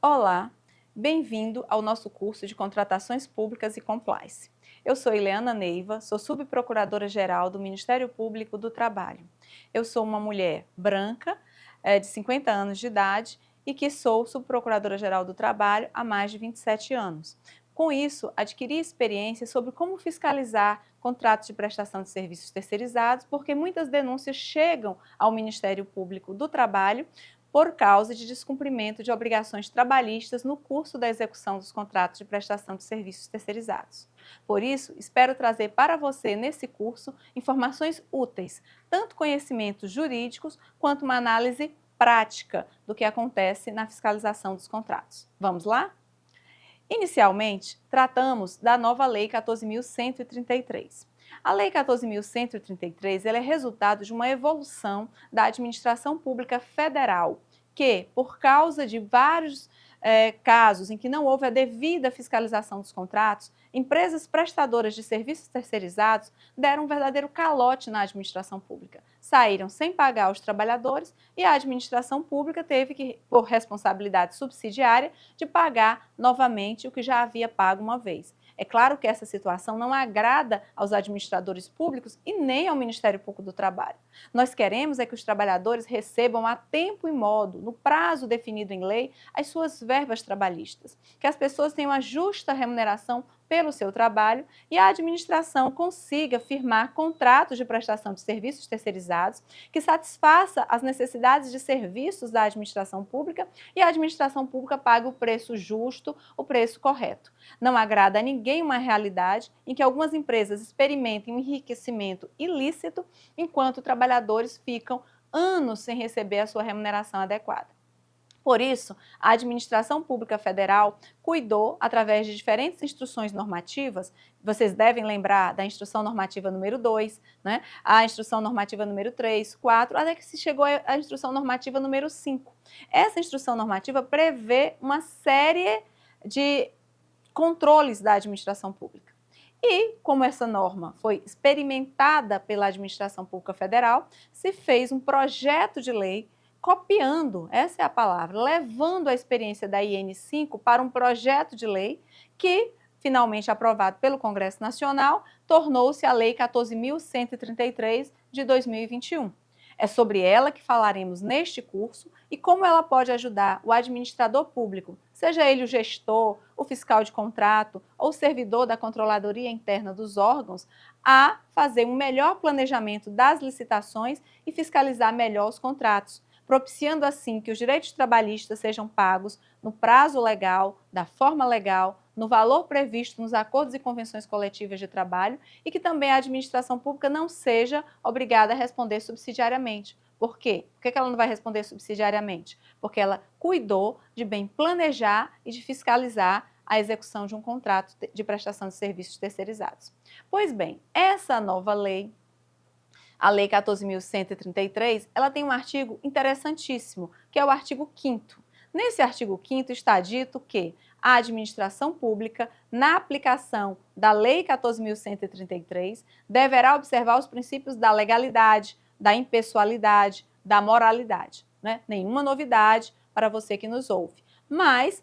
Olá, bem-vindo ao nosso curso de Contratações Públicas e Compliance. Eu sou Ileana Neiva, sou subprocuradora-geral do Ministério Público do Trabalho. Eu sou uma mulher branca, de 50 anos de idade e que sou subprocuradora-geral do Trabalho há mais de 27 anos. Com isso, adquiri experiência sobre como fiscalizar contratos de prestação de serviços terceirizados, porque muitas denúncias chegam ao Ministério Público do Trabalho por causa de descumprimento de obrigações trabalhistas no curso da execução dos contratos de prestação de serviços terceirizados. Por isso, espero trazer para você nesse curso informações úteis, tanto conhecimentos jurídicos quanto uma análise prática do que acontece na fiscalização dos contratos. Vamos lá? Inicialmente, tratamos da nova Lei 14.133. A Lei 14.133 é resultado de uma evolução da administração pública federal, que, por causa de vários casos em que não houve a devida fiscalização dos contratos, empresas prestadoras de serviços terceirizados deram um verdadeiro calote na administração pública. Saíram sem pagar os trabalhadores e a administração pública teve que, por responsabilidade subsidiária, de pagar novamente o que já havia pago uma vez. É claro que essa situação não agrada aos administradores públicos e nem ao Ministério Público do Trabalho. Nós queremos é que os trabalhadores recebam a tempo e modo, no prazo definido em lei, as suas verbas trabalhistas, que as pessoas tenham a justa remuneração pelo seu trabalho e a administração consiga firmar contratos de prestação de serviços terceirizados que satisfaça as necessidades de serviços da administração pública e a administração pública pague o preço justo, o preço correto. Não agrada a ninguém uma realidade em que algumas empresas experimentem um enriquecimento ilícito enquanto trabalhadores ficam anos sem receber a sua remuneração adequada. Por isso, a Administração Pública Federal cuidou, através de diferentes instruções normativas, vocês devem lembrar da Instrução Normativa número 2, né? A Instrução Normativa número 3, 4, até que se chegou à Instrução Normativa número 5. Essa Instrução Normativa prevê uma série de controles da administração pública. E, como essa norma foi experimentada pela Administração Pública Federal, se fez um projeto de lei copiando, essa é a palavra, levando a experiência da IN5 para um projeto de lei que, finalmente aprovado pelo Congresso Nacional, tornou-se a Lei 14.133 de 2021. É sobre ela que falaremos neste curso e como ela pode ajudar o administrador público, seja ele o gestor, o fiscal de contrato ou o servidor da controladoria interna dos órgãos, a fazer um melhor planejamento das licitações e fiscalizar melhor os contratos, propiciando assim que os direitos trabalhistas sejam pagos no prazo legal, da forma legal, no valor previsto nos acordos e convenções coletivas de trabalho e que também a administração pública não seja obrigada a responder subsidiariamente. Por quê? Por que ela não vai responder subsidiariamente? Porque ela cuidou de bem planejar e de fiscalizar a execução de um contrato de prestação de serviços terceirizados. Pois bem, essa nova lei, a Lei 14.133, ela tem um artigo interessantíssimo, que é o artigo 5º. Nesse artigo 5º está dito que a administração pública, na aplicação da Lei 14.133, deverá observar os princípios da legalidade, da impessoalidade, da moralidade. Né? Nenhuma novidade para você que nos ouve. Mas,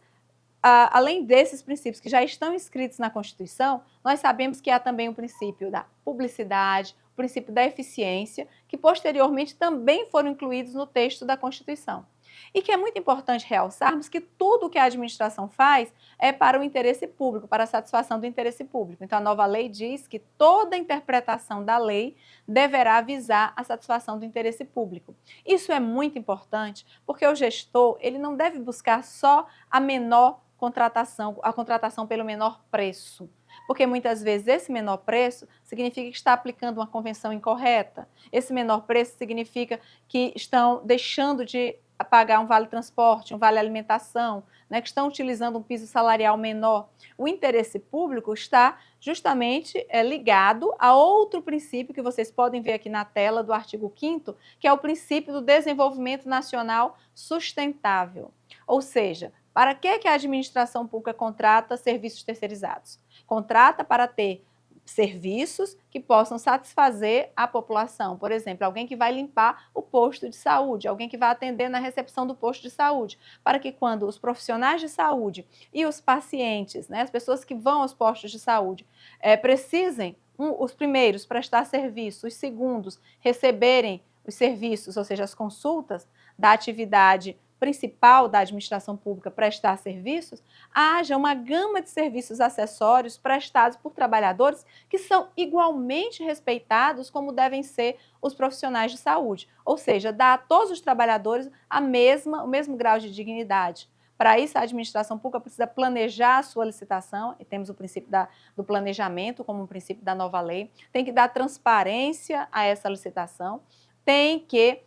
além desses princípios que já estão inscritos na Constituição, nós sabemos que há também o princípio da publicidade, o princípio da eficiência, que posteriormente também foram incluídos no texto da Constituição. E que é muito importante realçarmos que tudo o que a administração faz é para o interesse público, para a satisfação do interesse público. Então, a nova lei diz que toda interpretação da lei deverá visar a satisfação do interesse público. Isso é muito importante porque o gestor ele não deve buscar só a contratação pelo menor preço. Porque muitas vezes esse menor preço significa que está aplicando uma convenção incorreta. Esse menor preço significa que estão deixando de pagar um vale-transporte, um vale-alimentação, né, que estão utilizando um piso salarial menor. O interesse público está justamente ligado a outro princípio que vocês podem ver aqui na tela do artigo 5º, que é o princípio do desenvolvimento nacional sustentável. Ou seja, para que a administração pública contrata serviços terceirizados? Contrata para ter serviços que possam satisfazer a população. Por exemplo, alguém que vai limpar o posto de saúde, alguém que vai atender na recepção do posto de saúde, para que quando os profissionais de saúde e os pacientes, né, as pessoas que vão aos postos de saúde, precisem, os primeiros prestar serviço, os segundos receberem os serviços, ou seja, as consultas da atividade principal da administração pública, prestar serviços, haja uma gama de serviços acessórios prestados por trabalhadores que são igualmente respeitados como devem ser os profissionais de saúde. Ou seja, dá a todos os trabalhadores o mesmo grau de dignidade. Para isso, a administração pública precisa planejar a sua licitação, e temos o princípio do planejamento como um princípio da nova lei, tem que dar transparência a essa licitação, tem que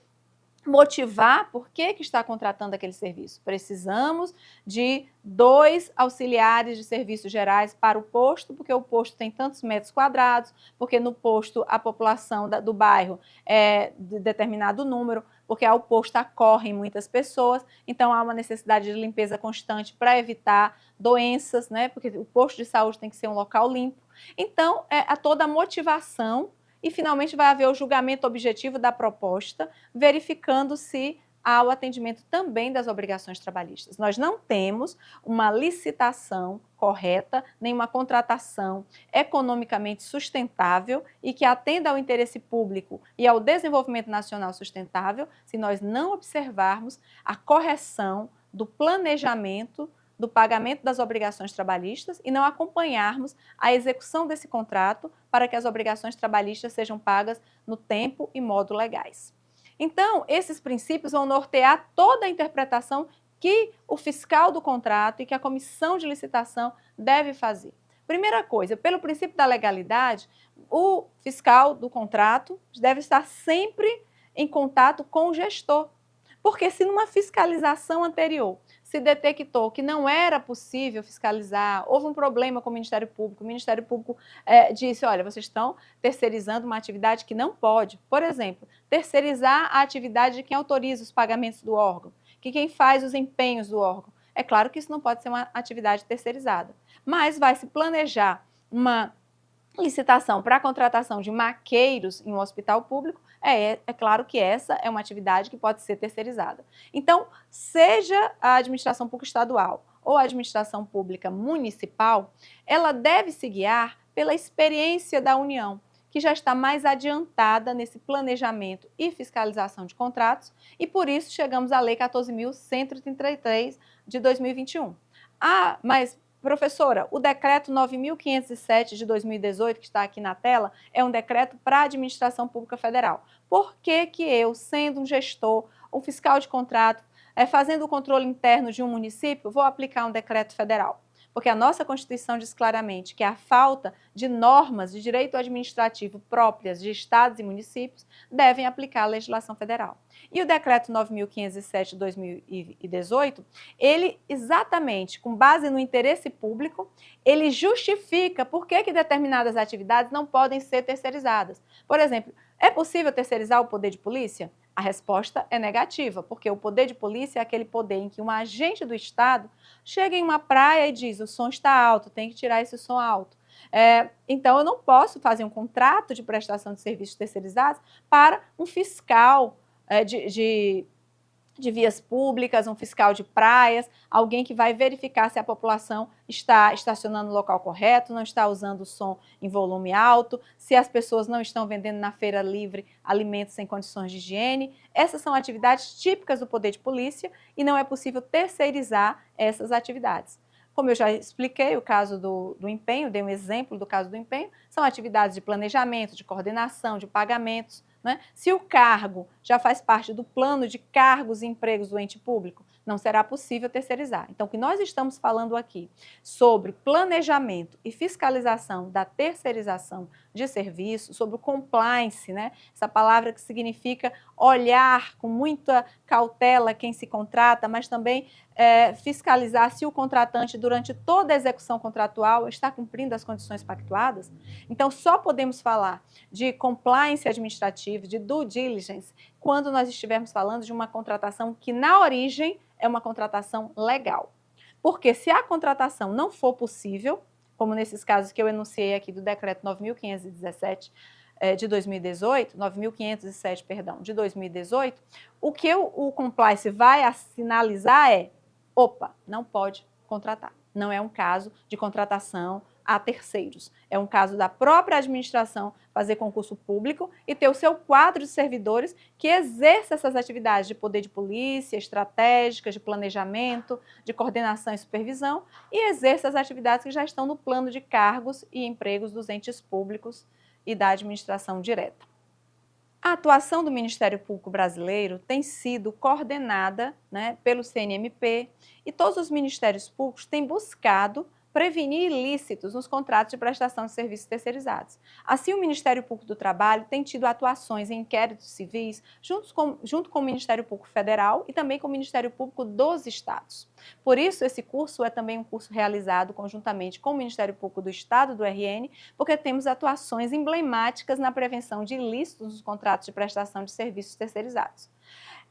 motivar por que está contratando aquele serviço. Precisamos de 2 auxiliares de serviços gerais para o posto, porque o posto tem tantos metros quadrados, porque no posto a população do bairro é de determinado número, porque ao posto acorrem muitas pessoas, então há uma necessidade de limpeza constante para evitar doenças, né? Porque o posto de saúde tem que ser um local limpo. Então, há toda a motivação e, finalmente, vai haver o julgamento objetivo da proposta, verificando se há o atendimento também das obrigações trabalhistas. Nós não temos uma licitação correta, nem uma contratação economicamente sustentável e que atenda ao interesse público e ao desenvolvimento nacional sustentável, se nós não observarmos a correção do planejamento do pagamento das obrigações trabalhistas e não acompanharmos a execução desse contrato para que as obrigações trabalhistas sejam pagas no tempo e modo legais. Então, esses princípios vão nortear toda a interpretação que o fiscal do contrato e que a comissão de licitação deve fazer. Primeira coisa, pelo princípio da legalidade, o fiscal do contrato deve estar sempre em contato com o gestor, porque se numa fiscalização anterior se detectou que não era possível fiscalizar, houve um problema com o Ministério Público disse, olha, vocês estão terceirizando uma atividade que não pode. Por exemplo, terceirizar a atividade de quem autoriza os pagamentos do órgão, que quem faz os empenhos do órgão. É claro que isso não pode ser uma atividade terceirizada, mas vai se planejar uma licitação para a contratação de maqueiros em um hospital público, é claro que essa é uma atividade que pode ser terceirizada. Então, seja a administração pública estadual ou a administração pública municipal, ela deve se guiar pela experiência da União, que já está mais adiantada nesse planejamento e fiscalização de contratos, e por isso chegamos à Lei 14.133 de 2021. Mas professora, o decreto 9.507 de 2018, que está aqui na tela, é um decreto para a administração pública federal. Por que que eu, sendo um gestor, um fiscal de contrato, fazendo o controle interno de um município, vou aplicar um decreto federal? Porque a nossa Constituição diz claramente que a falta de normas de direito administrativo próprias de estados e municípios devem aplicar a legislação federal. E o decreto 9.507 de 2018, ele exatamente, com base no interesse público, ele justifica por que determinadas atividades não podem ser terceirizadas. Por exemplo, é possível terceirizar o poder de polícia? A resposta é negativa, porque o poder de polícia é aquele poder em que um agente do Estado chega em uma praia e diz, o som está alto, tem que tirar esse som alto. Então, eu não posso fazer um contrato de prestação de serviços terceirizados para um fiscal de vias públicas, um fiscal de praias, alguém que vai verificar se a população está estacionando no local correto, não está usando o som em volume alto, se as pessoas não estão vendendo na feira livre alimentos sem condições de higiene. Essas são atividades típicas do poder de polícia e não é possível terceirizar essas atividades. Como eu já expliquei o caso do empenho, dei um exemplo do caso do empenho, são atividades de planejamento, de coordenação, de pagamentos, né? Se o cargo já faz parte do plano de cargos e empregos do ente público, não será possível terceirizar. Então, o que nós estamos falando aqui sobre planejamento e fiscalização da terceirização de serviços, sobre o compliance, né? Essa palavra que significa olhar com muita cautela quem se contrata, mas também fiscalizar se o contratante, durante toda a execução contratual, está cumprindo as condições pactuadas. Então, só podemos falar de compliance administrativo, de due diligence, quando nós estivermos falando de uma contratação que, na origem, é uma contratação legal. Porque se a contratação não for possível, como nesses casos que eu enunciei aqui do decreto 9.517 de 2018, 9.507, perdão, de 2018, o que o compliance vai sinalizar é, opa, não pode contratar. Não é um caso de contratação a terceiros. É um caso da própria administração fazer concurso público e ter o seu quadro de servidores que exerça essas atividades de poder de polícia, estratégicas, de planejamento, de coordenação e supervisão, e exerça as atividades que já estão no plano de cargos e empregos dos entes públicos e da administração direta. A atuação do Ministério Público Brasileiro tem sido coordenada, né, pelo CNMP, e todos os ministérios públicos têm buscado prevenir ilícitos nos contratos de prestação de serviços terceirizados. Assim, o Ministério Público do Trabalho tem tido atuações em inquéritos civis junto com o Ministério Público Federal e também com o Ministério Público dos Estados. Por isso, esse curso é também um curso realizado conjuntamente com o Ministério Público do Estado, do RN, porque temos atuações emblemáticas na prevenção de ilícitos nos contratos de prestação de serviços terceirizados.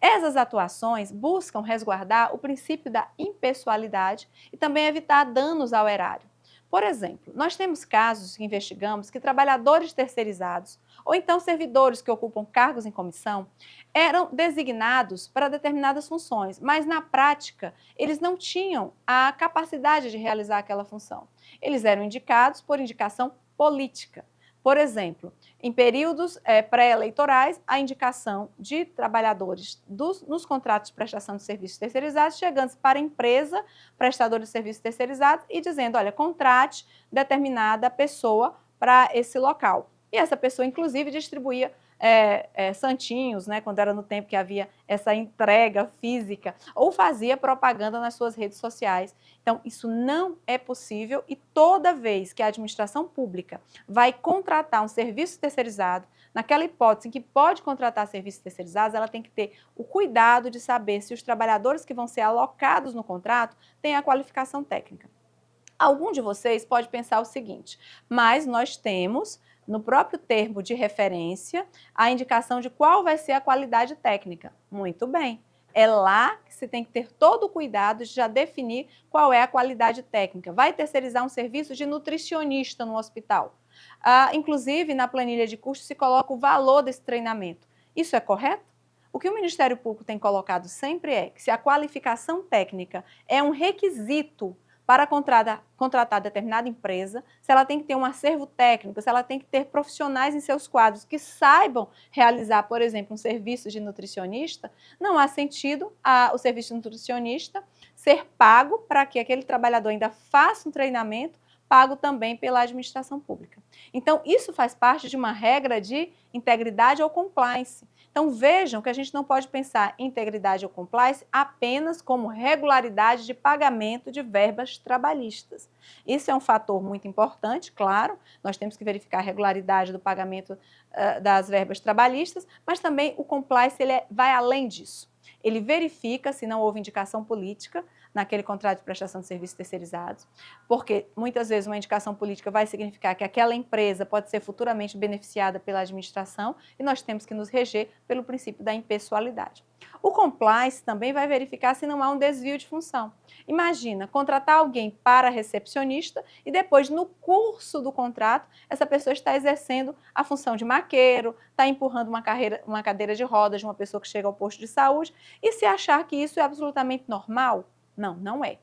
Essas atuações buscam resguardar o princípio da impessoalidade e também evitar danos ao erário. Por exemplo, nós temos casos que investigamos que trabalhadores terceirizados ou então servidores que ocupam cargos em comissão eram designados para determinadas funções, mas na prática eles não tinham a capacidade de realizar aquela função. Eles eram indicados por indicação política. Por exemplo, em períodos pré-eleitorais, a indicação de trabalhadores nos contratos de prestação de serviços terceirizados, chegando para a empresa prestadora de serviços terceirizados e dizendo, olha, contrate determinada pessoa para esse local. E essa pessoa, inclusive, distribuía santinhos, né, quando era no tempo que havia essa entrega física, ou fazia propaganda nas suas redes sociais. Então, isso não é possível e toda vez que a administração pública vai contratar um serviço terceirizado, naquela hipótese em que pode contratar serviços terceirizados, ela tem que ter o cuidado de saber se os trabalhadores que vão ser alocados no contrato têm a qualificação técnica. Algum de vocês pode pensar o seguinte, mas nós temos no próprio termo de referência, a indicação de qual vai ser a qualidade técnica. Muito bem. É lá que se tem que ter todo o cuidado de já definir qual é a qualidade técnica. Vai terceirizar um serviço de nutricionista no hospital. Inclusive, na planilha de custos se coloca o valor desse treinamento. Isso é correto? O que o Ministério Público tem colocado sempre é que se a qualificação técnica é um requisito para contratar determinada empresa, se ela tem que ter um acervo técnico, se ela tem que ter profissionais em seus quadros que saibam realizar, por exemplo, um serviço de nutricionista, não há sentido o serviço de nutricionista ser pago para que aquele trabalhador ainda faça um treinamento pago também pela administração pública. Então, isso faz parte de uma regra de integridade ou compliance. Então, vejam que a gente não pode pensar em integridade ou compliance apenas como regularidade de pagamento de verbas trabalhistas. Isso é um fator muito importante, claro, nós temos que verificar a regularidade do pagamento das verbas trabalhistas, mas também o compliance vai além disso. Ele verifica se não houve indicação política naquele contrato de prestação de serviços terceirizados, porque muitas vezes uma indicação política vai significar que aquela empresa pode ser futuramente beneficiada pela administração e nós temos que nos reger pelo princípio da impessoalidade. O compliance também vai verificar se não há um desvio de função. Imagina, contratar alguém para recepcionista e depois, no curso do contrato, essa pessoa está exercendo a função de maqueiro, está empurrando uma cadeira de rodas de uma pessoa que chega ao posto de saúde e se achar que isso é absolutamente normal? Não, não é.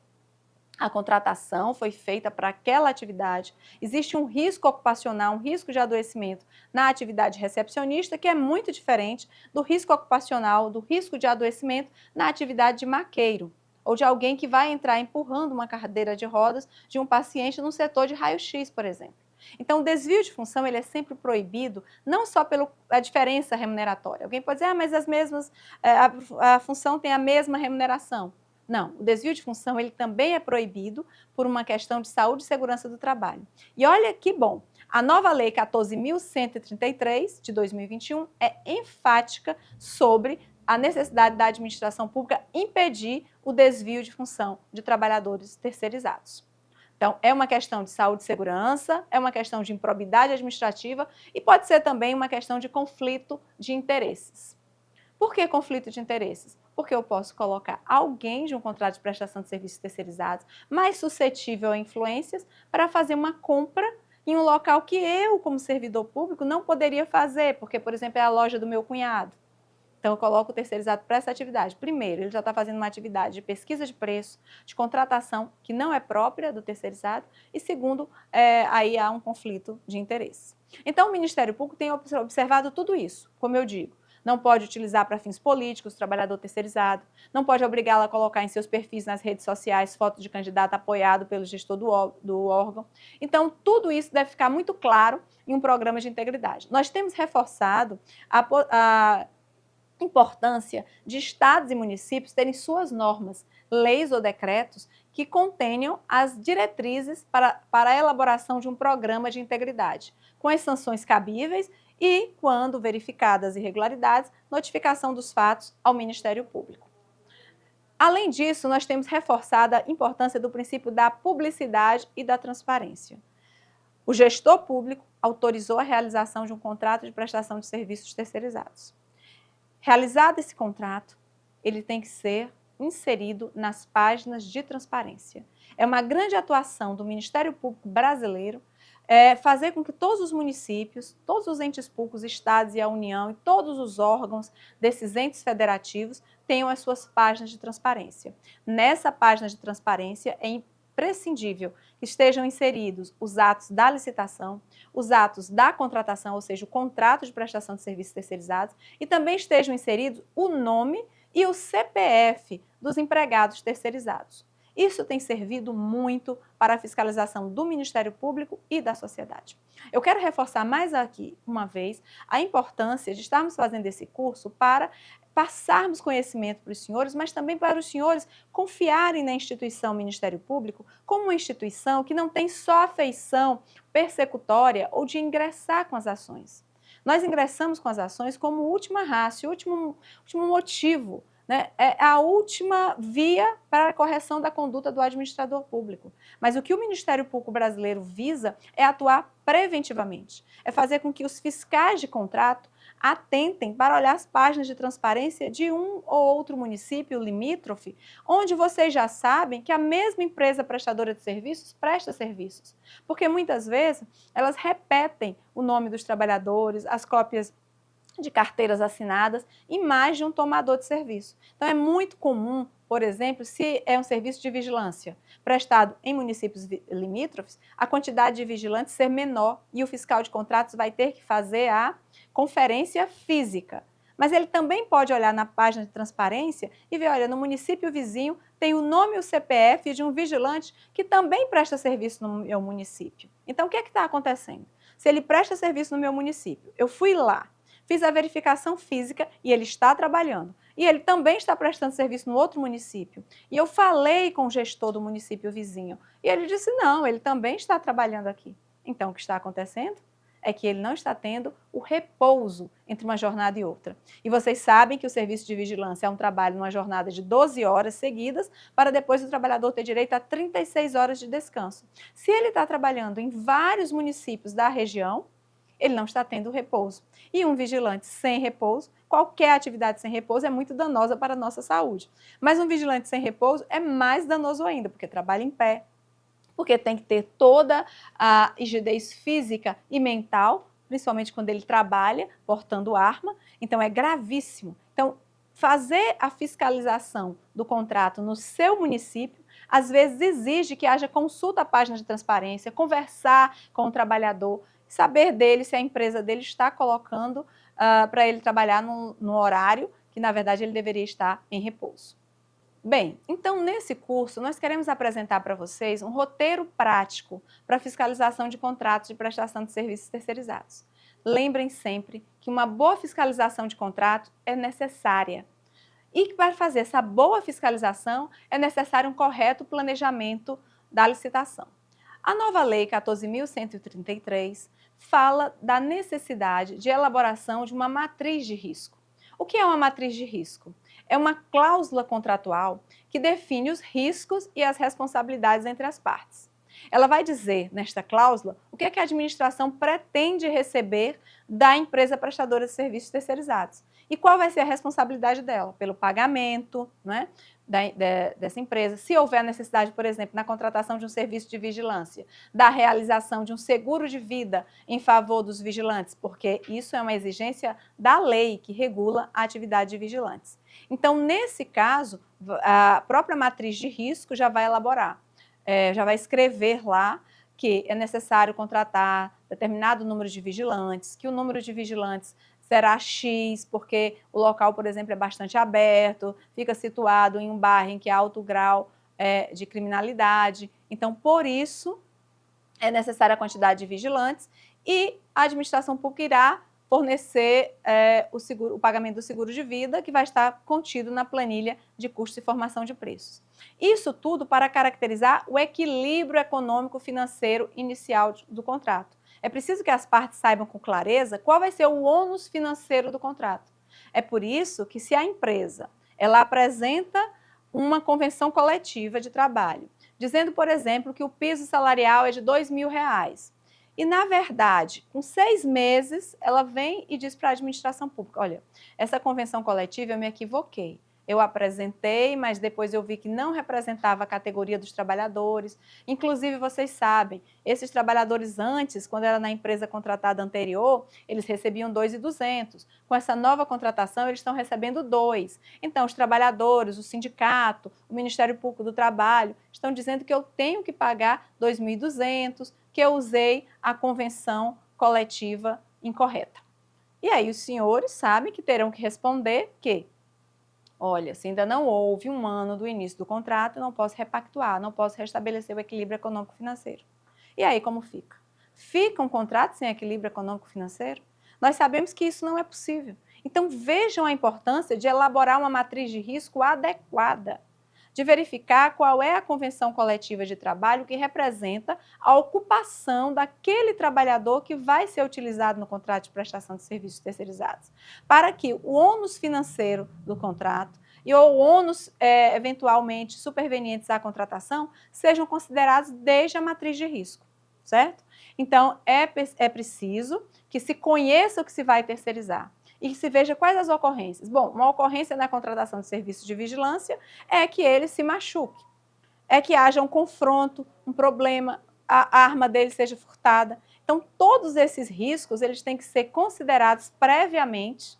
A contratação foi feita para aquela atividade. Existe um risco ocupacional, um risco de adoecimento na atividade recepcionista, que é muito diferente do risco ocupacional, do risco de adoecimento na atividade de maqueiro, ou de alguém que vai entrar empurrando uma cadeira de rodas de um paciente no setor de raio-x, por exemplo. Então, o desvio de função ele é sempre proibido, não só pela diferença remuneratória. Alguém pode dizer, mas a função tem a mesma remuneração. Não, o desvio de função ele também é proibido por uma questão de saúde e segurança do trabalho. E olha que bom, a nova Lei 14.133, de 2021, é enfática sobre a necessidade da administração pública impedir o desvio de função de trabalhadores terceirizados. Então, é uma questão de saúde e segurança, é uma questão de improbidade administrativa e pode ser também uma questão de conflito de interesses. Por que conflito de interesses? porque eu posso colocar alguém de um contrato de prestação de serviços terceirizados mais suscetível a influências para fazer uma compra em um local que eu, como servidor público, não poderia fazer, porque, por exemplo, é a loja do meu cunhado. Então, eu coloco o terceirizado para essa atividade. Primeiro, ele já está fazendo uma atividade de pesquisa de preço, de contratação, que não é própria do terceirizado. E segundo, aí há um conflito de interesse. Então, o Ministério Público tem observado tudo isso, como eu digo. Não pode utilizar para fins políticos o trabalhador terceirizado, não pode obrigá-lo a colocar em seus perfis nas redes sociais foto de candidato apoiado pelo gestor do órgão. Então, tudo isso deve ficar muito claro em um programa de integridade. Nós temos reforçado a importância de estados e municípios terem suas normas, leis ou decretos que contenham as diretrizes para a elaboração de um programa de integridade, com as sanções cabíveis e, quando verificadas irregularidades, notificação dos fatos ao Ministério Público. Além disso, nós temos reforçado a importância do princípio da publicidade e da transparência. O gestor público autorizou a realização de um contrato de prestação de serviços terceirizados. Realizado esse contrato, ele tem que ser inserido nas páginas de transparência. É uma grande atuação do Ministério Público brasileiro fazer com que todos os municípios, todos os entes públicos, estados e a União e todos os órgãos desses entes federativos tenham as suas páginas de transparência. Nessa página de transparência é imprescindível que estejam inseridos os atos da licitação, os atos da contratação, ou seja, o contrato de prestação de serviços terceirizados, e também estejam inseridos o nome e o CPF dos empregados terceirizados. Isso tem servido muito para a fiscalização do Ministério Público e da sociedade. Eu quero reforçar mais aqui, uma vez, a importância de estarmos fazendo esse curso para passarmos conhecimento para os senhores, mas também para os senhores confiarem na instituição Ministério Público como uma instituição que não tem só a feição persecutória ou de ingressar com as ações. Nós ingressamos com as ações como última ratio, último motivo, né? É a última via para a correção da conduta do administrador público. Mas o que o Ministério Público brasileiro visa é atuar preventivamente, é fazer com que os fiscais de contrato atentem para olhar as páginas de transparência de um ou outro município limítrofe, onde vocês já sabem que a mesma empresa prestadora de serviços presta serviços. Porque muitas vezes elas repetem o nome dos trabalhadores, as cópias de carteiras assinadas e mais de um tomador de serviço. Então, é muito comum, por exemplo, se é um serviço de vigilância prestado em municípios limítrofes, a quantidade de vigilantes ser menor e o fiscal de contratos vai ter que fazer a conferência física. Mas ele também pode olhar na página de transparência e ver, olha, no município vizinho tem o nome e o CPF de um vigilante que também presta serviço no meu município. Então, o que é que está acontecendo? Se ele presta serviço no meu município, eu fui lá, fiz a verificação física e ele está trabalhando. E ele também está prestando serviço no outro município. E eu falei com o gestor do município vizinho. E ele disse, não, ele também está trabalhando aqui. Então, o que está acontecendo é que ele não está tendo o repouso entre uma jornada e outra. E vocês sabem que o serviço de vigilância é um trabalho numa jornada de 12 horas seguidas, para depois o trabalhador ter direito a 36 horas de descanso. Se ele está trabalhando em vários municípios da região, ele não está tendo repouso. E um vigilante sem repouso, qualquer atividade sem repouso é muito danosa para a nossa saúde. Mas um vigilante sem repouso é mais danoso ainda, porque trabalha em pé, porque tem que ter toda a rigidez física e mental, principalmente quando ele trabalha portando arma, então é gravíssimo. Então, fazer a fiscalização do contrato no seu município, às vezes exige que haja consulta à página de transparência, conversar com o trabalhador, saber dele se a empresa dele está colocando para ele trabalhar no horário que, na verdade, ele deveria estar em repouso. Bem, então nesse curso nós queremos apresentar para vocês um roteiro prático para a fiscalização de contratos de prestação de serviços terceirizados. Lembrem sempre que uma boa fiscalização de contrato é necessária e que para fazer essa boa fiscalização é necessário um correto planejamento da licitação. A nova Lei 14.133 fala da necessidade de elaboração de uma matriz de risco. O que é uma matriz de risco? É uma cláusula contratual que define os riscos e as responsabilidades entre as partes. Ela vai dizer, nesta cláusula, o que é que a administração pretende receber da empresa prestadora de serviços terceirizados. E qual vai ser a responsabilidade dela? Pelo pagamento, né, dessa empresa. Se houver necessidade, por exemplo, na contratação de um serviço de vigilância, da realização de um seguro de vida em favor dos vigilantes, porque isso é uma exigência da lei que regula a atividade de vigilantes. Então, nesse caso, a própria matriz de risco já vai elaborar, já vai escrever lá que é necessário contratar determinado número de vigilantes, que o número de vigilantes será X, porque o local, por exemplo, é bastante aberto, fica situado em um bairro em que há alto grau de criminalidade. Então, por isso, é necessária a quantidade de vigilantes e a administração pública irá fornecer o pagamento do seguro de vida, que vai estar contido na planilha de custos e formação de preços. Isso tudo para caracterizar o equilíbrio econômico-financeiro inicial do contrato. É preciso que as partes saibam com clareza qual vai ser o ônus financeiro do contrato. É por isso que, se a empresa ela apresenta uma convenção coletiva de trabalho, dizendo, por exemplo, que o piso salarial é de R$2.000, e, na verdade, com 6 meses, ela vem e diz para a administração pública, olha, essa convenção coletiva eu me equivoquei. Eu apresentei, mas depois eu vi que não representava a categoria dos trabalhadores. Inclusive, vocês sabem, esses trabalhadores antes, quando era na empresa contratada anterior, eles recebiam 2.200. Com essa nova contratação, eles estão recebendo 2. Então, os trabalhadores, o sindicato, o Ministério Público do Trabalho, estão dizendo que eu tenho que pagar 2.200, que eu usei a convenção coletiva incorreta. E aí os senhores sabem que terão que responder que olha, se ainda não houve um ano do início do contrato, eu não posso repactuar, não posso restabelecer o equilíbrio econômico-financeiro. E aí como fica? Fica um contrato sem equilíbrio econômico-financeiro? Nós sabemos que isso não é possível. Então vejam a importância de elaborar uma matriz de risco adequada, de verificar qual é a convenção coletiva de trabalho que representa a ocupação daquele trabalhador que vai ser utilizado no contrato de prestação de serviços terceirizados, para que o ônus financeiro do contrato e o ônus eventualmente supervenientes à contratação sejam considerados desde a matriz de risco, certo? Então, é preciso que se conheça o que se vai terceirizar e que se veja quais as ocorrências. Bom, uma ocorrência na contratação de serviços de vigilância é que ele se machuque, é que haja um confronto, um problema, a arma dele seja furtada. Então, todos esses riscos eles têm que ser considerados previamente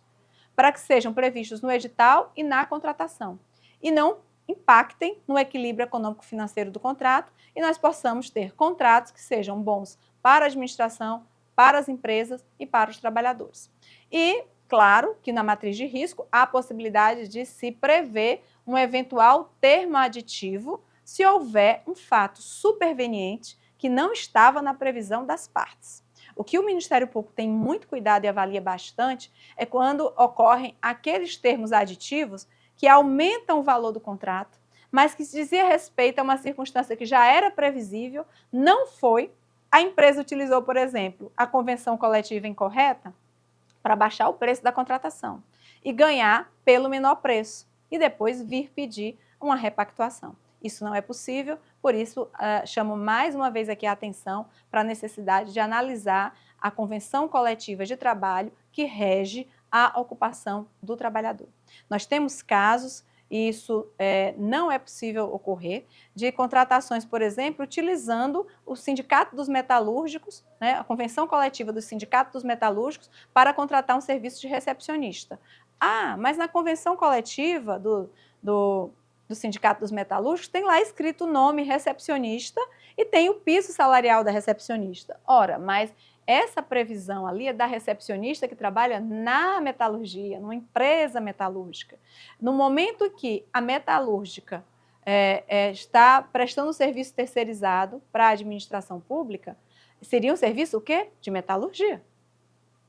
para que sejam previstos no edital e na contratação, e não impactem no equilíbrio econômico-financeiro do contrato e nós possamos ter contratos que sejam bons para a administração, para as empresas e para os trabalhadores. E claro que na matriz de risco há a possibilidade de se prever um eventual termo aditivo se houver um fato superveniente que não estava na previsão das partes. O que o Ministério Público tem muito cuidado e avalia bastante é quando ocorrem aqueles termos aditivos que aumentam o valor do contrato, mas que se dizia respeito a uma circunstância que já era previsível, não foi. A empresa utilizou, por exemplo, a convenção coletiva incorreta para baixar o preço da contratação e ganhar pelo menor preço e depois vir pedir uma repactuação. Isso não é possível, por isso chamo mais uma vez aqui a atenção para a necessidade de analisar a convenção coletiva de trabalho que rege a ocupação do trabalhador. Nós temos casos, e isso não é possível ocorrer, de contratações, por exemplo, utilizando o Sindicato dos Metalúrgicos, né, a convenção coletiva do Sindicato dos Metalúrgicos, para contratar um serviço de recepcionista. Ah, mas na convenção coletiva do Sindicato dos Metalúrgicos tem lá escrito o nome recepcionista e tem o piso salarial da recepcionista. Ora, mas essa previsão ali é da recepcionista que trabalha na metalurgia, numa empresa metalúrgica. No momento em que a metalúrgica está prestando um serviço terceirizado para a administração pública, seria um serviço o quê? De metalurgia.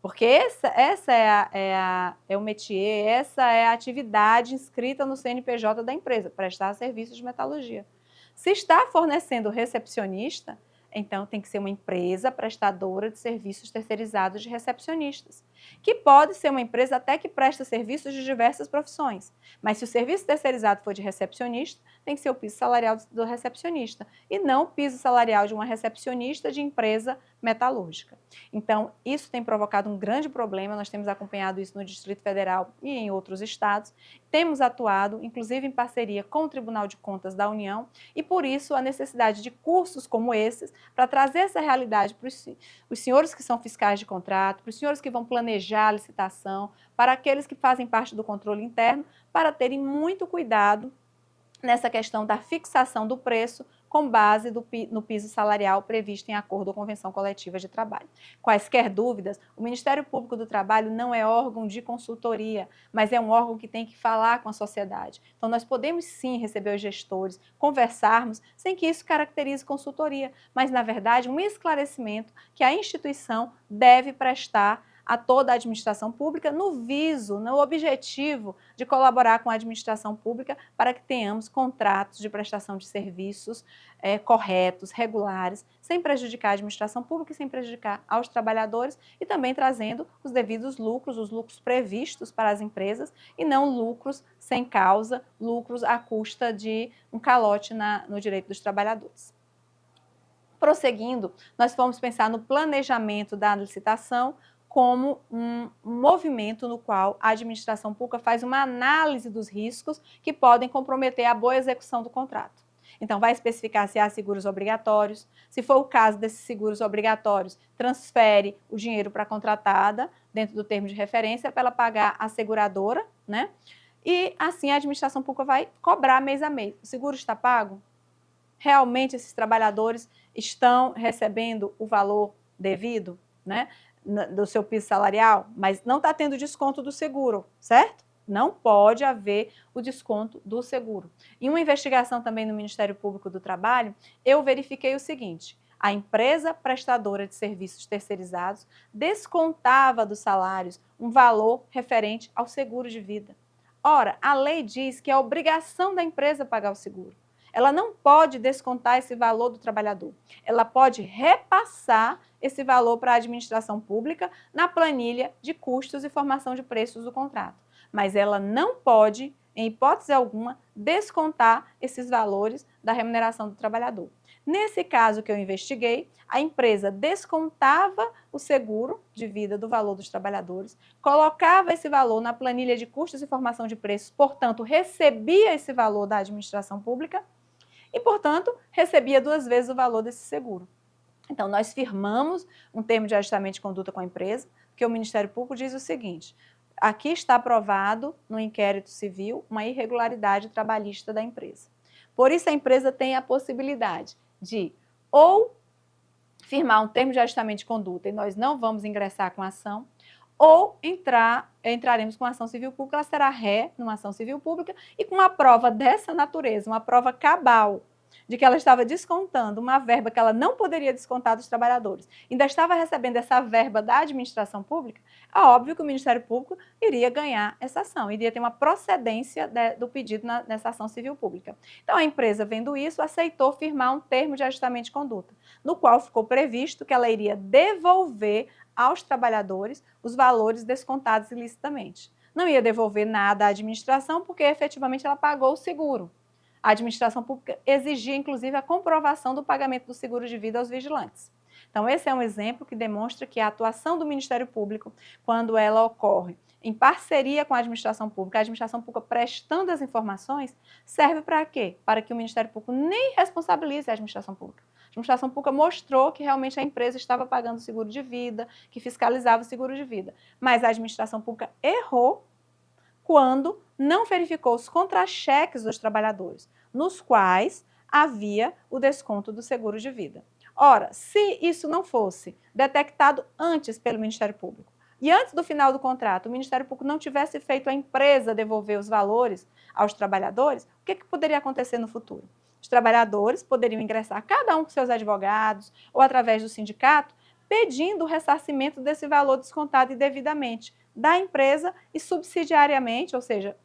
Porque essa é o métier, essa é a atividade inscrita no CNPJ da empresa, prestar serviços de metalurgia. Se está fornecendo recepcionista, então tem que ser uma empresa prestadora de serviços terceirizados de recepcionistas. que pode ser uma empresa até que presta serviços de diversas profissões. Mas se o serviço terceirizado for de recepcionista, tem que ser o piso salarial do recepcionista e não o piso salarial de uma recepcionista de empresa metalúrgica. Então, isso tem provocado um grande problema, nós temos acompanhado isso no Distrito Federal e em outros estados, temos atuado, inclusive em parceria com o Tribunal de Contas da União, e por isso a necessidade de cursos como esses, para trazer essa realidade para os senhores que são fiscais de contrato, para os senhores que vão planejar a licitação, para aqueles que fazem parte do controle interno, para terem muito cuidado nessa questão da fixação do preço com base no piso salarial previsto em acordo ou convenção coletiva de trabalho. Quaisquer dúvidas, o Ministério Público do Trabalho não é órgão de consultoria, mas é um órgão que tem que falar com a sociedade. Então, nós podemos sim receber os gestores, conversarmos, sem que isso caracterize consultoria, mas, na verdade, um esclarecimento que a instituição deve prestar a toda a administração pública no objetivo de colaborar com a administração pública para que tenhamos contratos de prestação de serviços corretos, regulares, sem prejudicar a administração pública e sem prejudicar aos trabalhadores e também trazendo os devidos lucros, os lucros previstos para as empresas e não lucros sem causa, lucros à custa de um calote no direito dos trabalhadores. Prosseguindo, nós vamos pensar no planejamento da licitação como um movimento no qual a administração pública faz uma análise dos riscos que podem comprometer a boa execução do contrato. Então, vai especificar se há seguros obrigatórios, se for o caso desses seguros obrigatórios, transfere o dinheiro para a contratada, dentro do termo de referência, para ela pagar a seguradora, né? E assim a administração pública vai cobrar mês a mês. O seguro está pago? Realmente esses trabalhadores estão recebendo o valor devido, né? Do seu piso salarial, mas não está tendo desconto do seguro, certo? Não pode haver o desconto do seguro. Em uma investigação também no Ministério Público do Trabalho, eu verifiquei o seguinte: a empresa prestadora de serviços terceirizados descontava dos salários um valor referente ao seguro de vida. Ora, a lei diz que é obrigação da empresa pagar o seguro. Ela não pode descontar esse valor do trabalhador. Ela pode repassar esse valor para a administração pública na planilha de custos e formação de preços do contrato. Mas ela não pode, em hipótese alguma, descontar esses valores da remuneração do trabalhador. Nesse caso que eu investiguei, a empresa descontava o seguro de vida do valor dos trabalhadores, colocava esse valor na planilha de custos e formação de preços, portanto, recebia esse valor da administração pública e, portanto, recebia 2 vezes o valor desse seguro. Então, nós firmamos um termo de ajustamento de conduta com a empresa, porque o Ministério Público diz o seguinte: aqui está aprovado no inquérito civil uma irregularidade trabalhista da empresa. Por isso, a empresa tem a possibilidade de ou firmar um termo de ajustamento de conduta e nós não vamos ingressar com a ação, ou entraremos com ação civil pública, ela será ré numa ação civil pública e com uma prova dessa natureza, uma prova cabal, de que ela estava descontando uma verba que ela não poderia descontar dos trabalhadores, ainda estava recebendo essa verba da administração pública, é óbvio que o Ministério Público iria ganhar essa ação, iria ter uma procedência do pedido nessa ação civil pública. Então, a empresa, vendo isso, aceitou firmar um termo de ajustamento de conduta, no qual ficou previsto que ela iria devolver aos trabalhadores os valores descontados ilicitamente. Não ia devolver nada à administração, porque efetivamente ela pagou o seguro. A administração pública exigia, inclusive, a comprovação do pagamento do seguro de vida aos vigilantes. Então, esse é um exemplo que demonstra que a atuação do Ministério Público, quando ela ocorre em parceria com a administração pública prestando as informações, serve para quê? Para que o Ministério Público nem responsabilize a administração pública. A administração pública mostrou que realmente a empresa estava pagando o seguro de vida, que fiscalizava o seguro de vida. Mas a administração pública errou quando não verificou os contra-cheques dos trabalhadores, nos quais havia o desconto do seguro de vida. Ora, se isso não fosse detectado antes pelo Ministério Público, e antes do final do contrato, o Ministério Público não tivesse feito a empresa devolver os valores aos trabalhadores, o que poderia acontecer no futuro? Os trabalhadores poderiam ingressar, cada um com seus advogados, ou através do sindicato, pedindo o ressarcimento desse valor descontado indevidamente da empresa e subsidiariamente, ou seja,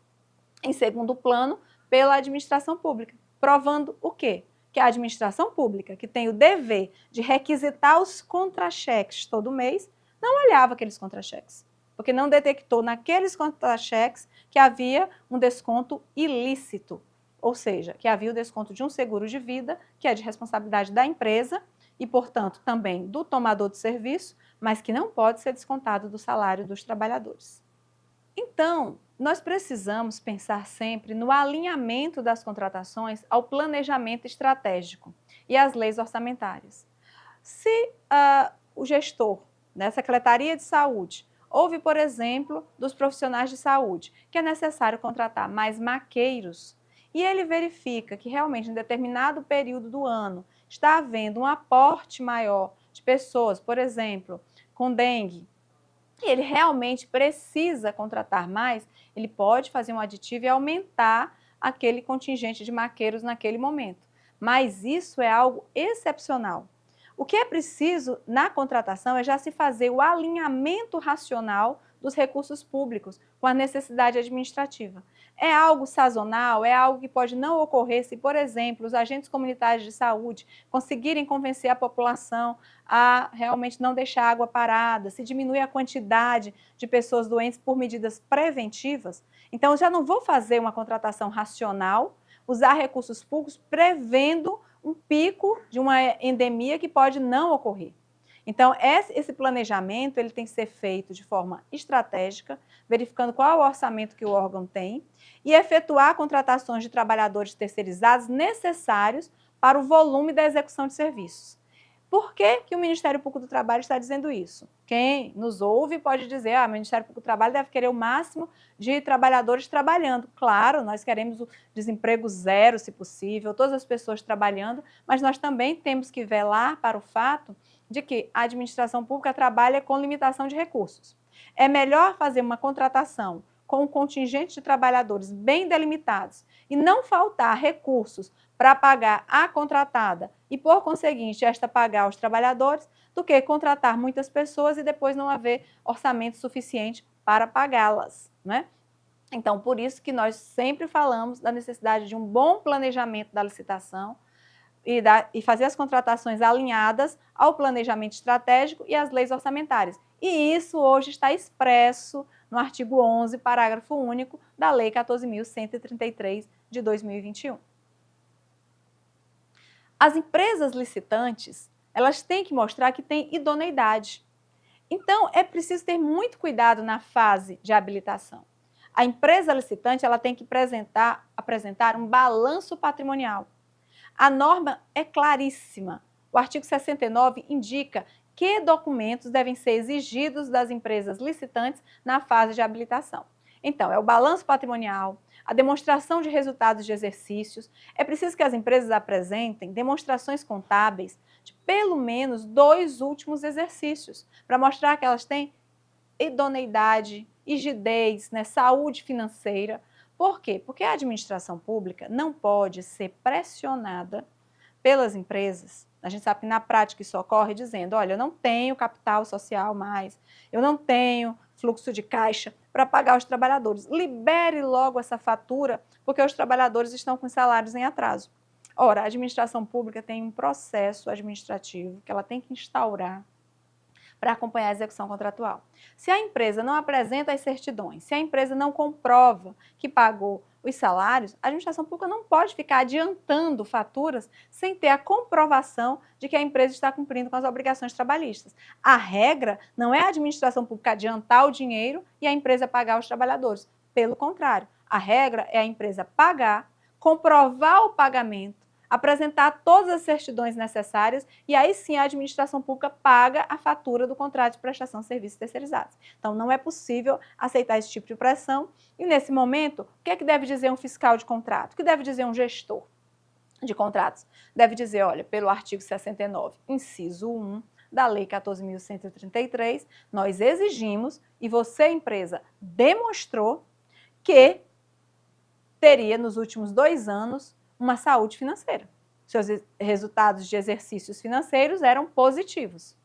em segundo plano, pela administração pública. Provando o quê? Que a administração pública, que tem o dever de requisitar os contra-cheques todo mês, não olhava aqueles contra-cheques. porque não detectou naqueles contra-cheques que havia um desconto ilícito, ou seja, que havia o desconto de um seguro de vida, que é de responsabilidade da empresa e, portanto, também do tomador de serviço, mas que não pode ser descontado do salário dos trabalhadores. Então, nós precisamos pensar sempre no alinhamento das contratações ao planejamento estratégico e às leis orçamentárias. Se o gestor, da Secretaria de Saúde, ouve, por exemplo, dos profissionais de saúde, que é necessário contratar mais maqueiros, e ele verifica que realmente em determinado período do ano está havendo um aporte maior de pessoas, por exemplo, com dengue, e ele realmente precisa contratar mais, ele pode fazer um aditivo e aumentar aquele contingente de maqueiros naquele momento. Mas isso é algo excepcional. O que é preciso na contratação é já se fazer o alinhamento racional dos recursos públicos com a necessidade administrativa. É algo sazonal, é algo que pode não ocorrer se, por exemplo, os agentes comunitários de saúde conseguirem convencer a população a realmente não deixar água parada, se diminui a quantidade de pessoas doentes por medidas preventivas. Então, eu já não vou fazer uma contratação racional, usar recursos públicos prevendo um pico de uma endemia que pode não ocorrer. Então, esse planejamento ele tem que ser feito de forma estratégica, verificando qual é o orçamento que o órgão tem e efetuar contratações de trabalhadores terceirizados necessários para o volume da execução de serviços. Por que que o Ministério Público do Trabalho está dizendo isso? Quem nos ouve pode dizer, o Ministério Público do Trabalho deve querer o máximo de trabalhadores trabalhando. Claro, nós queremos o desemprego zero, se possível, todas as pessoas trabalhando, mas nós também temos que velar para o fato de que a administração pública trabalha com limitação de recursos. É melhor fazer uma contratação com um contingente de trabalhadores bem delimitados e não faltar recursos para pagar a contratada e, por conseguinte, esta pagar aos trabalhadores, do que contratar muitas pessoas e depois não haver orçamento suficiente para pagá-las, né? Então, por isso que nós sempre falamos da necessidade de um bom planejamento da licitação e fazer as contratações alinhadas ao planejamento estratégico e às leis orçamentárias. E isso hoje está expresso no artigo 11, parágrafo único da Lei 14.133 de 2021. As empresas licitantes, elas têm que mostrar que têm idoneidade. Então, é preciso ter muito cuidado na fase de habilitação. A empresa licitante ela tem que apresentar um balanço patrimonial. A norma é claríssima. O artigo 69 indica que documentos devem ser exigidos das empresas licitantes na fase de habilitação. Então, é o balanço patrimonial, a demonstração de resultados de exercícios. É preciso que as empresas apresentem demonstrações contábeis de pelo menos 2 últimos exercícios, para mostrar que elas têm idoneidade, rigidez, né, saúde financeira. Por quê? Porque a administração pública não pode ser pressionada pelas empresas. A gente sabe que na prática isso ocorre dizendo, olha, eu não tenho capital social mais, eu não tenho fluxo de caixa para pagar os trabalhadores. Libere logo essa fatura, porque os trabalhadores estão com salários em atraso. Ora, a administração pública tem um processo administrativo que ela tem que instaurar para acompanhar a execução contratual. Se a empresa não apresenta as certidões, se a empresa não comprova que pagou os salários, a administração pública não pode ficar adiantando faturas sem ter a comprovação de que a empresa está cumprindo com as obrigações trabalhistas. A regra não é a administração pública adiantar o dinheiro e a empresa pagar os trabalhadores. Pelo contrário, a regra é a empresa pagar, comprovar o pagamento, apresentar todas as certidões necessárias e aí sim a administração pública paga a fatura do contrato de prestação de serviços terceirizados. Então não é possível aceitar esse tipo de pressão e nesse momento, o que é que deve dizer um fiscal de contrato? O que deve dizer um gestor de contratos? Deve dizer, olha, pelo artigo 69, inciso 1 da Lei 14.133, nós exigimos e você, empresa, demonstrou que teria nos últimos 2 anos uma saúde financeira. Seus resultados de exercícios financeiros eram positivos.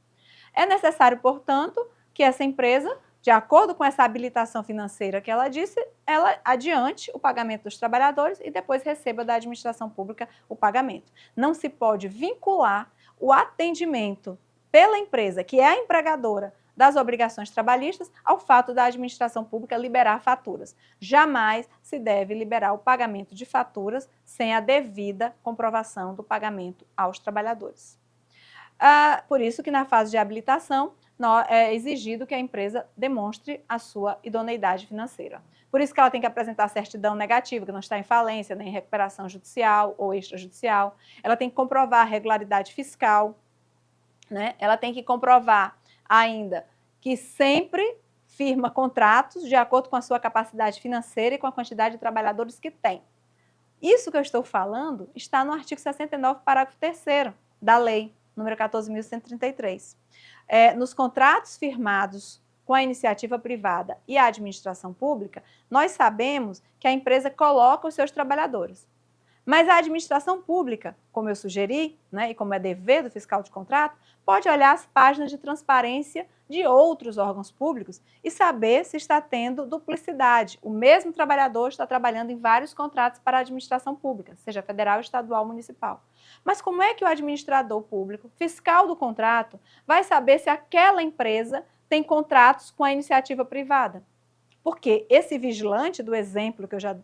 É necessário, portanto, que essa empresa, de acordo com essa habilitação financeira que ela disse, ela adiante o pagamento dos trabalhadores e depois receba da administração pública o pagamento. Não se pode vincular o atendimento pela empresa, que é a empregadora, das obrigações trabalhistas ao fato da administração pública liberar faturas. Jamais se deve liberar o pagamento de faturas sem a devida comprovação do pagamento aos trabalhadores. Por isso que na fase de habilitação é exigido que a empresa demonstre a sua idoneidade financeira. Por isso que ela tem que apresentar certidão negativa, que não está em falência, nem em recuperação judicial ou extrajudicial. Ela tem que comprovar a regularidade fiscal, né? Ela tem que comprovar ainda que sempre firma contratos de acordo com a sua capacidade financeira e com a quantidade de trabalhadores que tem. Isso que eu estou falando está no artigo 69, parágrafo 3º da lei número 14.133. Nos contratos firmados com a iniciativa privada e a administração pública, nós sabemos que a empresa coloca os seus trabalhadores. Mas a administração pública, como eu sugeri, né, e como é dever do fiscal de contrato, pode olhar as páginas de transparência de outros órgãos públicos e saber se está tendo duplicidade. O mesmo trabalhador está trabalhando em vários contratos para a administração pública, seja federal, estadual, municipal. Mas como é que o administrador público, fiscal do contrato, vai saber se aquela empresa tem contratos com a iniciativa privada? Porque esse vigilante, do exemplo que eu já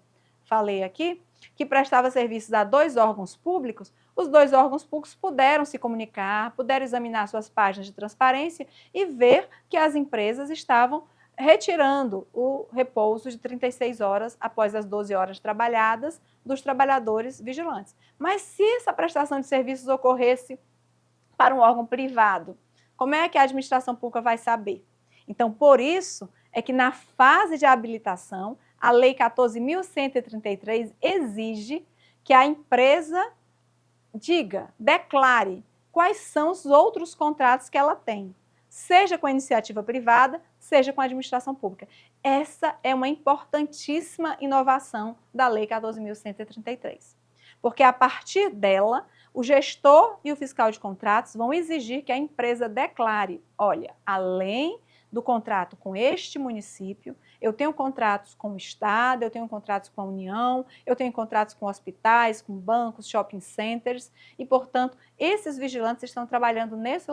falei aqui, que prestava serviços a 2 órgãos públicos, os 2 órgãos públicos puderam se comunicar, puderam examinar suas páginas de transparência e ver que as empresas estavam retirando o repouso de 36 horas após as 12 horas trabalhadas dos trabalhadores vigilantes. Mas se essa prestação de serviços ocorresse para um órgão privado, como é que a administração pública vai saber? Então, por isso é que na fase de habilitação, a Lei 14.133 exige que a empresa declare quais são os outros contratos que ela tem, seja com a iniciativa privada, seja com a administração pública. Essa é uma importantíssima inovação da Lei 14.133, porque a partir dela, o gestor e o fiscal de contratos vão exigir que a empresa declare, olha, além do contrato com este município, eu tenho contratos com o Estado, eu tenho contratos com a União, eu tenho contratos com hospitais, com bancos, shopping centers, e, portanto, esses vigilantes estão trabalhando nesses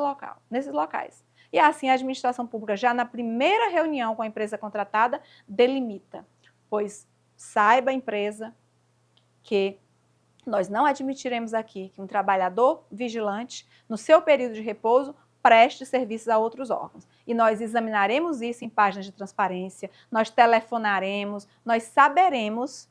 locais. E assim a administração pública, já na primeira reunião com a empresa contratada, delimita, pois saiba a empresa que nós não admitiremos aqui que um trabalhador vigilante, no seu período de repouso, preste serviços a outros órgãos. E nós examinaremos isso em páginas de transparência, nós telefonaremos, nós saberemos,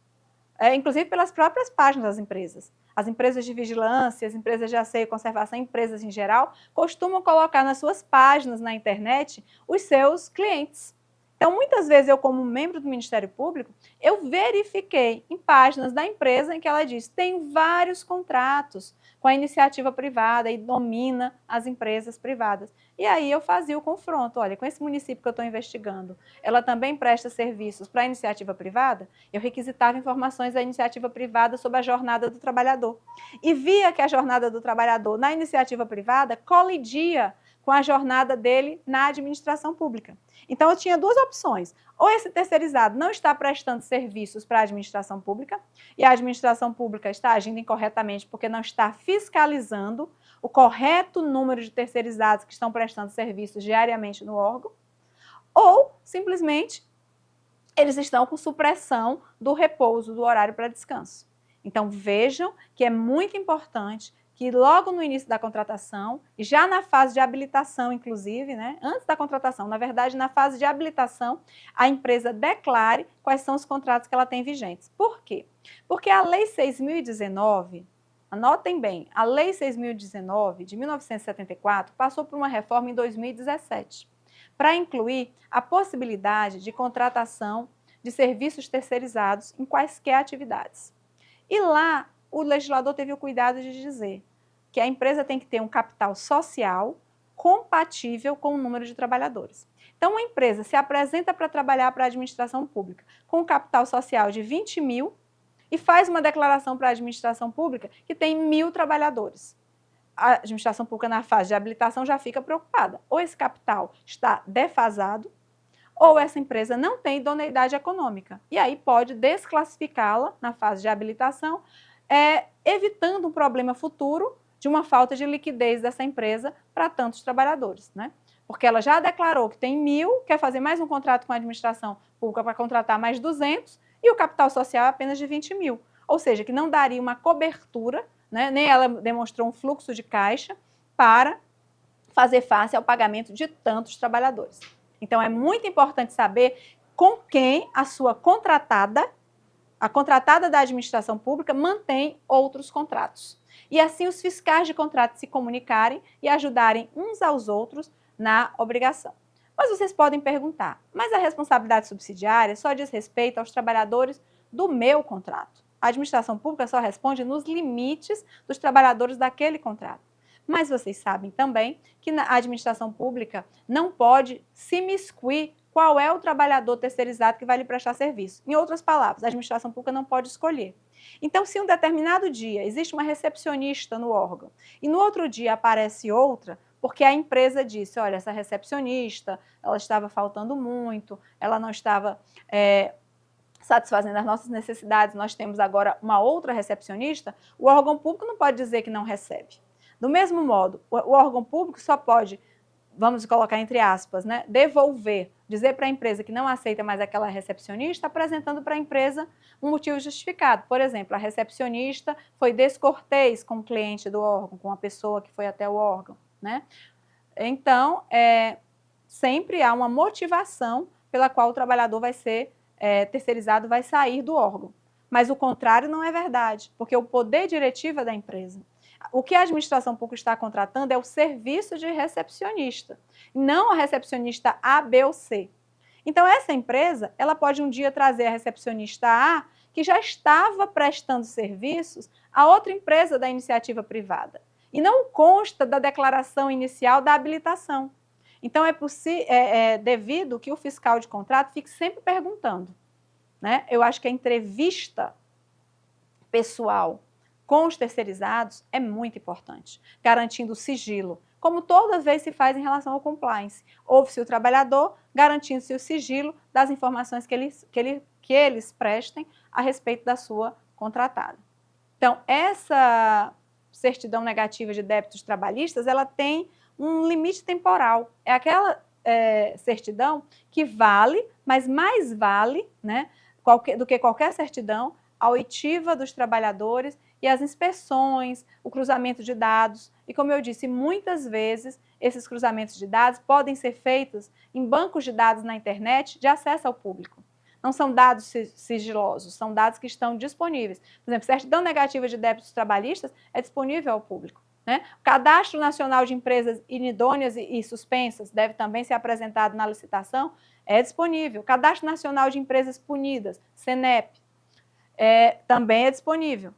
inclusive pelas próprias páginas das empresas. As empresas de vigilância, as empresas de asseio e conservação, empresas em geral, costumam colocar nas suas páginas na internet os seus clientes. Então, muitas vezes eu, como membro do Ministério Público, eu verifiquei em páginas da empresa em que ela diz, tem vários contratos com a iniciativa privada e domina as empresas privadas. E aí eu fazia o confronto, olha, com esse município que eu estou investigando, ela também presta serviços para a iniciativa privada? Eu requisitava informações da iniciativa privada sobre a jornada do trabalhador. E via que a jornada do trabalhador na iniciativa privada colidia com a jornada dele na administração pública. Então, eu tinha 2 opções. Ou esse terceirizado não está prestando serviços para a administração pública, e a administração pública está agindo incorretamente porque não está fiscalizando o correto número de terceirizados que estão prestando serviços diariamente no órgão, ou, simplesmente, eles estão com supressão do repouso, do horário para descanso. Então, vejam que é muito importante que logo no início da contratação, e já na fase de habilitação, inclusive, né, antes da contratação, na verdade, na fase de habilitação, a empresa declare quais são os contratos que ela tem vigentes. Por quê? Porque a Lei 6.019, anotem bem, a Lei 6.019, de 1974, passou por uma reforma em 2017, para incluir a possibilidade de contratação de serviços terceirizados em quaisquer atividades. E lá, o legislador teve o cuidado de dizer que a empresa tem que ter um capital social compatível com o número de trabalhadores. Então, uma empresa se apresenta para trabalhar para a administração pública com um capital social de 20 mil e faz uma declaração para a administração pública que tem 1.000 trabalhadores. A administração pública, na fase de habilitação, já fica preocupada. Ou esse capital está defasado, ou essa empresa não tem idoneidade econômica. E aí pode desclassificá-la na fase de habilitação, evitando um problema futuro de uma falta de liquidez dessa empresa para tantos trabalhadores, né? porque ela já declarou que tem 1.000, quer fazer mais um contrato com a administração pública para contratar mais 200, e o capital social é apenas de 20.000. Ou seja, que não daria uma cobertura, né, nem ela demonstrou um fluxo de caixa para fazer face ao pagamento de tantos trabalhadores. Então, é muito importante saber com quem a sua contratada, a contratada da administração pública, mantém outros contratos. E assim os fiscais de contrato se comunicarem e ajudarem uns aos outros na obrigação. Mas vocês podem perguntar, mas a responsabilidade subsidiária só diz respeito aos trabalhadores do meu contrato. A administração pública só responde nos limites dos trabalhadores daquele contrato. Mas vocês sabem também que a administração pública não pode se imiscuir qual é o trabalhador terceirizado que vai lhe prestar serviço. Em outras palavras, a administração pública não pode escolher. Então, se um determinado dia existe uma recepcionista no órgão e no outro dia aparece outra, porque a empresa disse, olha, essa recepcionista, ela estava faltando muito, ela não estava satisfazendo as nossas necessidades, nós temos agora uma outra recepcionista, o órgão público não pode dizer que não recebe. Do mesmo modo, o órgão público só pode, vamos colocar entre aspas, né, devolver, dizer para a empresa que não aceita mais aquela recepcionista, apresentando para a empresa um motivo justificado. Por exemplo, a recepcionista foi descortês com o cliente do órgão, com a pessoa que foi até o órgão, né? Então, sempre há uma motivação pela qual o trabalhador vai ser terceirizado, vai sair do órgão. Mas o contrário não é verdade, porque o poder diretivo é da empresa. O que a administração pública está contratando é o serviço de recepcionista, não a recepcionista A, B ou C. Então, essa empresa, ela pode um dia trazer a recepcionista A, que já estava prestando serviços a outra empresa da iniciativa privada. E não consta da declaração inicial da habilitação. Então, é devido que o fiscal de contrato fique sempre perguntando, né? Eu acho que a entrevista pessoal com os terceirizados é muito importante, garantindo o sigilo, como toda vez se faz em relação ao compliance. Ouve-se o trabalhador, garantindo-se o sigilo das informações que eles prestem a respeito da sua contratada. Então, essa certidão negativa de débitos trabalhistas, ela tem um limite temporal. É aquela certidão que vale, mas mais vale, né, do que qualquer certidão, a oitiva dos trabalhadores e as inspeções, o cruzamento de dados. E como eu disse, muitas vezes esses cruzamentos de dados podem ser feitos em bancos de dados na internet de acesso ao público. Não são dados sigilosos, são dados que estão disponíveis. Por exemplo, certidão negativa de débitos trabalhistas é disponível ao público, né? O Cadastro Nacional de Empresas Inidôneas e Suspensas deve também ser apresentado na licitação, é disponível. O Cadastro Nacional de Empresas Punidas, CENEP, também é disponível.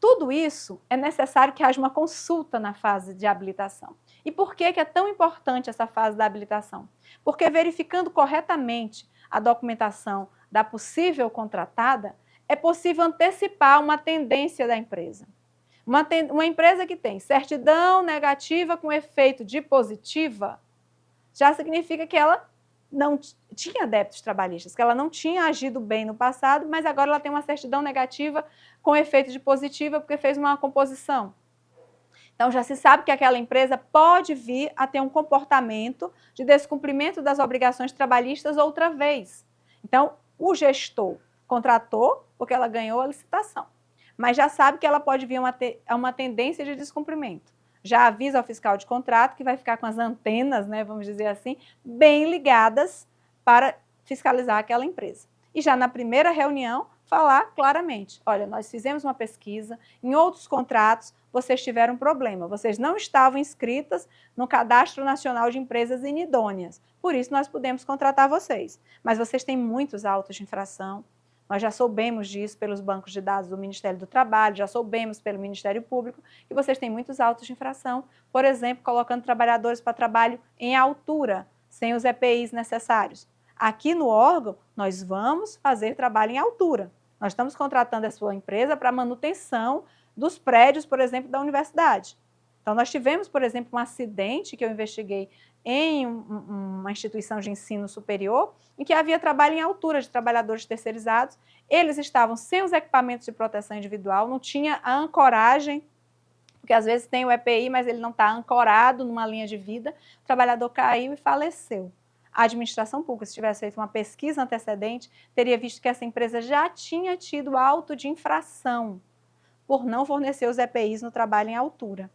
Tudo isso é necessário que haja uma consulta na fase de habilitação. E por que é tão importante essa fase da habilitação? Porque verificando corretamente a documentação da possível contratada, é possível antecipar uma tendência da empresa. Uma empresa que tem certidão negativa com efeito de positiva, já significa que ela não tinha débitos trabalhistas, que ela não tinha agido bem no passado, mas agora ela tem uma certidão negativa com efeito de positiva porque fez uma composição. Então, já se sabe que aquela empresa pode vir a ter um comportamento de descumprimento das obrigações trabalhistas outra vez. Então, o gestor contratou porque ela ganhou a licitação, mas já sabe que ela pode vir a uma tendência de descumprimento. Já avisa ao fiscal de contrato que vai ficar com as antenas, né, vamos dizer assim, bem ligadas para fiscalizar aquela empresa. E já na primeira reunião, falar claramente, olha, nós fizemos uma pesquisa, em outros contratos vocês tiveram problema, vocês não estavam inscritas no Cadastro Nacional de Empresas Inidôneas, por isso nós podemos contratar vocês, mas vocês têm muitos autos de infração, nós já soubemos disso pelos bancos de dados do Ministério do Trabalho, já soubemos pelo Ministério Público que vocês têm muitos autos de infração, por exemplo, colocando trabalhadores para trabalho em altura, sem os EPIs necessários. Aqui no órgão, nós vamos fazer trabalho em altura. Nós estamos contratando a sua empresa para manutenção dos prédios, por exemplo, da universidade. Então, nós tivemos, por exemplo, um acidente que eu investiguei em uma instituição de ensino superior, em que havia trabalho em altura de trabalhadores terceirizados, eles estavam sem os equipamentos de proteção individual, não tinha a ancoragem Porque às vezes tem o EPI, mas ele não está ancorado numa linha de vida, o trabalhador caiu e faleceu. A administração pública, se tivesse feito uma pesquisa antecedente, teria visto que essa empresa já tinha tido auto de infração por não fornecer os EPIs no trabalho em altura.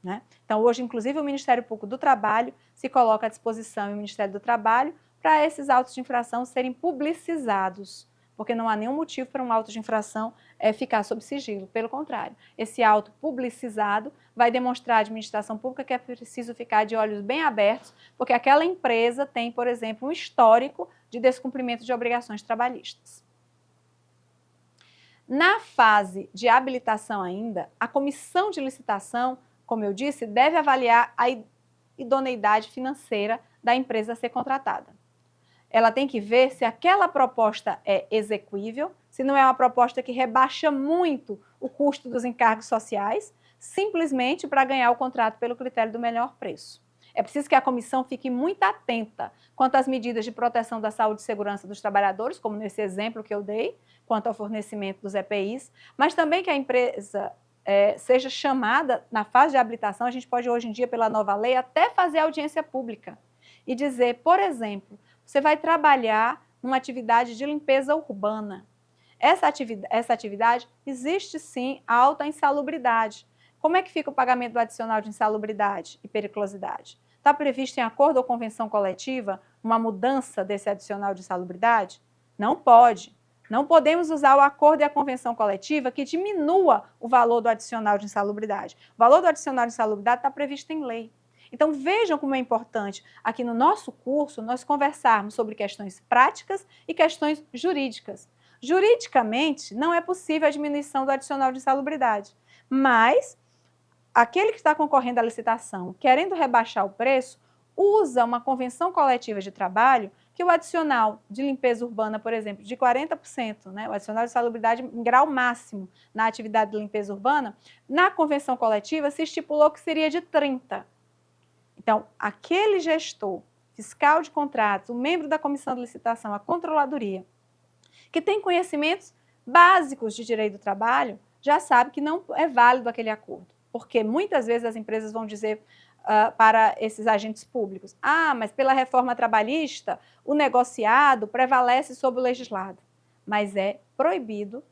Né? Então, hoje, inclusive, o Ministério Público do Trabalho se coloca à disposição e o Ministério do Trabalho para esses autos de infração serem publicizados, porque não há nenhum motivo para um auto de infração ficar sob sigilo. Pelo contrário, esse auto publicizado vai demonstrar à administração pública que é preciso ficar de olhos bem abertos, porque aquela empresa tem, por exemplo, um histórico de descumprimento de obrigações trabalhistas. Na fase de habilitação ainda, a comissão de licitação, como eu disse, deve avaliar a idoneidade financeira da empresa a ser contratada. Ela tem que ver se aquela proposta é execuível, se não é uma proposta que rebaixa muito o custo dos encargos sociais, simplesmente para ganhar o contrato pelo critério do melhor preço. É preciso que a comissão fique muito atenta quanto às medidas de proteção da saúde e segurança dos trabalhadores, como nesse exemplo que eu dei, quanto ao fornecimento dos EPIs, mas também que a empresa seja chamada na fase de habilitação. A gente pode hoje em dia, pela nova lei, até fazer audiência pública e dizer, por exemplo, você vai trabalhar numa atividade de limpeza urbana. Essa atividade existe sim alta insalubridade. Como é que fica o pagamento do adicional de insalubridade e periculosidade? Está previsto em acordo ou convenção coletiva uma mudança desse adicional de insalubridade? Não pode. Não podemos usar o acordo e a convenção coletiva que diminua o valor do adicional de insalubridade. O valor do adicional de insalubridade está previsto em lei. Então, vejam como é importante, aqui no nosso curso, nós conversarmos sobre questões práticas e questões jurídicas. Juridicamente, não é possível a diminuição do adicional de insalubridade, mas aquele que está concorrendo à licitação, querendo rebaixar o preço, usa uma convenção coletiva de trabalho que o adicional de limpeza urbana, por exemplo, de 40%, né, o adicional de salubridade em grau máximo na atividade de limpeza urbana, na convenção coletiva se estipulou que seria de 30%. Então, aquele gestor, fiscal de contratos, o membro da comissão de licitação, a controladoria, que tem conhecimentos básicos de direito do trabalho, já sabe que não é válido aquele acordo. Porque muitas vezes as empresas vão dizer para esses agentes públicos, mas pela reforma trabalhista, o negociado prevalece sobre o legislado. Mas é proibida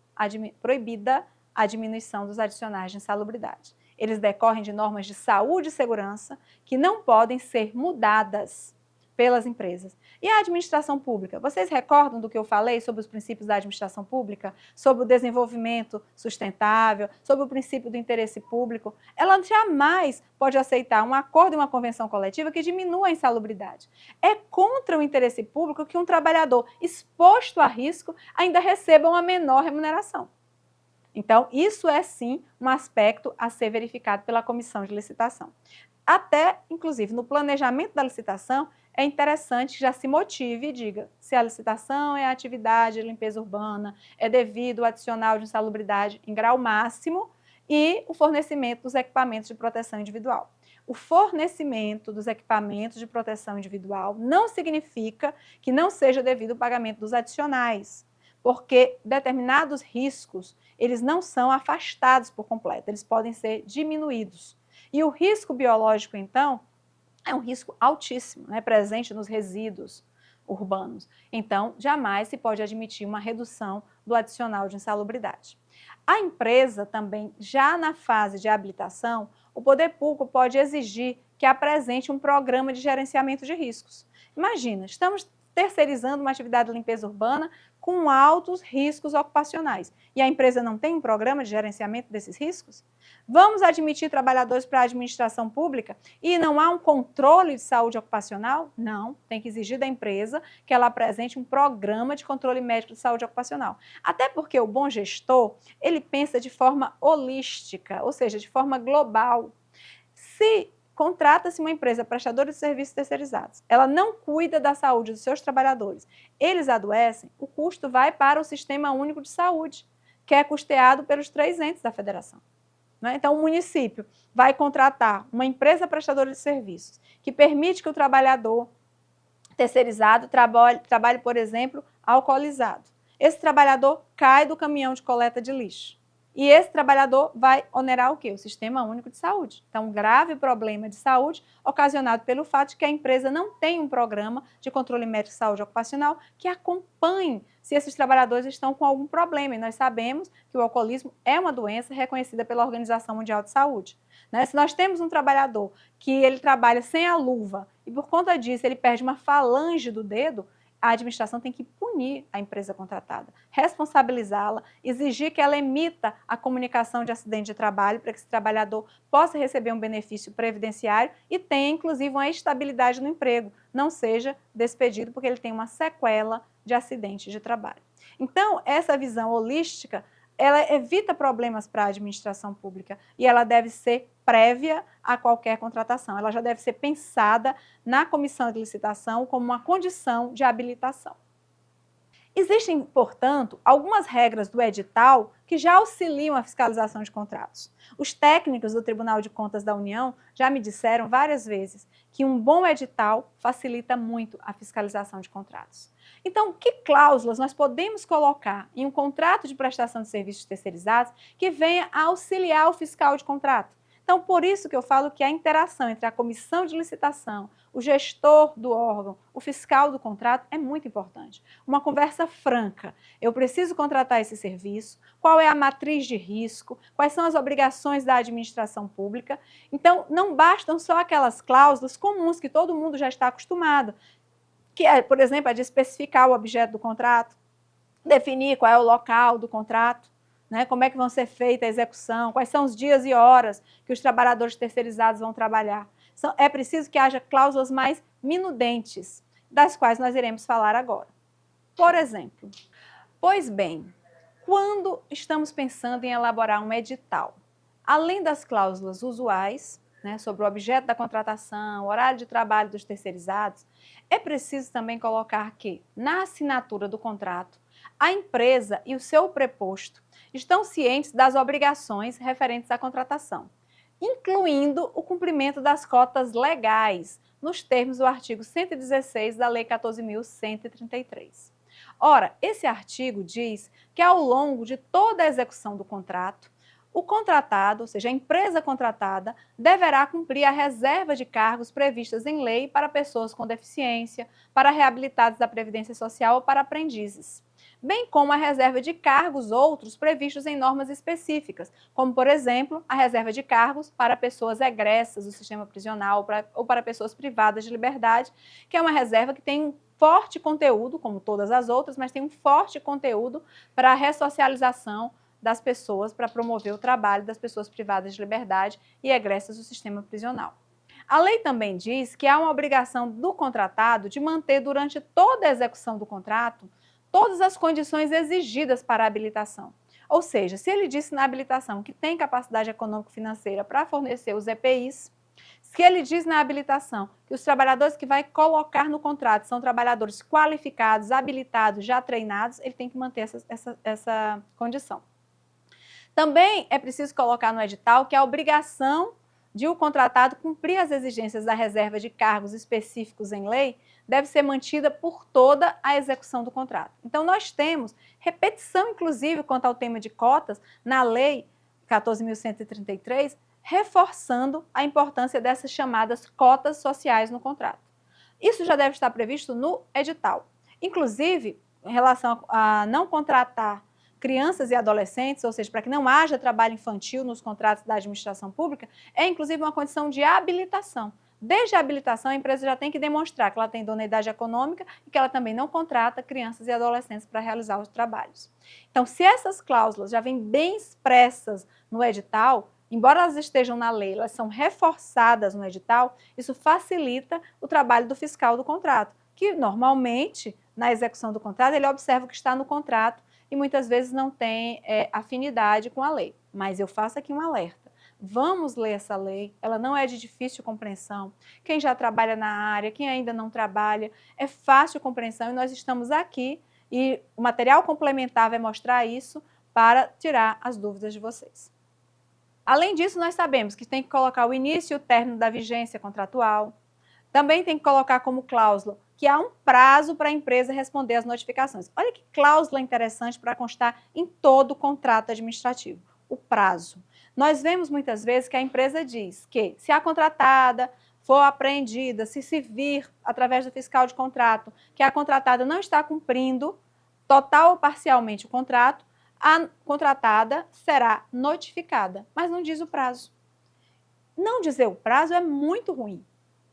a diminuição dos adicionais de insalubridade. Eles decorrem de normas de saúde e segurança que não podem ser mudadas pelas empresas. E a administração pública? Vocês recordam do que eu falei sobre os princípios da administração pública? Sobre o desenvolvimento sustentável, sobre o princípio do interesse público? Ela jamais pode aceitar um acordo e uma convenção coletiva que diminua a insalubridade. É contra o interesse público que um trabalhador exposto a risco ainda receba uma menor remuneração. Então, isso é sim um aspecto a ser verificado pela comissão de licitação. Até, inclusive, no planejamento da licitação, é interessante que já se motive e diga se a licitação é atividade de limpeza urbana, é devido ao adicional de insalubridade em grau máximo e o fornecimento dos equipamentos de proteção individual. O fornecimento dos equipamentos de proteção individual não significa que não seja devido o pagamento dos adicionais, porque determinados riscos, eles não são afastados por completo, eles podem ser diminuídos. E o risco biológico, então, é um risco altíssimo, né, presente nos resíduos urbanos. Então, jamais se pode admitir uma redução do adicional de insalubridade. A empresa também, já na fase de habilitação, o poder público pode exigir que apresente um programa de gerenciamento de riscos. Imagina, estamos terceirizando uma atividade de limpeza urbana com altos riscos ocupacionais. E a empresa não tem um programa de gerenciamento desses riscos? Vamos admitir trabalhadores para a administração pública e não há um controle de saúde ocupacional? Não, tem que exigir da empresa que ela apresente um programa de controle médico de saúde ocupacional. Até porque o bom gestor, ele pensa de forma holística, ou seja, de forma global. Se contrata-se uma empresa prestadora de serviços terceirizados, ela não cuida da saúde dos seus trabalhadores, eles adoecem, o custo vai para o Sistema Único de Saúde, que é custeado pelos 3 entes da federação. Então, o município vai contratar uma empresa prestadora de serviços que permite que o trabalhador terceirizado trabalhe, por exemplo, alcoolizado. Esse trabalhador cai do caminhão de coleta de lixo E esse trabalhador vai onerar o quê? O Sistema Único de Saúde. Então, um grave problema de saúde ocasionado pelo fato de que a empresa não tem um programa de controle médico de saúde ocupacional que acompanhe se esses trabalhadores estão com algum problema. E nós sabemos que o alcoolismo é uma doença reconhecida pela Organização Mundial de Saúde. Né? Se nós temos um trabalhador que ele trabalha sem a luva e por conta disso ele perde uma falange do dedo, a administração tem que punir a empresa contratada, responsabilizá-la, exigir que ela emita a comunicação de acidente de trabalho para que esse trabalhador possa receber um benefício previdenciário e tenha, inclusive, uma estabilidade no emprego, não seja despedido porque ele tem uma sequela de acidente de trabalho. Então, essa visão holística, ela evita problemas para a administração pública e ela deve ser prévia a qualquer contratação. Ela já deve ser pensada na comissão de licitação como uma condição de habilitação. Existem, portanto, algumas regras do edital que já auxiliam a fiscalização de contratos. Os técnicos do Tribunal de Contas da União já me disseram várias vezes que um bom edital facilita muito a fiscalização de contratos. Então, que cláusulas nós podemos colocar em um contrato de prestação de serviços terceirizados que venha a auxiliar o fiscal de contrato? Então, por isso que eu falo que a interação entre a comissão de licitação, o gestor do órgão, o fiscal do contrato é muito importante. Uma conversa franca. Eu preciso contratar esse serviço, qual é a matriz de risco, quais são as obrigações da administração pública. Então, não bastam só aquelas cláusulas comuns que todo mundo já está acostumado, que é, por exemplo, a de especificar o objeto do contrato, definir qual é o local do contrato, né, como é que vão ser feita a execução, quais são os dias e horas que os trabalhadores terceirizados vão trabalhar. É preciso que haja cláusulas mais minudentes, das quais nós iremos falar agora. Por exemplo, pois bem, quando estamos pensando em elaborar um edital, além das cláusulas usuais, né, sobre o objeto da contratação, o horário de trabalho dos terceirizados, é preciso também colocar que, na assinatura do contrato, a empresa e o seu preposto estão cientes das obrigações referentes à contratação, incluindo o cumprimento das cotas legais, nos termos do artigo 116 da Lei 14.133. Ora, esse artigo diz que ao longo de toda a execução do contrato, o contratado, ou seja, a empresa contratada, deverá cumprir a reserva de cargos previstas em lei para pessoas com deficiência, para reabilitados da Previdência Social ou para aprendizes, bem como a reserva de cargos outros previstos em normas específicas, como, por exemplo, a reserva de cargos para pessoas egressas do sistema prisional ou para pessoas privadas de liberdade, que é uma reserva que tem um forte conteúdo, como todas as outras, mas tem um forte conteúdo para a ressocialização das pessoas, para promover o trabalho das pessoas privadas de liberdade e egressas do sistema prisional. A lei também diz que há uma obrigação do contratado de manter durante toda a execução do contrato todas as condições exigidas para a habilitação. Ou seja, se ele disse na habilitação que tem capacidade econômico-financeira para fornecer os EPIs, se ele diz na habilitação que os trabalhadores que vai colocar no contrato são trabalhadores qualificados, habilitados, já treinados, ele tem que manter essa condição. Também é preciso colocar no edital que a obrigação de o contratado cumprir as exigências da reserva de cargos específicos em lei deve ser mantida por toda a execução do contrato. Então, nós temos repetição, inclusive, quanto ao tema de cotas, na Lei 14.133, reforçando a importância dessas chamadas cotas sociais no contrato. Isso já deve estar previsto no edital. Inclusive, em relação a não contratar crianças e adolescentes, ou seja, para que não haja trabalho infantil nos contratos da administração pública, é inclusive uma condição de habilitação. Desde a habilitação, a empresa já tem que demonstrar que ela tem idoneidade econômica e que ela também não contrata crianças e adolescentes para realizar os trabalhos. Então, se essas cláusulas já vêm bem expressas no edital, embora elas estejam na lei, elas são reforçadas no edital, isso facilita o trabalho do fiscal do contrato, que normalmente, na execução do contrato, ele observa o que está no contrato e muitas vezes não tem afinidade com a lei. Mas eu faço aqui um alerta. Vamos ler essa lei, ela não é de difícil compreensão. Quem já trabalha na área, quem ainda não trabalha, é fácil compreensão e nós estamos aqui e o material complementar vai mostrar isso para tirar as dúvidas de vocês. Além disso, nós sabemos que tem que colocar o início e o término da vigência contratual. Também tem que colocar como cláusula que há um prazo para a empresa responder às notificações. Olha que cláusula interessante para constar em todo o contrato administrativo. o prazo. Nós vemos muitas vezes que a empresa diz que se a contratada for apreendida, se vir através do fiscal de contrato que a contratada não está cumprindo total ou parcialmente o contrato, a contratada será notificada, mas não diz o prazo. Não dizer o prazo é muito ruim.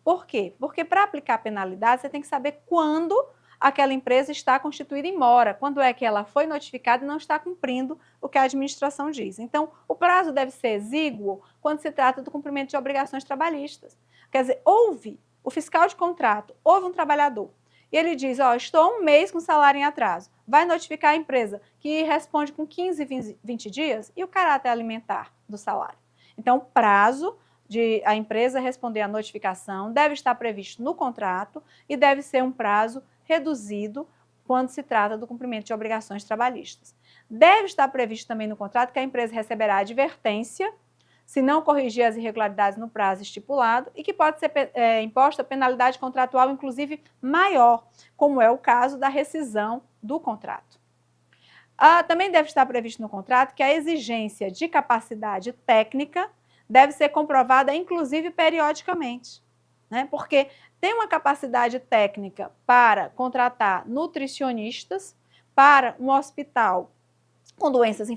Por quê? Porque para aplicar penalidade, você tem que saber quando aquela empresa está constituída em mora, quando é que ela foi notificada e não está cumprindo o que a administração diz. Então, o prazo deve ser exíguo quando se trata do cumprimento de obrigações trabalhistas. Quer dizer, o fiscal de contrato, houve um trabalhador, e ele diz, estou há um mês com salário em atraso, vai notificar a empresa, que responde com 15, 20 dias, e o caráter alimentar do salário. Então, o prazo de a empresa responder à notificação deve estar previsto no contrato e deve ser um prazo reduzido quando se trata do cumprimento de obrigações trabalhistas. Deve estar previsto também no contrato que a empresa receberá advertência se não corrigir as irregularidades no prazo estipulado e que pode ser imposta penalidade contratual, inclusive maior, como é o caso da rescisão do contrato. Também deve estar previsto no contrato que a exigência de capacidade técnica deve ser comprovada, inclusive, periodicamente, né? Porque tem uma capacidade técnica para contratar nutricionistas para um hospital com doenças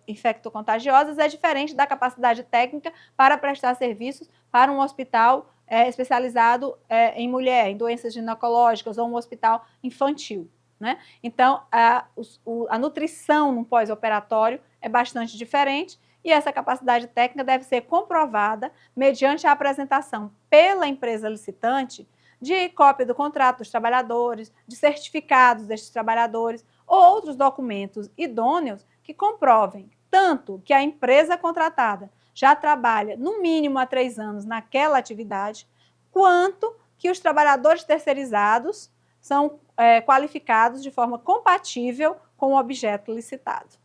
infectocontagiosas, é diferente da capacidade técnica para prestar serviços para um hospital especializado em mulher, em doenças ginecológicas, ou um hospital infantil, né? Então, a nutrição no pós-operatório é bastante diferente, e essa capacidade técnica deve ser comprovada mediante a apresentação pela empresa licitante de cópia do contrato dos trabalhadores, de certificados destes trabalhadores ou outros documentos idôneos que comprovem tanto que a empresa contratada já trabalha no mínimo há 3 anos naquela atividade, quanto que os trabalhadores terceirizados são qualificados de forma compatível com o objeto licitado.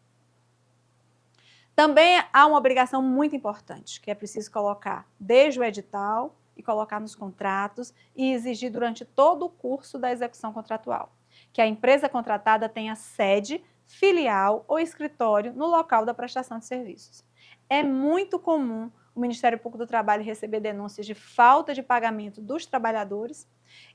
Também há uma obrigação muito importante, que é preciso colocar desde o edital e colocar nos contratos e exigir durante todo o curso da execução contratual, que a empresa contratada tenha sede, filial ou escritório no local da prestação de serviços. É muito comum o Ministério Público do Trabalho receber denúncias de falta de pagamento dos trabalhadores,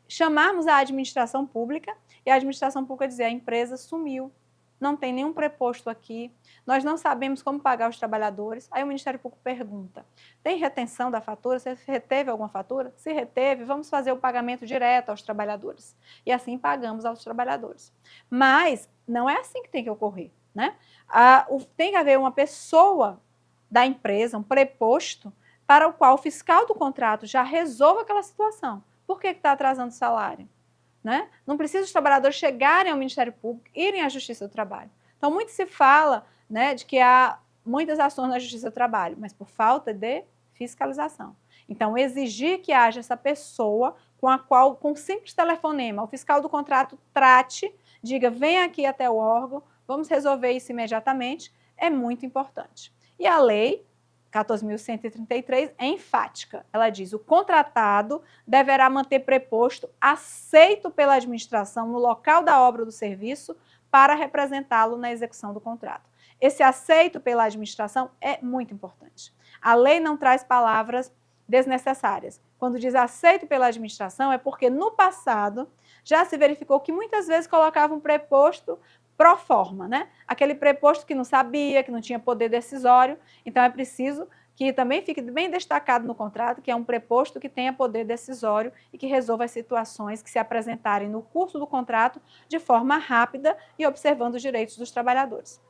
chamarmos a administração pública e a administração pública dizer a empresa sumiu, não tem nenhum preposto aqui, nós não sabemos como pagar os trabalhadores. Aí o Ministério Público pergunta, tem retenção da fatura? Você reteve alguma fatura? Se reteve, vamos fazer o pagamento direto aos trabalhadores. E assim pagamos aos trabalhadores. Mas não é assim que tem que ocorrer, né? Tem que haver uma pessoa da empresa, um preposto, para o qual o fiscal do contrato já resolva aquela situação. Por que está atrasando o salário? Né? Não precisa os trabalhadores chegarem ao Ministério Público, irem à Justiça do Trabalho. Então, muito se fala, né, de que há muitas ações na Justiça do Trabalho, mas por falta de fiscalização. Então, exigir que haja essa pessoa com a qual, com um simples telefonema, o fiscal do contrato trate, diga, vem aqui até o órgão, vamos resolver isso imediatamente, é muito importante. E a lei 14.133 é enfática. Ela diz, o contratado deverá manter preposto aceito pela administração no local da obra ou do serviço para representá-lo na execução do contrato. Esse aceito pela administração é muito importante. A lei não traz palavras desnecessárias. Quando diz aceito pela administração, é porque no passado já se verificou que muitas vezes colocava um preposto pro forma, né? Aquele preposto que não sabia, que não tinha poder decisório. Então, é preciso que também fique bem destacado no contrato que é um preposto que tenha poder decisório e que resolva as situações que se apresentarem no curso do contrato de forma rápida e observando os direitos dos trabalhadores.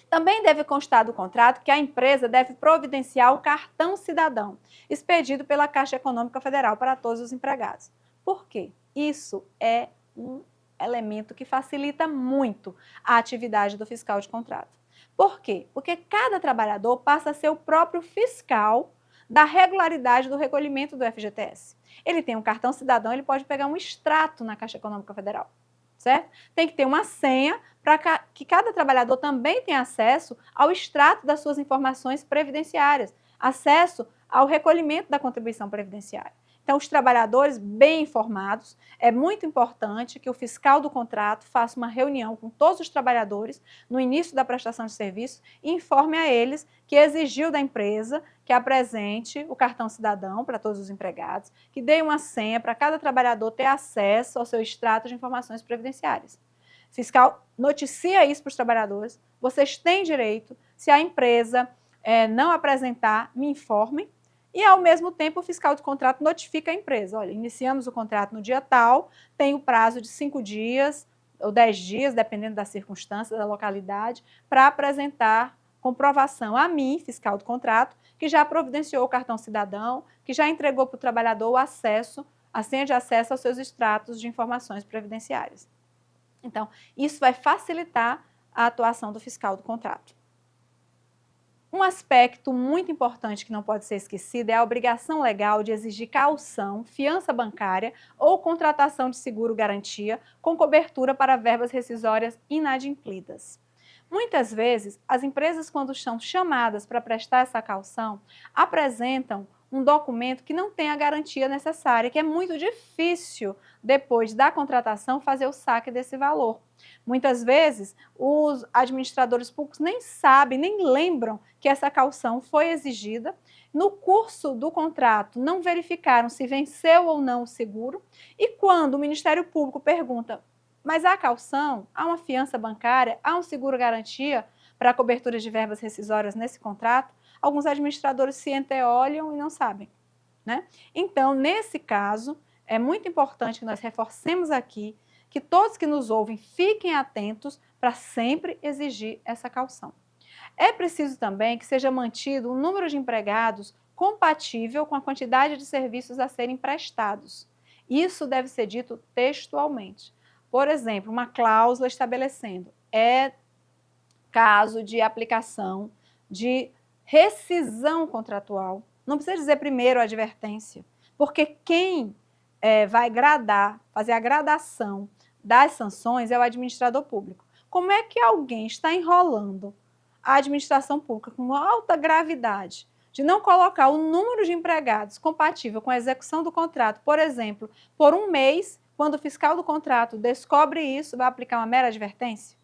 Também deve constar do contrato que a empresa deve providenciar o cartão cidadão, expedido pela Caixa Econômica Federal para todos os empregados. Por quê? Isso é um elemento que facilita muito a atividade do fiscal de contrato. Por quê? Porque cada trabalhador passa a ser o próprio fiscal da regularidade do recolhimento do FGTS. Ele tem um cartão cidadão, ele pode pegar um extrato na Caixa Econômica Federal, certo? Tem que ter uma senha para que cada trabalhador também tenha acesso ao extrato das suas informações previdenciárias, acesso ao recolhimento da contribuição previdenciária. Então, os trabalhadores bem informados, é muito importante que o fiscal do contrato faça uma reunião com todos os trabalhadores no início da prestação de serviço e informe a eles que exigiu da empresa que apresente o cartão cidadão para todos os empregados, que dê uma senha para cada trabalhador ter acesso ao seu extrato de informações previdenciárias. Fiscal noticia isso para os trabalhadores, vocês têm direito, se a empresa não apresentar, me informem, e ao mesmo tempo o fiscal de contrato notifica a empresa, olha, iniciamos o contrato no dia tal, tem o prazo de 5 dias ou 10 dias, dependendo da circunstância, da localidade, para apresentar comprovação a mim, fiscal do contrato, que já providenciou o cartão cidadão, que já entregou para o trabalhador o acesso, a senha de acesso aos seus extratos de informações previdenciárias. Então, isso vai facilitar a atuação do fiscal do contrato. Um aspecto muito importante que não pode ser esquecido é a obrigação legal de exigir caução, fiança bancária ou contratação de seguro-garantia com cobertura para verbas rescisórias inadimplidas. Muitas vezes, as empresas, quando são chamadas para prestar essa caução, apresentam um documento que não tem a garantia necessária, que é muito difícil, depois da contratação, fazer o saque desse valor. Muitas vezes, os administradores públicos nem sabem, nem lembram que essa caução foi exigida. No curso do contrato, não verificaram se venceu ou não o seguro. E quando o Ministério Público pergunta, mas há caução, há uma fiança bancária, há um seguro-garantia para a cobertura de verbas rescisórias nesse contrato, alguns administradores se entreolham e não sabem, né? Então, nesse caso, é muito importante que nós reforcemos aqui que todos que nos ouvem fiquem atentos para sempre exigir essa caução. É preciso também que seja mantido um número de empregados compatível com a quantidade de serviços a serem prestados. Isso deve ser dito textualmente. Por exemplo, uma cláusula estabelecendo caso de aplicação de rescisão contratual. Não precisa dizer primeiro a advertência, porque quem vai fazer a gradação das sanções é o administrador público. Como é que alguém está enrolando a administração pública com alta gravidade de não colocar o número de empregados compatível com a execução do contrato, por exemplo, por um mês, quando o fiscal do contrato descobre isso, vai aplicar uma mera advertência?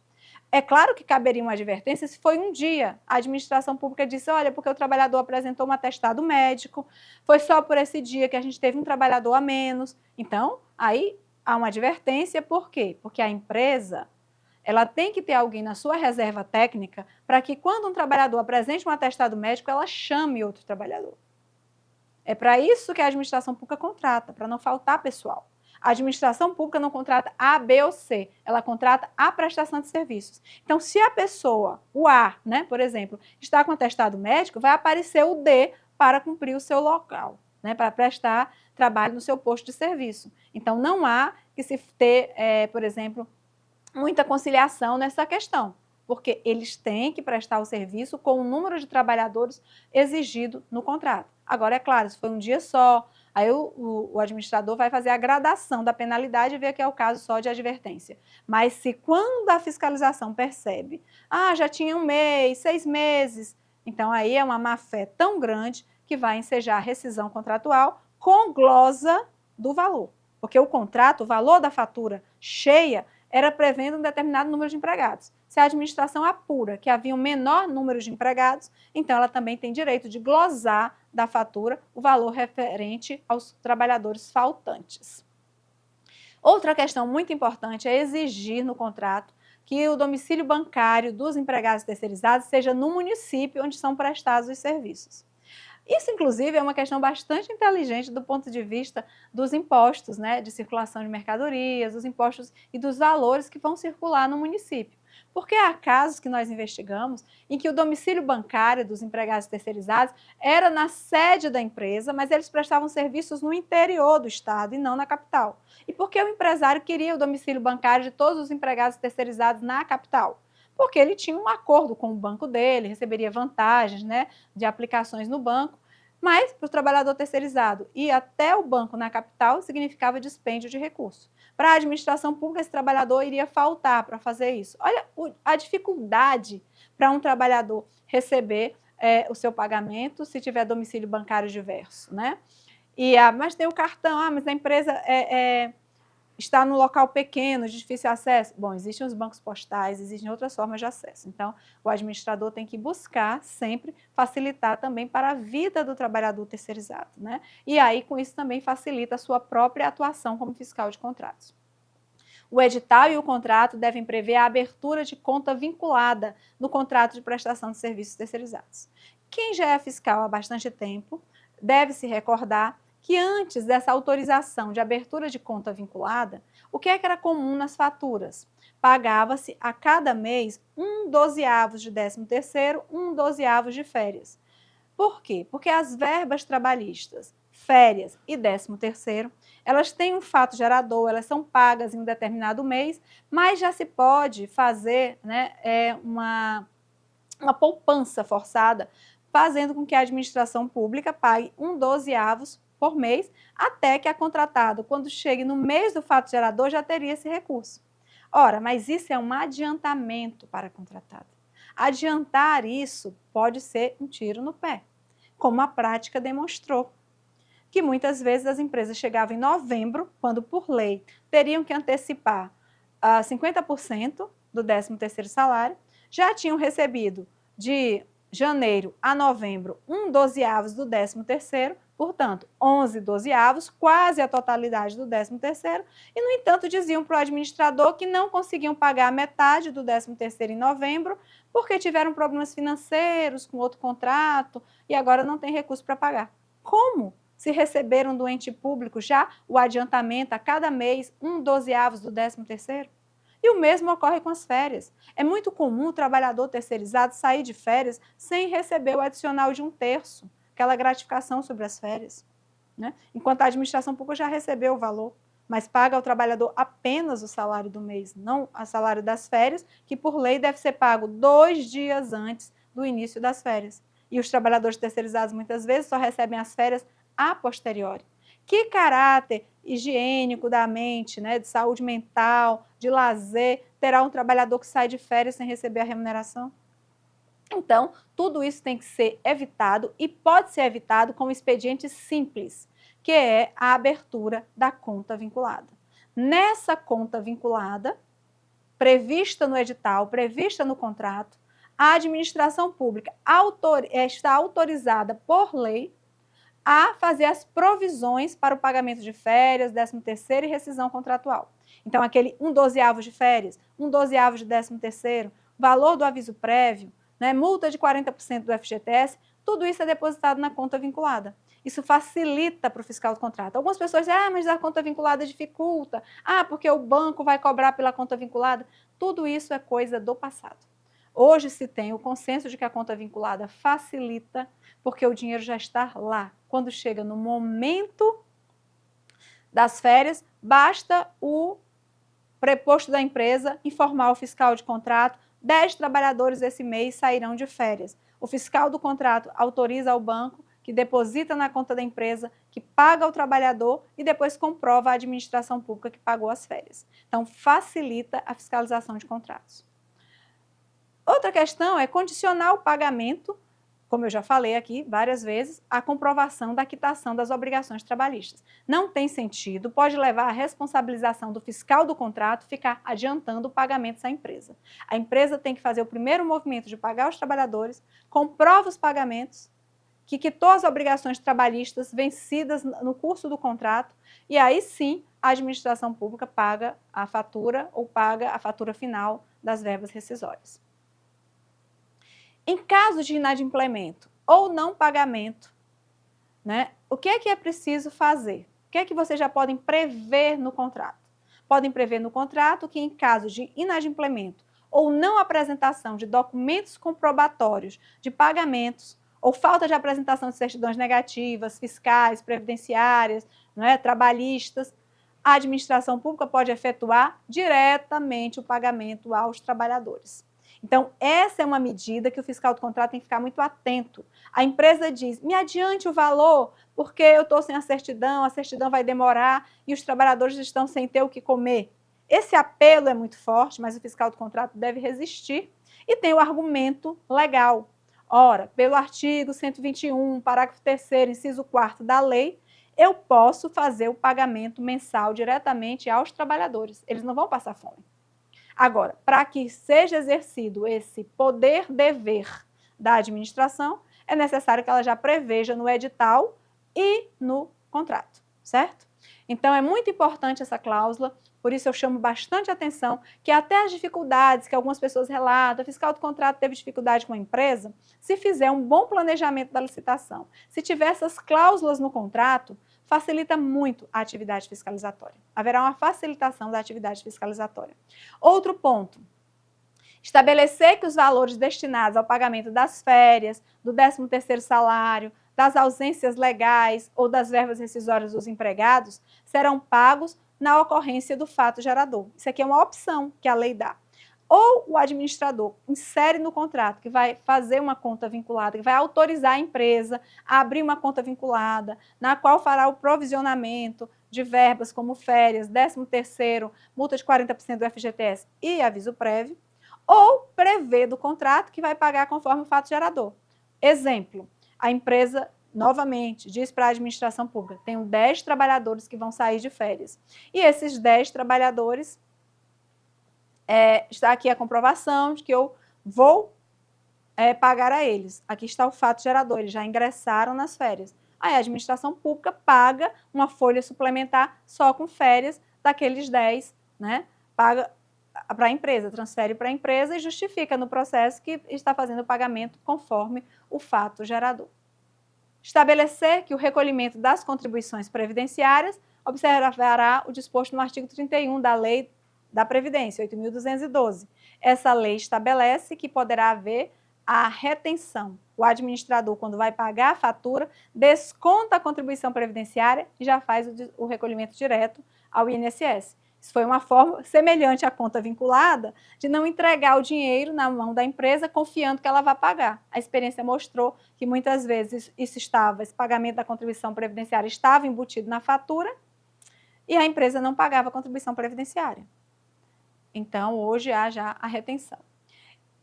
É claro que caberia uma advertência se foi um dia. A administração pública disse, olha, porque o trabalhador apresentou um atestado médico, foi só por esse dia que a gente teve um trabalhador a menos. Então, aí há uma advertência, por quê? Porque a empresa, ela tem que ter alguém na sua reserva técnica para que quando um trabalhador apresente um atestado médico, ela chame outro trabalhador. É para isso que a administração pública contrata, para não faltar pessoal. A administração pública não contrata A, B ou C, ela contrata a prestação de serviços. Então, se a pessoa, o A, né, por exemplo, está com atestado médico, vai aparecer o D para cumprir o seu local, né, para prestar trabalho no seu posto de serviço. Então, não há que se ter, por exemplo, muita conciliação nessa questão, porque eles têm que prestar o serviço com o número de trabalhadores exigido no contrato. Agora, é claro, se foi um dia só, aí o administrador vai fazer a gradação da penalidade e ver que é o caso só de advertência. Mas se quando a fiscalização percebe, já tinha um mês, 6 meses, então aí é uma má-fé tão grande que vai ensejar a rescisão contratual com glosa do valor. Porque o contrato, o valor da fatura cheia, era prevendo um determinado número de empregados. Se a administração apura que havia um menor número de empregados, então ela também tem direito de glosar da fatura o valor referente aos trabalhadores faltantes. Outra questão muito importante é exigir no contrato que o domicílio bancário dos empregados terceirizados seja no município onde são prestados os serviços. Isso, inclusive, é uma questão bastante inteligente do ponto de vista dos impostos, né, de circulação de mercadorias, dos impostos e dos valores que vão circular no município. Porque há casos que nós investigamos em que o domicílio bancário dos empregados terceirizados era na sede da empresa, mas eles prestavam serviços no interior do estado e não na capital. E por que o empresário queria o domicílio bancário de todos os empregados terceirizados na capital? Porque ele tinha um acordo com o banco dele, receberia vantagens, né, de aplicações no banco, mas para o trabalhador terceirizado ir até o banco na capital significava dispêndio de recursos. Para a administração pública, esse trabalhador iria faltar para fazer isso. Olha a dificuldade para um trabalhador receber o seu pagamento se tiver domicílio bancário diverso, né? Mas tem o cartão, mas a empresa está num local pequeno, de difícil acesso. Bom, existem os bancos postais, existem outras formas de acesso. Então, o administrador tem que buscar sempre facilitar também para a vida do trabalhador terceirizado, né? E aí, com isso, também facilita a sua própria atuação como fiscal de contratos. O edital e o contrato devem prever a abertura de conta vinculada no contrato de prestação de serviços terceirizados. Quem já é fiscal há bastante tempo deve se recordar que antes dessa autorização de abertura de conta vinculada, o que era comum nas faturas? Pagava-se a cada mês 1/12 de 13º, 1/12 de férias. Por quê? Porque as verbas trabalhistas, férias e 13º, elas têm um fato gerador, elas são pagas em um determinado mês, mas já se pode fazer, né, uma poupança forçada, fazendo com que a administração pública pague 1/12 por mês, até que a contratada, quando chegue no mês do fato gerador, já teria esse recurso. Ora, mas isso é um adiantamento para a contratada. Adiantar isso pode ser um tiro no pé, como a prática demonstrou, que muitas vezes as empresas chegavam em novembro, quando por lei teriam que antecipar 50% do 13º salário, já tinham recebido de janeiro a novembro 1/12 do 13º, portanto, 11/12, quase a totalidade do 13º, e, no entanto, diziam para o administrador que não conseguiam pagar a metade do 13º em novembro, porque tiveram problemas financeiros com outro contrato e agora não tem recurso para pagar. Como? Se receberam do ente público já o adiantamento a cada mês 1/12 do 13º? E o mesmo ocorre com as férias. É muito comum o trabalhador terceirizado sair de férias sem receber o adicional de 1/3, aquela gratificação sobre as férias, né? Enquanto a administração pública já recebeu o valor, mas paga ao trabalhador apenas o salário do mês, não o salário das férias, que por lei deve ser pago 2 dias antes do início das férias. E os trabalhadores terceirizados muitas vezes só recebem as férias a posteriori. Que caráter higiênico da mente, né, de saúde mental, de lazer, terá um trabalhador que sai de férias sem receber a remuneração? Então, tudo isso tem que ser evitado e pode ser evitado com um expediente simples, que é a abertura da conta vinculada. Nessa conta vinculada, prevista no edital, prevista no contrato, a administração pública está autorizada por lei a fazer as provisões para o pagamento de férias, 13º e rescisão contratual. Então, aquele 1/12 de férias, 1/12 de 13º, valor do aviso prévio, né, multa de 40% do FGTS, tudo isso é depositado na conta vinculada. Isso facilita para o fiscal do contrato. Algumas pessoas dizem, mas a conta vinculada dificulta, porque o banco vai cobrar pela conta vinculada. Tudo isso é coisa do passado. Hoje se tem o consenso de que a conta vinculada facilita, porque o dinheiro já está lá. Quando chega no momento das férias, basta o preposto da empresa informar o fiscal de contrato, 10 trabalhadores esse mês sairão de férias. O fiscal do contrato autoriza ao banco, que deposita na conta da empresa, que paga ao trabalhador e depois comprova à administração pública que pagou as férias. Então, facilita a fiscalização de contratos. Outra questão é condicionar o pagamento, como eu já falei aqui várias vezes, à comprovação da quitação das obrigações trabalhistas. Não tem sentido, pode levar à responsabilização do fiscal do contrato ficar adiantando pagamentos à empresa. A empresa tem que fazer o primeiro movimento de pagar os trabalhadores, comprova os pagamentos, que quitou as obrigações trabalhistas vencidas no curso do contrato, e aí sim a administração pública paga a fatura ou paga a fatura final das verbas rescisórias. Em caso de inadimplemento ou não pagamento, né, o que é preciso fazer? O que é que vocês já podem prever no contrato? Podem prever no contrato que, em caso de inadimplemento ou não apresentação de documentos comprobatórios de pagamentos ou falta de apresentação de certidões negativas, fiscais, previdenciárias, né, trabalhistas, a administração pública pode efetuar diretamente o pagamento aos trabalhadores. Então, essa é uma medida que o fiscal do contrato tem que ficar muito atento. A empresa diz, me adiante o valor, porque eu estou sem a certidão vai demorar e os trabalhadores estão sem ter o que comer. Esse apelo é muito forte, mas o fiscal do contrato deve resistir e tem o argumento legal. Ora, pelo artigo 121, parágrafo 3º, inciso 4º da lei, eu posso fazer o pagamento mensal diretamente aos trabalhadores. Eles não vão passar fome. Agora, para que seja exercido esse poder-dever da administração, é necessário que ela já preveja no edital e no contrato, certo? Então, é muito importante essa cláusula, por isso eu chamo bastante atenção que até as dificuldades que algumas pessoas relatam, o fiscal do contrato teve dificuldade com a empresa, se fizer um bom planejamento da licitação, se tiver essas cláusulas no contrato, facilita muito a atividade fiscalizatória. Haverá uma facilitação da atividade fiscalizatória. Outro ponto, estabelecer que os valores destinados ao pagamento das férias, do 13º salário, das ausências legais ou das verbas rescisórias dos empregados serão pagos na ocorrência do fato gerador. Isso aqui é uma opção que a lei dá. Ou o administrador insere no contrato que vai fazer uma conta vinculada, que vai autorizar a empresa a abrir uma conta vinculada, na qual fará o provisionamento de verbas como férias, 13º, multa de 40% do FGTS e aviso prévio, ou prevê do contrato que vai pagar conforme o fato gerador. Exemplo, a empresa, novamente, diz para a administração pública, tenho 10 trabalhadores que vão sair de férias. E esses 10 trabalhadores, está aqui a comprovação de que eu vou pagar a eles. Aqui está o fato gerador, eles já ingressaram nas férias. Aí a administração pública paga uma folha suplementar só com férias daqueles 10, né? Paga para a empresa, transfere para a empresa e justifica no processo que está fazendo o pagamento conforme o fato gerador. Estabelecer que o recolhimento das contribuições previdenciárias observará o disposto no artigo 31 da Lei da Previdência, 8.212. Essa lei estabelece que poderá haver a retenção. O administrador, quando vai pagar a fatura, desconta a contribuição previdenciária e já faz o recolhimento direto ao INSS. Isso foi uma forma semelhante à conta vinculada de não entregar o dinheiro na mão da empresa confiando que ela vai pagar. A experiência mostrou que muitas vezes esse pagamento da contribuição previdenciária estava embutido na fatura e a empresa não pagava a contribuição previdenciária. Então, hoje há já a retenção.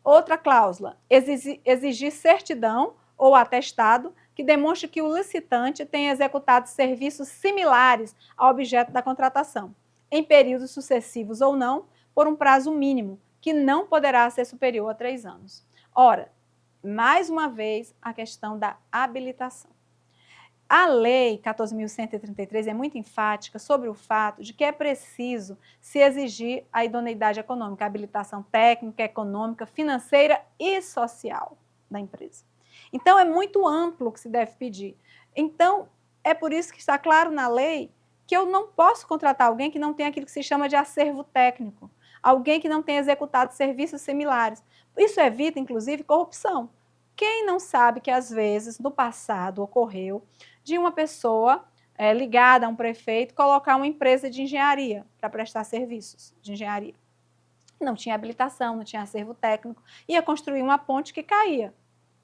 Outra cláusula, exigir certidão ou atestado que demonstre que o licitante tem executado serviços similares ao objeto da contratação, em períodos sucessivos ou não, por um prazo mínimo, que não poderá ser superior a 3 anos. Ora, mais uma vez, a questão da habilitação. A Lei 14.133 é muito enfática sobre o fato de que é preciso se exigir a idoneidade econômica, a habilitação técnica, econômica, financeira e social da empresa. Então, é muito amplo o que se deve pedir. Então, é por isso que está claro na lei que eu não posso contratar alguém que não tem aquilo que se chama de acervo técnico, alguém que não tenha executado serviços similares. Isso evita, inclusive, corrupção. Quem não sabe que, às vezes, no passado ocorreu de uma pessoa ligada a um prefeito colocar uma empresa de engenharia para prestar serviços de engenharia. Não tinha habilitação, não tinha acervo técnico, ia construir uma ponte que caía,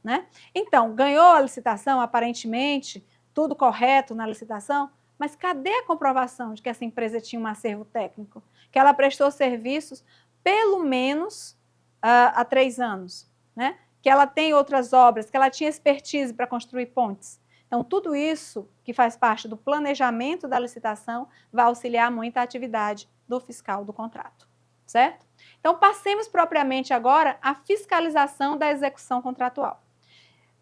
né? Então, ganhou a licitação, aparentemente, tudo correto na licitação, mas cadê a comprovação de que essa empresa tinha um acervo técnico? Que ela prestou serviços pelo menos há 3 anos, né? Que ela tem outras obras, que ela tinha expertise para construir pontes. Então, tudo isso que faz parte do planejamento da licitação vai auxiliar muito a atividade do fiscal do contrato, certo? Então, passemos propriamente agora à fiscalização da execução contratual.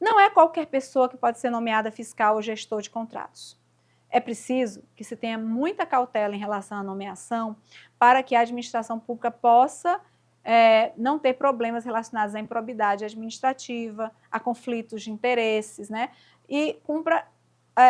Não é qualquer pessoa que pode ser nomeada fiscal ou gestor de contratos. É preciso que se tenha muita cautela em relação à nomeação para que a administração pública possa não ter problemas relacionados à improbidade administrativa, a conflitos de interesses, né? E cumpra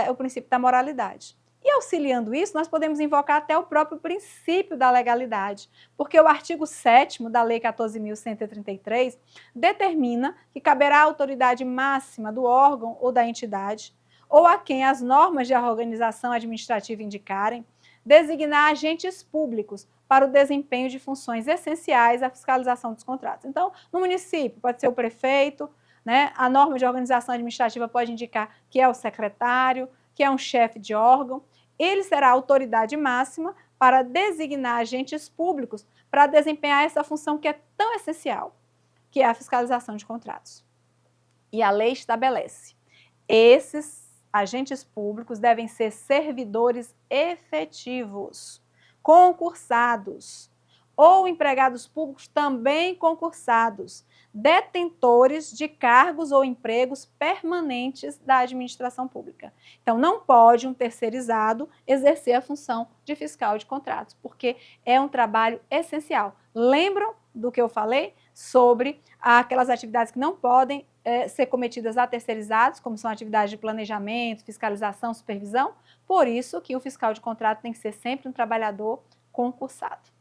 o princípio da moralidade. E auxiliando isso, nós podemos invocar até o próprio princípio da legalidade, porque o artigo 7º da Lei 14.133 determina que caberá à autoridade máxima do órgão ou da entidade, ou a quem as normas de organização administrativa indicarem, designar agentes públicos para o desempenho de funções essenciais à fiscalização dos contratos. Então, no município, pode ser o prefeito, né? A norma de organização administrativa pode indicar que é o secretário, que é um chefe de órgão. Ele será a autoridade máxima para designar agentes públicos para desempenhar essa função que é tão essencial, que é a fiscalização de contratos. E a lei estabelece esses agentes públicos devem ser servidores efetivos, concursados, ou empregados públicos também concursados, detentores de cargos ou empregos permanentes da administração pública. Então, não pode um terceirizado exercer a função de fiscal de contratos, porque é um trabalho essencial. Lembram do que eu falei sobre aquelas atividades que não podem ser cometidas a terceirizados, como são atividades de planejamento, fiscalização, supervisão? Por isso que o fiscal de contrato tem que ser sempre um trabalhador concursado.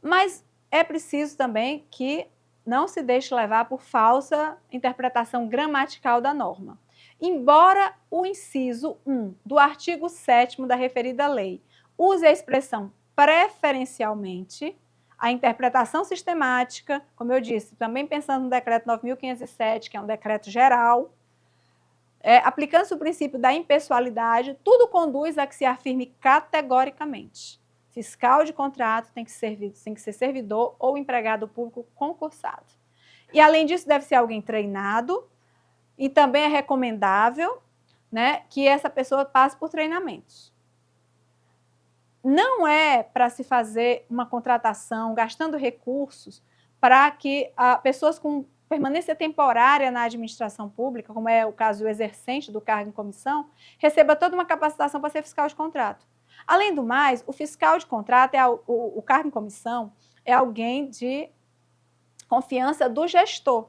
Mas é preciso também que não se deixe levar por falsa interpretação gramatical da norma. Embora o inciso 1 do artigo 7º da referida lei use a expressão preferencialmente, a interpretação sistemática, como eu disse, também pensando no decreto 9.507, que é um decreto geral, aplicando-se o princípio da impessoalidade, tudo conduz a que se afirme categoricamente: fiscal de contrato tem que ser servidor ou empregado público concursado. E, além disso, deve ser alguém treinado e também é recomendável, né, que essa pessoa passe por treinamentos. Não é para se fazer uma contratação gastando recursos para que pessoas com permanência temporária na administração pública, como é o caso do exercente do cargo em comissão, receba toda uma capacitação para ser fiscal de contrato. Além do mais, o fiscal de contrato, o cargo em comissão, é alguém de confiança do gestor.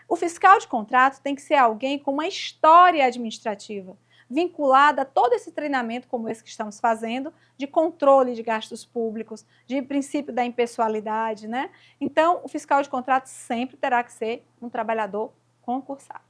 O fiscal de contrato tem que ser alguém com uma história administrativa, vinculada a todo esse treinamento como esse que estamos fazendo, de controle de gastos públicos, de princípio da impessoalidade, né? Então, o fiscal de contrato sempre terá que ser um trabalhador concursado.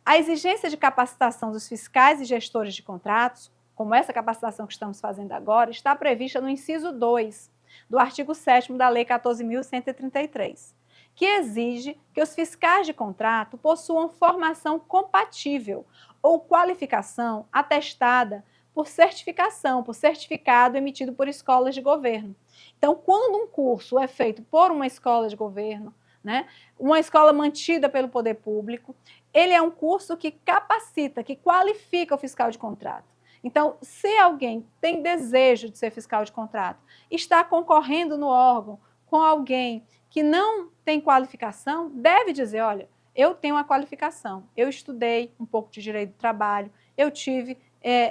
A exigência de capacitação dos fiscais e gestores de contratos, como essa capacitação que estamos fazendo agora, está prevista no inciso 2 do artigo 7º da Lei 14.133, que exige que os fiscais de contrato possuam formação compatível ou qualificação atestada por certificação, por certificado emitido por escolas de governo. Então, quando um curso é feito por uma escola de governo, né, uma escola mantida pelo poder público, ele é um curso que capacita, que qualifica o fiscal de contrato. Então, se alguém tem desejo de ser fiscal de contrato, está concorrendo no órgão com alguém que não tem qualificação, deve dizer: olha, eu tenho uma qualificação, eu estudei um pouco de direito do trabalho, eu tive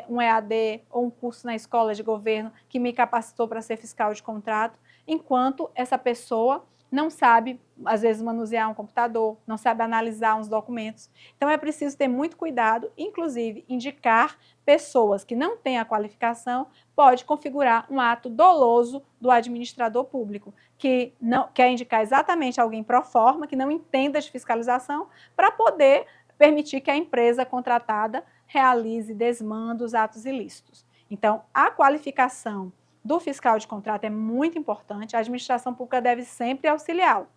um EAD ou um curso na escola de governo que me capacitou para ser fiscal de contrato, enquanto essa pessoa não sabe, às vezes, manusear um computador, não sabe analisar uns documentos. Então, é preciso ter muito cuidado, inclusive indicar pessoas que não têm a qualificação, pode configurar um ato doloso do administrador público, que não quer indicar exatamente alguém pro forma, que não entenda de fiscalização, para poder permitir que a empresa contratada realize desmandos, atos ilícitos. Então, a qualificação do fiscal de contrato é muito importante, a administração pública deve sempre auxiliá-lo.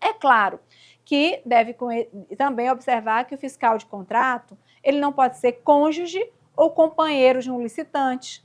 É claro que deve também observar que o fiscal de contrato, ele não pode ser cônjuge ou companheiro de um licitante,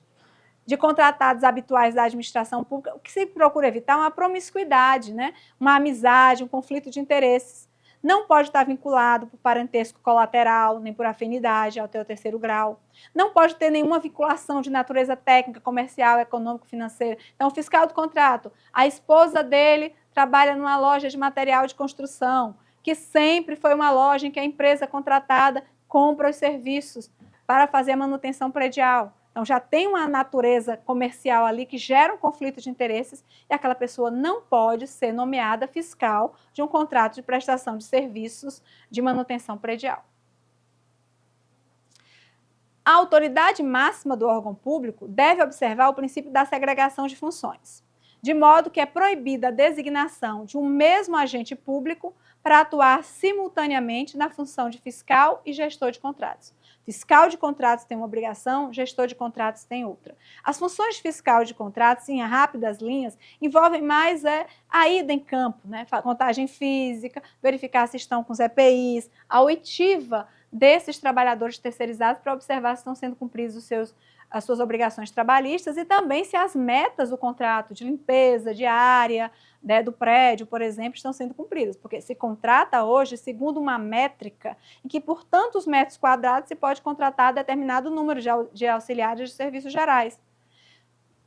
de contratados habituais da administração pública. O que se procura evitar é uma promiscuidade, né? Uma amizade, um conflito de interesses. Não pode estar vinculado por parentesco colateral, nem por afinidade até o 3º grau. Não pode ter nenhuma vinculação de natureza técnica, comercial, econômico, financeira. Então, o fiscal do contrato, a esposa dele trabalha numa loja de material de construção, que sempre foi uma loja em que a empresa contratada compra os serviços para fazer a manutenção predial. Então, já tem uma natureza comercial ali que gera um conflito de interesses e aquela pessoa não pode ser nomeada fiscal de um contrato de prestação de serviços de manutenção predial. A autoridade máxima do órgão público deve observar o princípio da segregação de funções, de modo que é proibida a designação de um mesmo agente público para atuar simultaneamente na função de fiscal e gestor de contratos. Fiscal de contratos tem uma obrigação, gestor de contratos tem outra. As funções de fiscal de contratos, em rápidas linhas, envolvem mais a ida em campo, né? Contagem física, verificar se estão com os EPIs, a oitiva desses trabalhadores terceirizados para observar se estão sendo cumpridos os seus as suas obrigações trabalhistas e também se as metas do contrato de limpeza, de área, né, do prédio, por exemplo, estão sendo cumpridas. Porque se contrata hoje segundo uma métrica em que por tantos metros quadrados se pode contratar determinado número de auxiliares de serviços gerais.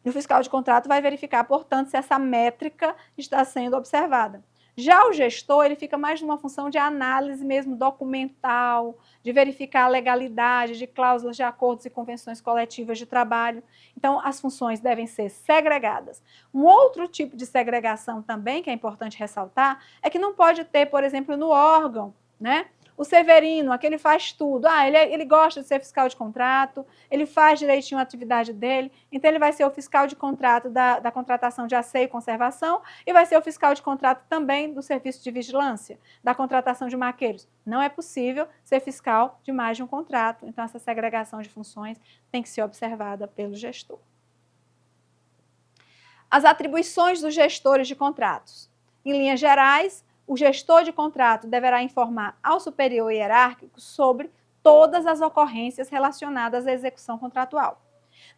E o fiscal de contrato vai verificar, portanto, se essa métrica está sendo observada. Já o gestor, ele fica mais numa função de análise mesmo documental, de verificar a legalidade de cláusulas de acordos e convenções coletivas de trabalho. Então, as funções devem ser segregadas. Um outro tipo de segregação também, que é importante ressaltar, é que não pode ter, por exemplo, no órgão, né? O Severino, aquele faz tudo. Ele gosta de ser fiscal de contrato, ele faz direitinho a atividade dele, então ele vai ser o fiscal de contrato da contratação de asseio e conservação e vai ser o fiscal de contrato também do serviço de vigilância, da contratação de maqueiros. Não é possível ser fiscal de mais de um contrato, então essa segregação de funções tem que ser observada pelo gestor. As atribuições dos gestores de contratos. Em linhas gerais, o gestor de contrato deverá informar ao superior hierárquico sobre todas as ocorrências relacionadas à execução contratual.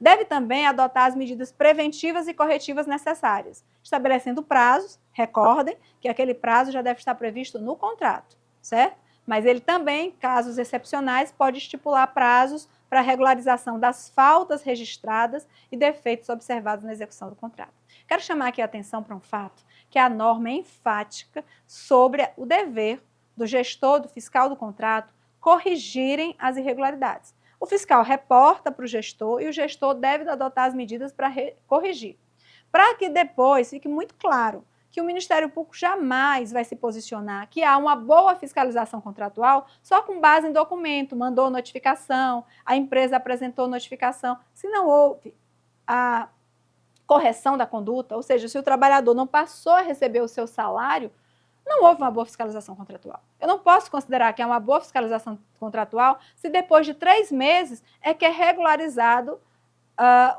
Deve também adotar as medidas preventivas e corretivas necessárias, estabelecendo prazos. Recordem que aquele prazo já deve estar previsto no contrato, certo? Mas ele também, casos excepcionais, pode estipular prazos para regularização das faltas registradas e defeitos observados na execução do contrato. Quero chamar aqui a atenção para um fato, que a norma é enfática sobre o dever do gestor, do fiscal do contrato, corrigirem as irregularidades. O fiscal reporta para o gestor e o gestor deve adotar as medidas para corrigir. Para que depois fique muito claro que o Ministério Público jamais vai se posicionar que há uma boa fiscalização contratual só com base em documento, mandou notificação, a empresa apresentou notificação. Se não houve a correção da conduta, ou seja, se o trabalhador não passou a receber o seu salário, não houve uma boa fiscalização contratual. Eu não posso considerar que é uma boa fiscalização contratual se depois de 3 meses é que é regularizado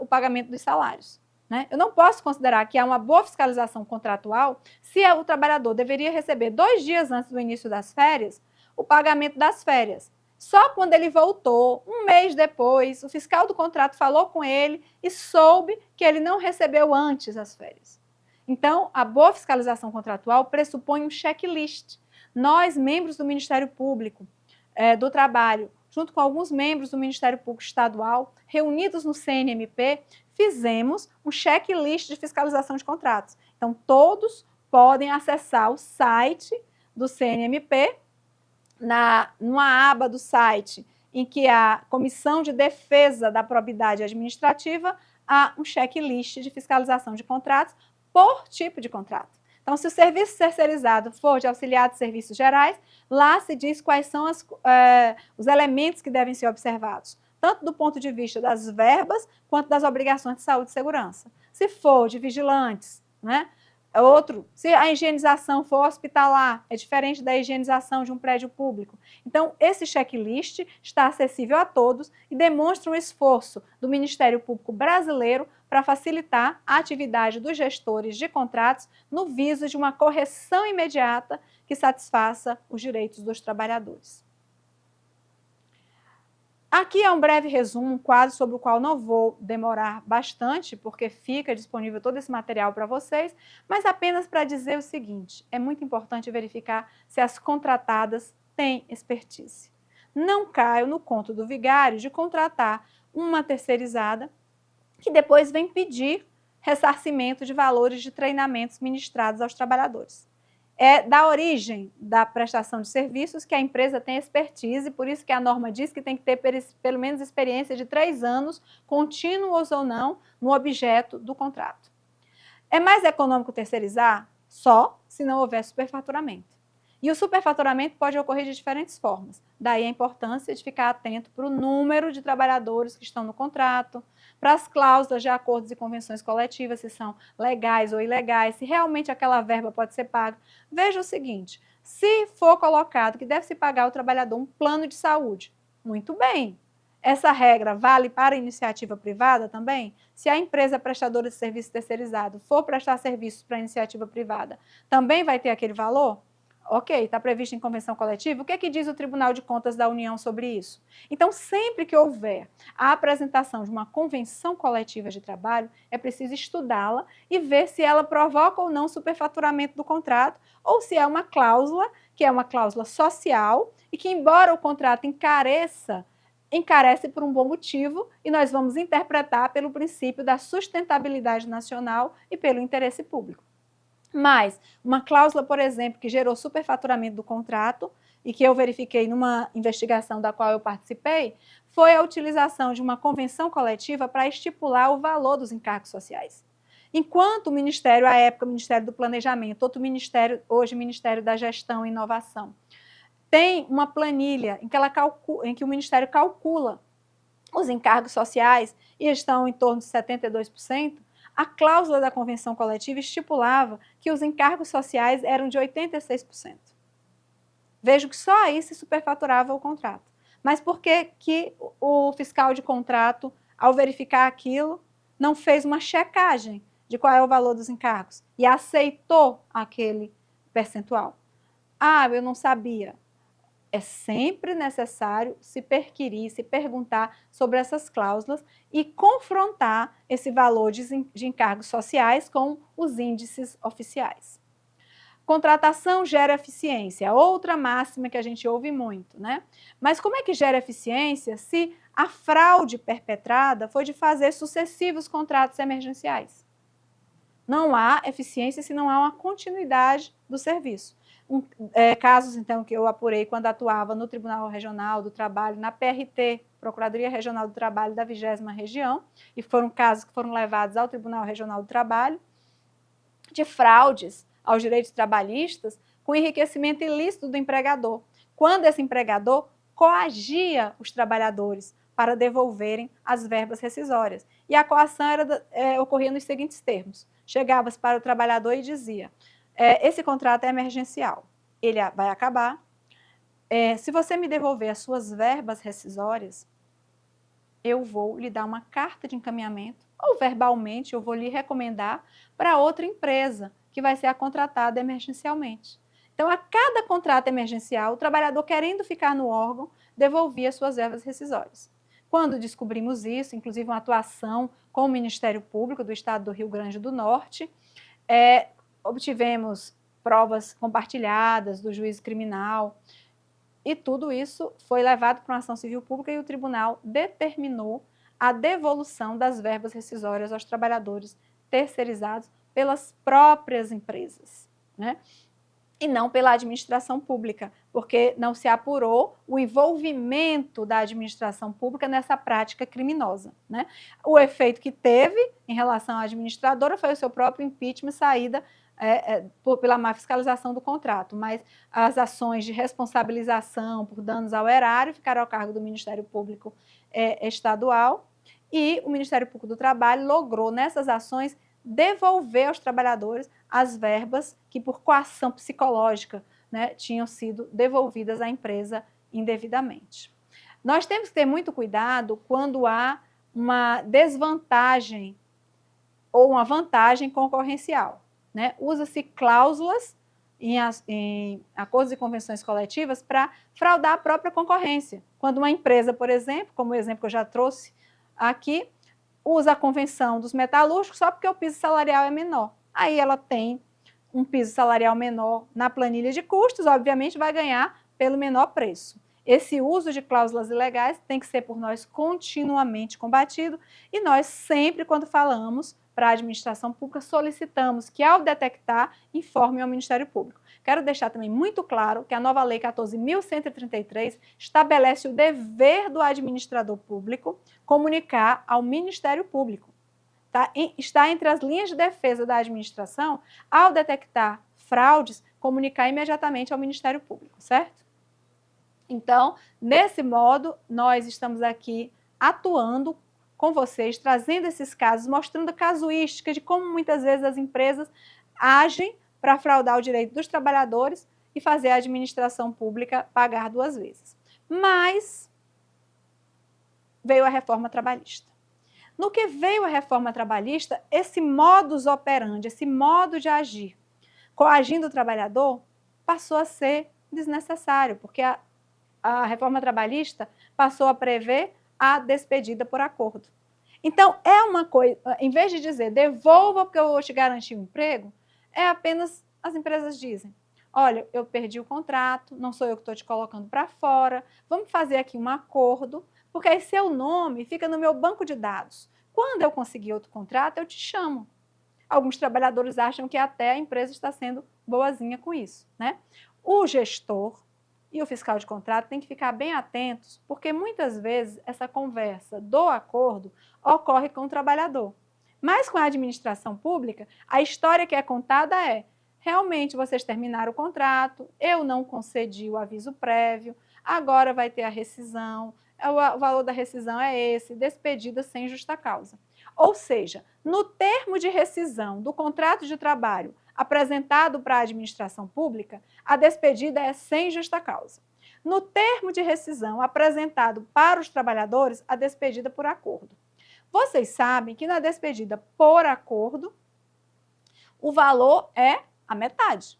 o pagamento dos salários. Né? Eu não posso considerar que há uma boa fiscalização contratual se o trabalhador deveria receber 2 dias antes do início das férias o pagamento das férias. Só quando ele voltou, 1 mês depois, o fiscal do contrato falou com ele e soube que ele não recebeu antes as férias. Então, a boa fiscalização contratual pressupõe um checklist. Nós, membros do Ministério Público do Trabalho, junto com alguns membros do Ministério Público Estadual, reunidos no CNMP, fizemos um checklist de fiscalização de contratos. Então, todos podem acessar o site do CNMP, numa aba do site em que a Comissão de Defesa da Probidade Administrativa há um checklist de fiscalização de contratos por tipo de contrato. Então, se o serviço terceirizado for de auxiliar de serviços gerais, lá se diz quais são os elementos que devem ser observados, tanto do ponto de vista das verbas, quanto das obrigações de saúde e segurança. Se for de vigilantes, né? Se a higienização for hospitalar, é diferente da higienização de um prédio público. Então, esse checklist está acessível a todos e demonstra um esforço do Ministério Público brasileiro para facilitar a atividade dos gestores de contratos no viso de uma correção imediata que satisfaça os direitos dos trabalhadores. Aqui é um breve resumo, um quadro sobre o qual não vou demorar bastante, porque fica disponível todo esse material para vocês, mas apenas para dizer o seguinte: é muito importante verificar se as contratadas têm expertise. Não caio no conto do vigário de contratar uma terceirizada que depois vem pedir ressarcimento de valores de treinamentos ministrados aos trabalhadores. É da origem da prestação de serviços que a empresa tem expertise, por isso que a norma diz que tem que ter pelo menos experiência de 3 anos, contínuos ou não, no objeto do contrato. É mais econômico terceirizar? Só se não houver superfaturamento. E o superfaturamento pode ocorrer de diferentes formas. Daí a importância de ficar atento para o número de trabalhadores que estão no contrato, para as cláusulas de acordos e convenções coletivas, se são legais ou ilegais, se realmente aquela verba pode ser paga. Veja o seguinte: se for colocado que deve se pagar ao trabalhador um plano de saúde, muito bem. Essa regra vale para a iniciativa privada também? Se a empresa prestadora de serviço terceirizado for prestar serviços para a iniciativa privada, também vai ter aquele valor? Ok, está previsto em convenção coletiva. O que é que diz o Tribunal de Contas da União sobre isso? Então, sempre que houver a apresentação de uma convenção coletiva de trabalho, é preciso estudá-la e ver se ela provoca ou não superfaturamento do contrato, ou se é uma cláusula, que é uma cláusula social, e que, embora o contrato encarece por um bom motivo, e nós vamos interpretar pelo princípio da sustentabilidade nacional e pelo interesse público. Mas uma cláusula, por exemplo, que gerou superfaturamento do contrato e que eu verifiquei numa investigação da qual eu participei, foi a utilização de uma convenção coletiva para estipular o valor dos encargos sociais. Enquanto o Ministério, à época, o Ministério do Planejamento, outro ministério, hoje Ministério da Gestão e Inovação, tem uma planilha em que o Ministério calcula os encargos sociais e estão em torno de 72%, a cláusula da convenção coletiva estipulava que os encargos sociais eram de 86%. Vejo que só aí se superfaturava o contrato. Mas por que que o fiscal de contrato, ao verificar aquilo, não fez uma checagem de qual é o valor dos encargos e aceitou aquele percentual? Ah, eu não sabia. É sempre necessário se perquirir, se perguntar sobre essas cláusulas e confrontar esse valor de encargos sociais com os índices oficiais. Contratação gera eficiência, outra máxima que a gente ouve muito, né? Mas como é que gera eficiência se a fraude perpetrada foi de fazer sucessivos contratos emergenciais? Não há eficiência se não há uma continuidade do serviço. Casos, então, que eu apurei quando atuava no Tribunal Regional do Trabalho, na PRT, Procuradoria Regional do Trabalho da 20ª Região, e foram casos que foram levados ao Tribunal Regional do Trabalho, de fraudes aos direitos trabalhistas com enriquecimento ilícito do empregador, quando esse empregador coagia os trabalhadores para devolverem as verbas rescisórias. E a coação ocorria nos seguintes termos. Chegava-se para o trabalhador e dizia: esse contrato é emergencial, ele vai acabar. Se você me devolver as suas verbas rescisórias, eu vou lhe dar uma carta de encaminhamento, ou verbalmente eu vou lhe recomendar para outra empresa que vai ser a contratada emergencialmente. Então, a cada contrato emergencial, o trabalhador, querendo ficar no órgão, devolvia suas verbas rescisórias. Quando descobrimos isso, inclusive uma atuação com o Ministério Público do Estado do Rio Grande do Norte, obtivemos provas compartilhadas do juízo criminal e tudo isso foi levado para uma ação civil pública e o tribunal determinou a devolução das verbas rescisórias aos trabalhadores terceirizados pelas próprias empresas, né? E não pela administração pública, porque não se apurou o envolvimento da administração pública nessa prática criminosa, né? O efeito que teve em relação à administradora foi o seu próprio impeachment, saída pela má fiscalização do contrato, mas as ações de responsabilização por danos ao erário ficaram ao cargo do Ministério Público Estadual e o Ministério Público do Trabalho logrou, nessas ações, devolver aos trabalhadores as verbas que, por coação psicológica, né, tinham sido devolvidas à empresa indevidamente. Nós temos que ter muito cuidado quando há uma desvantagem ou uma vantagem concorrencial, né? Usa-se cláusulas em acordos e convenções coletivas para fraudar a própria concorrência. Quando uma empresa, por exemplo, como o exemplo que eu já trouxe aqui, usa a convenção dos metalúrgicos só porque o piso salarial é menor. Aí ela tem um piso salarial menor na planilha de custos, obviamente vai ganhar pelo menor preço. Esse uso de cláusulas ilegais tem que ser por nós continuamente combatido e nós sempre, quando falamos para a administração pública, solicitamos que, ao detectar, informe ao Ministério Público. Quero deixar também muito claro que a nova Lei 14.133 estabelece o dever do administrador público comunicar ao Ministério Público. Tá? Está entre as linhas de defesa da administração, ao detectar fraudes, comunicar imediatamente ao Ministério Público, certo? Então, nesse modo, nós estamos aqui atuando com vocês, trazendo esses casos, mostrando a casuística de como muitas vezes as empresas agem para fraudar o direito dos trabalhadores e fazer a administração pública pagar duas vezes. Mas veio a reforma trabalhista. No que veio a reforma trabalhista, esse modus operandi, esse modo de agir, coagindo o trabalhador, passou a ser desnecessário, porque a reforma trabalhista passou a prever a despedida por acordo. Então, é uma coisa, em vez de dizer devolva porque eu vou te garantir um emprego, é apenas, as empresas dizem, olha, eu perdi o contrato, não sou eu que estou te colocando para fora, vamos fazer aqui um acordo, porque aí seu nome fica no meu banco de dados. Quando eu conseguir outro contrato, eu te chamo. Alguns trabalhadores acham que até a empresa está sendo boazinha com isso, né? O gestor e o fiscal de contrato têm que ficar bem atentos, porque muitas vezes essa conversa do acordo ocorre com o trabalhador. Mas com a administração pública, a história que é contada é: realmente vocês terminaram o contrato, eu não concedi o aviso prévio, agora vai ter a rescisão, o valor da rescisão é esse, despedida sem justa causa. Ou seja, no termo de rescisão do contrato de trabalho apresentado para a administração pública, a despedida é sem justa causa. No termo de rescisão apresentado para os trabalhadores, a despedida por acordo. Vocês sabem que na despedida por acordo, o valor é a metade.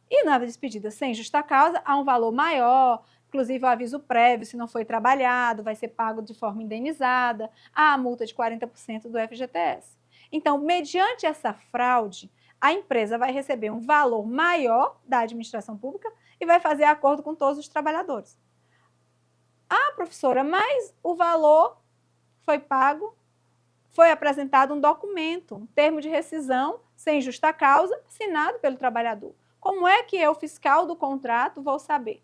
E na despedida sem justa causa, há um valor maior, inclusive o aviso prévio, se não foi trabalhado, vai ser pago de forma indenizada, há a multa de 40% do FGTS. Então, mediante essa fraude, a empresa vai receber um valor maior da administração pública e vai fazer acordo com todos os trabalhadores. Ah, professora, mas o valor foi pago, foi apresentado um documento, um termo de rescisão sem justa causa, assinado pelo trabalhador. Como é que eu, fiscal do contrato, vou saber?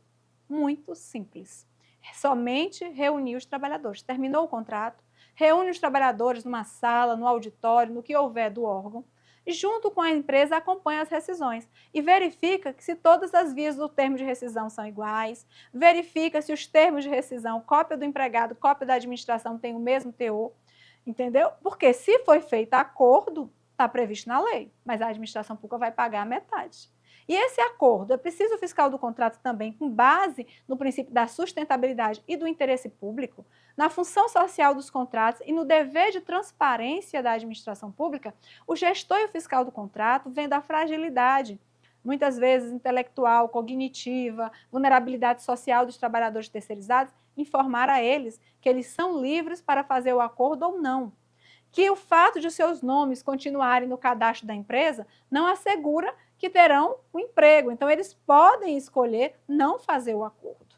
Muito simples. Somente reunir os trabalhadores. Terminou o contrato, reúne os trabalhadores numa sala, no auditório, no que houver do órgão, e junto com a empresa acompanha as rescisões e verifica que se todas as vias do termo de rescisão são iguais, verifica se os termos de rescisão, cópia do empregado, cópia da administração, têm o mesmo teor, entendeu? Porque se foi feito acordo, está previsto na lei, mas a administração pública vai pagar a metade. E esse acordo, é preciso o fiscal do contrato também, com base no princípio da sustentabilidade e do interesse público, na função social dos contratos e no dever de transparência da administração pública, o gestor e o fiscal do contrato vendo a fragilidade, muitas vezes intelectual, cognitiva, vulnerabilidade social dos trabalhadores terceirizados, informar a eles que eles são livres para fazer o acordo ou não. Que o fato de seus nomes continuarem no cadastro da empresa não assegura que terão um emprego. Então, eles podem escolher não fazer o acordo,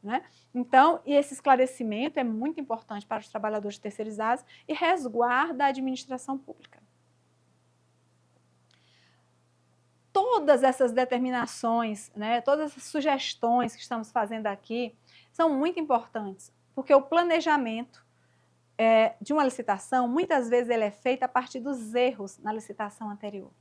né? Então, esse esclarecimento é muito importante para os trabalhadores terceirizados e resguarda a administração pública. Todas essas determinações, né, todas essas sugestões que estamos fazendo aqui são muito importantes, porque o planejamento de uma licitação, muitas vezes ele é feito a partir dos erros na licitação anterior.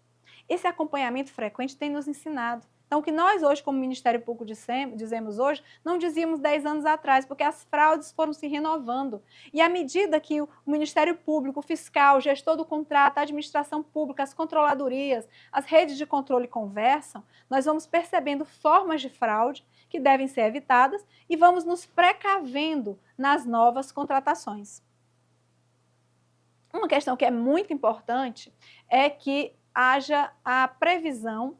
Esse acompanhamento frequente tem nos ensinado. Então, o que nós hoje, como Ministério Público, dizemos hoje, não dizíamos 10 anos atrás, porque as fraudes foram se renovando. E à medida que o Ministério Público, o fiscal, o gestor do contrato, a administração pública, as controladorias, as redes de controle conversam, nós vamos percebendo formas de fraude que devem ser evitadas e vamos nos precavendo nas novas contratações. Uma questão que é muito importante é que haja a previsão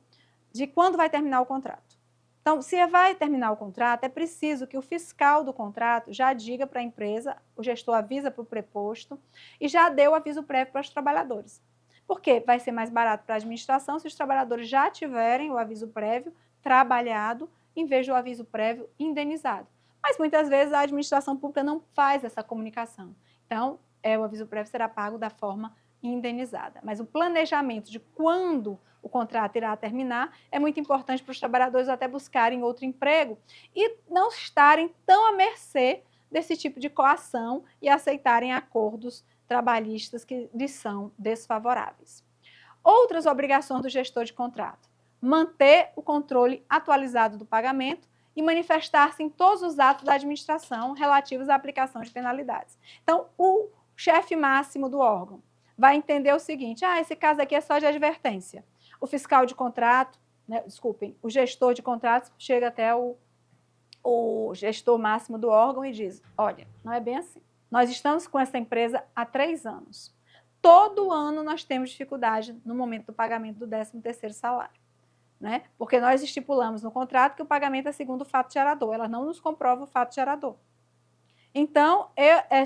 de quando vai terminar o contrato. Então, se vai terminar o contrato, é preciso que o fiscal do contrato já diga para a empresa, o gestor avisa para o preposto e já dê o aviso prévio para os trabalhadores. Porque vai ser mais barato para a administração se os trabalhadores já tiverem o aviso prévio trabalhado, em vez do aviso prévio indenizado. Mas muitas vezes a administração pública não faz essa comunicação. Então, o aviso prévio será pago da forma indenizada. Mas o planejamento de quando o contrato irá terminar é muito importante para os trabalhadores até buscarem outro emprego e não estarem tão à mercê desse tipo de coação e aceitarem acordos trabalhistas que lhes são desfavoráveis. Outras obrigações do gestor de contrato: manter o controle atualizado do pagamento e manifestar-se em todos os atos da administração relativos à aplicação de penalidades. Então, o chefe máximo do órgão vai entender o seguinte: esse caso aqui é só de advertência. O fiscal de contrato, o gestor de contratos chega até o gestor máximo do órgão e diz: olha, não é bem assim. Nós estamos com essa empresa há 3 anos. Todo ano nós temos dificuldade no momento do pagamento do 13º salário. né? Porque nós estipulamos no contrato que o pagamento é segundo o fato gerador, ela não nos comprova o fato gerador. Então,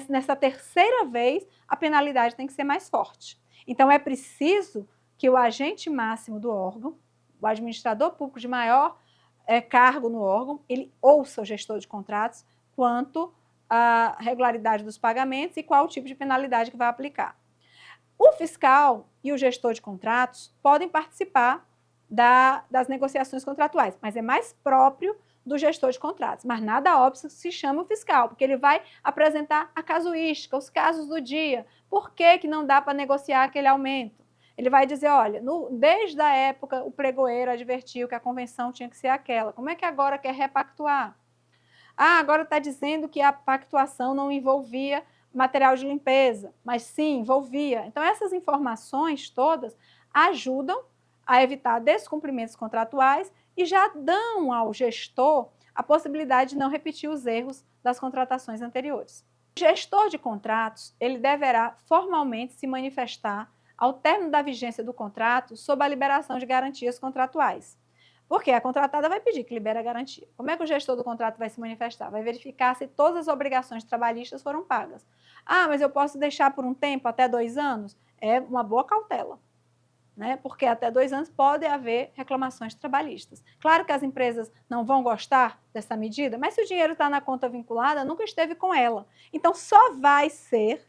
nessa terceira vez, a penalidade tem que ser mais forte. Então, é preciso que o agente máximo do órgão, o administrador público de maior cargo no órgão, ele ouça o gestor de contratos quanto à regularidade dos pagamentos e qual o tipo de penalidade que vai aplicar. O fiscal e o gestor de contratos podem participar das negociações contratuais, mas é mais próprio do gestor de contratos, mas nada óbvio se chama o fiscal, porque ele vai apresentar a casuística, os casos do dia, por que não dá para negociar aquele aumento. Ele vai dizer, olha, desde a época o pregoeiro advertiu que a convenção tinha que ser aquela, como é que agora quer repactuar? Ah, agora está dizendo que a pactuação não envolvia material de limpeza, mas sim, envolvia. Então, essas informações todas ajudam a evitar descumprimentos contratuais e já dão ao gestor a possibilidade de não repetir os erros das contratações anteriores. O gestor de contratos, ele deverá formalmente se manifestar ao término da vigência do contrato sob a liberação de garantias contratuais. Porque a contratada vai pedir que libere a garantia. Como é que o gestor do contrato vai se manifestar? Vai verificar se todas as obrigações trabalhistas foram pagas. Ah, mas eu posso deixar por um tempo, até 2 anos? É uma boa cautela, né? Porque até 2 anos pode haver reclamações trabalhistas. Claro que as empresas não vão gostar dessa medida, mas se o dinheiro está na conta vinculada, nunca esteve com ela. Então, só vai ser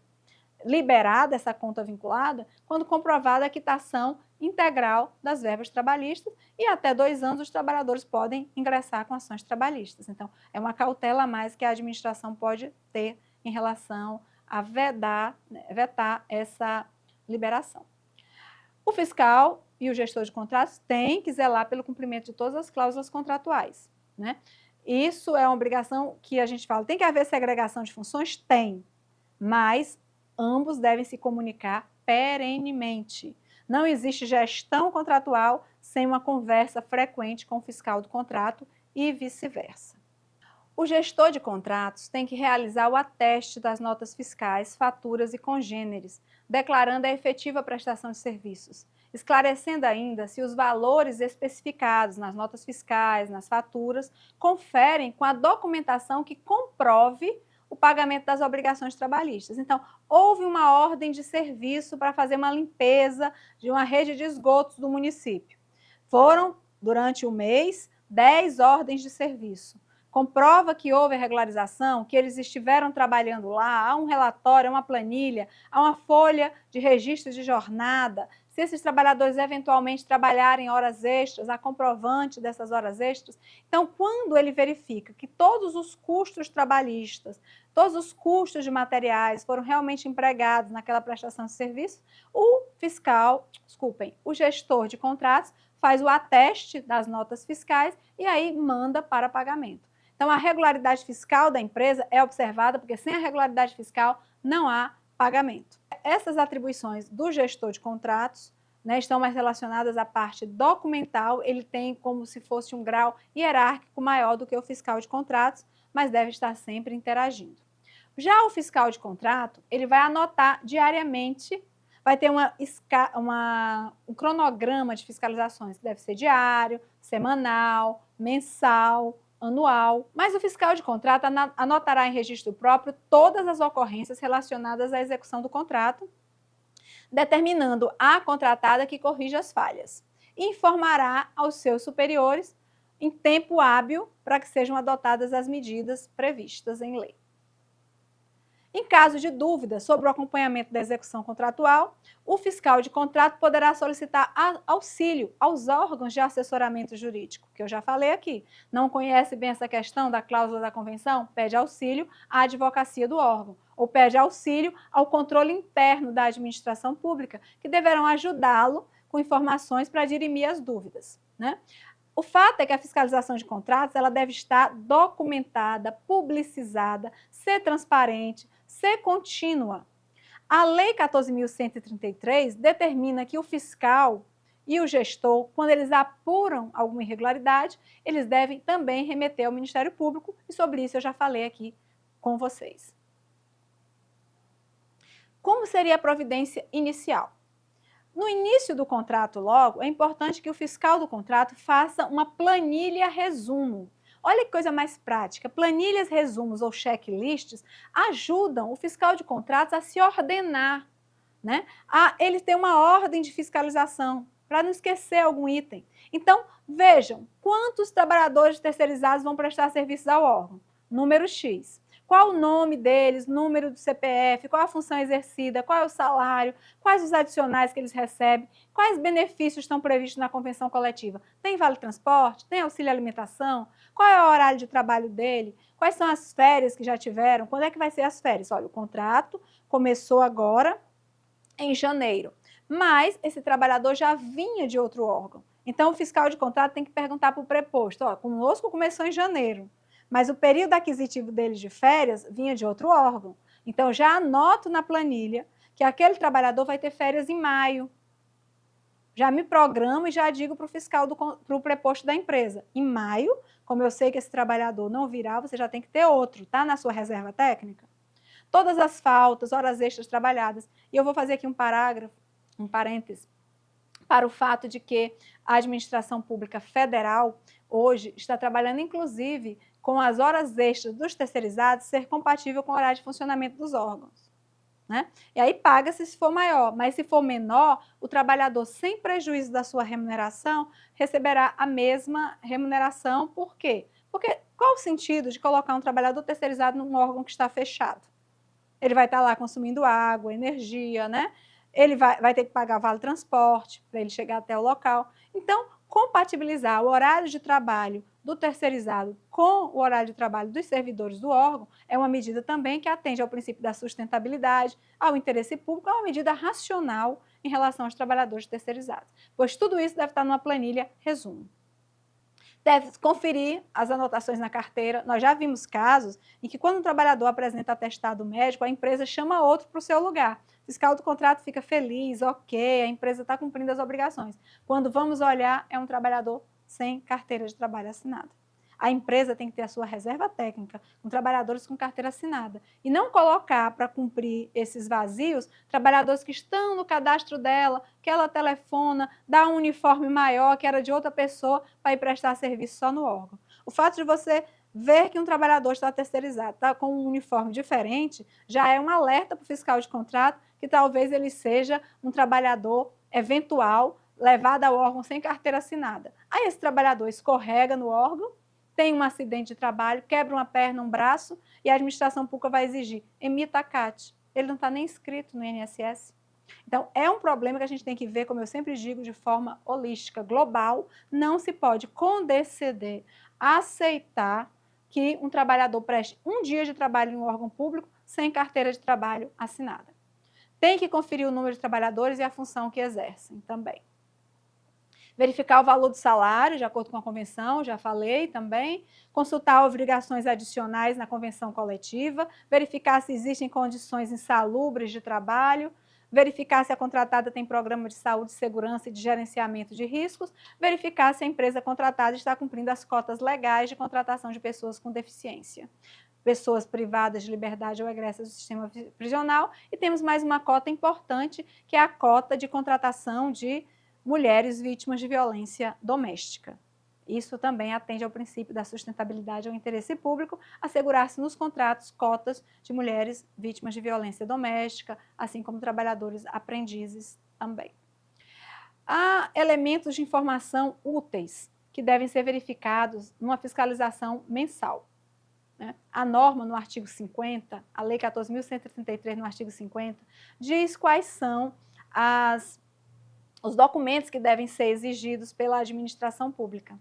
liberada essa conta vinculada quando comprovada a quitação integral das verbas trabalhistas e até 2 anos os trabalhadores podem ingressar com ações trabalhistas. Então, é uma cautela a mais que a administração pode ter em relação a vetar essa liberação. O fiscal e o gestor de contratos têm que zelar pelo cumprimento de todas as cláusulas contratuais, né? Isso é uma obrigação que a gente fala, tem que haver segregação de funções? Tem, mas ambos devem se comunicar perenemente. Não existe gestão contratual sem uma conversa frequente com o fiscal do contrato e vice-versa. O gestor de contratos tem que realizar o ateste das notas fiscais, faturas e congêneres, declarando a efetiva prestação de serviços, esclarecendo ainda se os valores especificados nas notas fiscais, nas faturas, conferem com a documentação que comprove o pagamento das obrigações trabalhistas. Então, houve uma ordem de serviço para fazer uma limpeza de uma rede de esgotos do município. Foram, durante o mês, 10 ordens de serviço. Comprova que houve regularização, que eles estiveram trabalhando lá, há um relatório, há uma planilha, há uma folha de registro de jornada, se esses trabalhadores eventualmente trabalharem horas extras, há comprovante dessas horas extras. Então, quando ele verifica que todos os custos trabalhistas, todos os custos de materiais foram realmente empregados naquela prestação de serviço, o gestor de contratos faz o ateste das notas fiscais e aí manda para pagamento. Então, a regularidade fiscal da empresa é observada, porque sem a regularidade fiscal não há pagamento. Essas atribuições do gestor de contratos, né, estão mais relacionadas à parte documental, ele tem como se fosse um grau hierárquico maior do que o fiscal de contratos, mas deve estar sempre interagindo. Já o fiscal de contrato, ele vai anotar diariamente, vai ter um cronograma de fiscalizações, que deve ser diário, semanal, mensal, anual, mas o fiscal de contrato anotará em registro próprio todas as ocorrências relacionadas à execução do contrato, determinando a contratada que corrija as falhas. E informará aos seus superiores em tempo hábil para que sejam adotadas as medidas previstas em lei. Em caso de dúvida sobre o acompanhamento da execução contratual, o fiscal de contrato poderá solicitar auxílio aos órgãos de assessoramento jurídico, que eu já falei aqui. Não conhece bem essa questão da cláusula da convenção? Pede auxílio à advocacia do órgão, ou pede auxílio ao controle interno da administração pública, que deverão ajudá-lo com informações para dirimir as dúvidas, né? O fato é que a fiscalização de contratos ela deve estar documentada, publicizada, ser transparente, ser contínua. A Lei 14.133 determina que o fiscal e o gestor, quando eles apuram alguma irregularidade, eles devem também remeter ao Ministério Público, e sobre isso eu já falei aqui com vocês. Como seria a providência inicial? No início do contrato, logo, é importante que o fiscal do contrato faça uma planilha resumo. Olha que coisa mais prática. Planilhas, resumos ou checklists ajudam o fiscal de contratos a se ordenar, né? Ele tem uma ordem de fiscalização, para não esquecer algum item. Então, vejam, quantos trabalhadores terceirizados vão prestar serviços ao órgão? Número X. Qual o nome deles, número do CPF, qual a função exercida, qual é o salário, quais os adicionais que eles recebem, quais benefícios estão previstos na convenção coletiva. Tem vale transporte? Tem auxílio alimentação? Qual é o horário de trabalho dele? Quais são as férias que já tiveram? Quando é que vai ser as férias? Olha, o contrato começou agora em janeiro, mas esse trabalhador já vinha de outro órgão. Então, o fiscal de contrato tem que perguntar para o preposto, conosco começou em janeiro, mas o período aquisitivo dele de férias vinha de outro órgão. Então, já anoto na planilha que aquele trabalhador vai ter férias em maio. Já me programo e já digo para o fiscal, para o preposto da empresa. Em maio, como eu sei que esse trabalhador não virá, você já tem que ter outro, tá? Na sua reserva técnica. Todas as faltas, horas extras trabalhadas. E eu vou fazer aqui um parágrafo, um parêntese, para o fato de que a administração pública federal hoje está trabalhando, inclusive, com as horas extras dos terceirizados ser compatível com o horário de funcionamento dos órgãos, né? E aí paga-se se for maior, mas se for menor, o trabalhador, sem prejuízo da sua remuneração, receberá a mesma remuneração. Por quê? Porque qual o sentido de colocar um trabalhador terceirizado num órgão que está fechado? Ele vai estar lá consumindo água, energia, né? Ele vai ter que pagar vale transporte para ele chegar até o local. Então, compatibilizar o horário de trabalho do terceirizado com o horário de trabalho dos servidores do órgão é uma medida também que atende ao princípio da sustentabilidade, ao interesse público, é uma medida racional em relação aos trabalhadores terceirizados. Pois tudo isso deve estar numa planilha resumo. Deve conferir as anotações na carteira. Nós já vimos casos em que, quando um trabalhador apresenta atestado médico, a empresa chama outro para o seu lugar. O fiscal do contrato fica feliz, ok, a empresa está cumprindo as obrigações. Quando vamos olhar, é um trabalhador sem carteira de trabalho assinada. A empresa tem que ter a sua reserva técnica com trabalhadores com carteira assinada e não colocar para cumprir esses vazios trabalhadores que estão no cadastro dela, que ela telefona, dá um uniforme maior que era de outra pessoa para ir prestar serviço só no órgão. O fato de você ver que um trabalhador está terceirizado, está com um uniforme diferente, já é um alerta para o fiscal de contrato que talvez ele seja um trabalhador eventual levado ao órgão sem carteira assinada. Aí esse trabalhador escorrega no órgão, tem um acidente de trabalho, quebra uma perna, um braço, e a administração pública vai exigir, emita a CAT. Ele não está nem inscrito no INSS. Então, é um problema que a gente tem que ver, como eu sempre digo, de forma holística, global. Não se pode condescender, aceitar que um trabalhador preste um dia de trabalho em um órgão público sem carteira de trabalho assinada. Tem que conferir o número de trabalhadores e a função que exercem também. Verificar o valor do salário, de acordo com a convenção, já falei também. Consultar obrigações adicionais na convenção coletiva. Verificar se existem condições insalubres de trabalho. Verificar se a contratada tem programa de saúde, segurança e de gerenciamento de riscos. Verificar se a empresa contratada está cumprindo as cotas legais de contratação de pessoas com deficiência. Pessoas privadas de liberdade ou egressas do sistema prisional. E temos mais uma cota importante, que é a cota de contratação de mulheres vítimas de violência doméstica. Isso também atende ao princípio da sustentabilidade ao interesse público, assegurar-se nos contratos cotas de mulheres vítimas de violência doméstica, assim como trabalhadores aprendizes também. Há elementos de informação úteis que devem ser verificados numa fiscalização mensal. A norma no artigo 50, a Lei 14.133 no artigo 50, diz quais são os documentos que devem ser exigidos pela administração pública.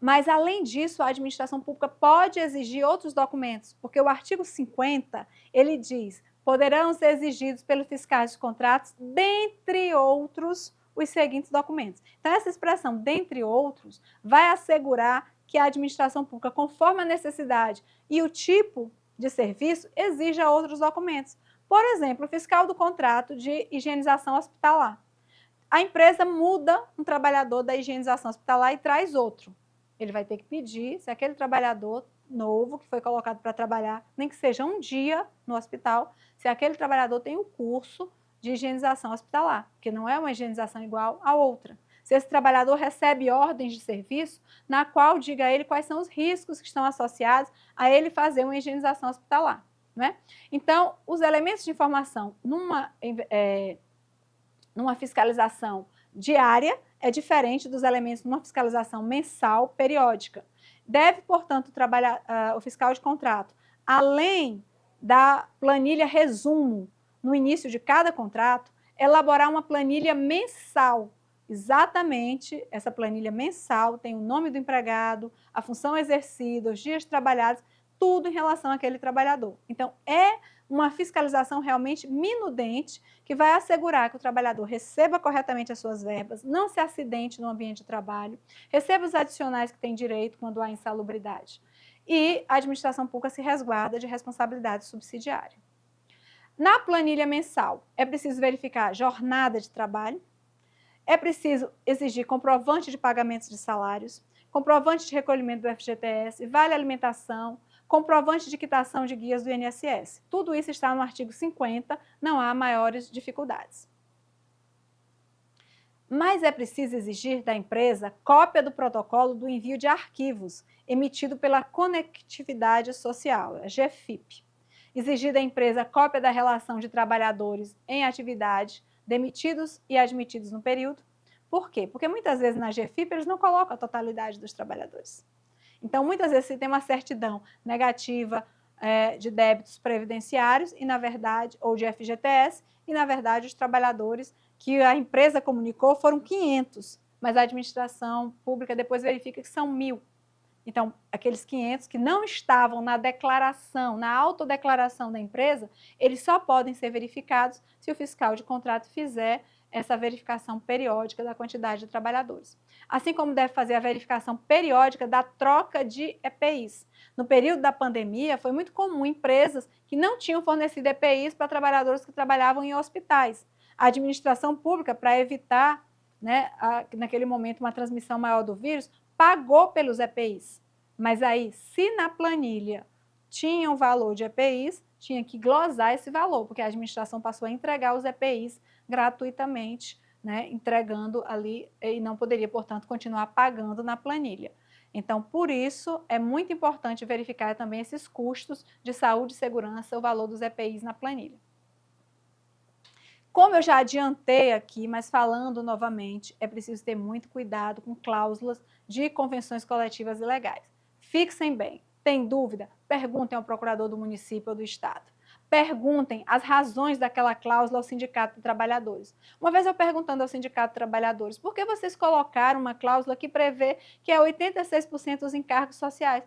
Mas, além disso, a administração pública pode exigir outros documentos, porque o artigo 50, ele diz, poderão ser exigidos pelos fiscais de contratos, dentre outros, os seguintes documentos. Então, essa expressão, dentre outros, vai assegurar que a administração pública, conforme a necessidade e o tipo de serviço, exija outros documentos. Por exemplo, o fiscal do contrato de higienização hospitalar. A empresa muda um trabalhador da higienização hospitalar e traz outro. Ele vai ter que pedir se aquele trabalhador novo que foi colocado para trabalhar, nem que seja um dia no hospital, se aquele trabalhador tem um curso de higienização hospitalar, que não é uma higienização igual a outra. Se esse trabalhador recebe ordens de serviço, na qual diga a ele quais são os riscos que estão associados a ele fazer uma higienização hospitalar. Né? Então, os elementos de informação numa fiscalização diária é diferente dos elementos numa fiscalização mensal periódica. Deve, portanto, o fiscal de contrato, além da planilha resumo no início de cada contrato, elaborar uma planilha mensal. Exatamente, essa planilha mensal tem o nome do empregado, a função exercida, os dias trabalhados, tudo em relação àquele trabalhador. Então, é uma fiscalização realmente minudente que vai assegurar que o trabalhador receba corretamente as suas verbas, não se acidente no ambiente de trabalho, receba os adicionais que tem direito quando há insalubridade. E a administração pública se resguarda de responsabilidade subsidiária. Na planilha mensal, é preciso verificar a jornada de trabalho, é preciso exigir comprovante de pagamentos de salários, comprovante de recolhimento do FGTS, vale alimentação, comprovante de quitação de guias do INSS. Tudo isso está no artigo 50, não há maiores dificuldades. Mas é preciso exigir da empresa cópia do protocolo do envio de arquivos, emitido pela Conectividade Social, a GFIP. Exigir da empresa cópia da relação de trabalhadores em atividade, demitidos e admitidos no período. Por quê? Porque muitas vezes na GFIP eles não colocam a totalidade dos trabalhadores. Então, muitas vezes se tem uma certidão negativa de débitos previdenciários e, na verdade, ou de FGTS, e, na verdade, os trabalhadores que a empresa comunicou foram 500, mas a administração pública depois verifica que são 1.000. Então, aqueles 500 que não estavam na declaração, na autodeclaração da empresa, eles só podem ser verificados se o fiscal de contrato fizer essa verificação periódica da quantidade de trabalhadores. Assim como deve fazer a verificação periódica da troca de EPIs. No período da pandemia, foi muito comum empresas que não tinham fornecido EPIs para trabalhadores que trabalhavam em hospitais. A administração pública, para evitar, naquele momento, uma transmissão maior do vírus, pagou pelos EPIs. Mas aí, se na planilha tinha um valor de EPIs, tinha que glosar esse valor, porque a administração passou a entregar os EPIs gratuitamente, entregando ali, e não poderia, portanto, continuar pagando na planilha. Então, por isso, é muito importante verificar também esses custos de saúde e segurança, o valor dos EPIs na planilha. Como eu já adiantei aqui, mas falando novamente, é preciso ter muito cuidado com cláusulas de convenções coletivas ilegais. Fixem bem. Tem dúvida? Perguntem ao procurador do município ou do estado. Perguntem as razões daquela cláusula ao Sindicato de Trabalhadores. Uma vez eu perguntando ao Sindicato de Trabalhadores, por que vocês colocaram uma cláusula que prevê que é 86% dos encargos sociais?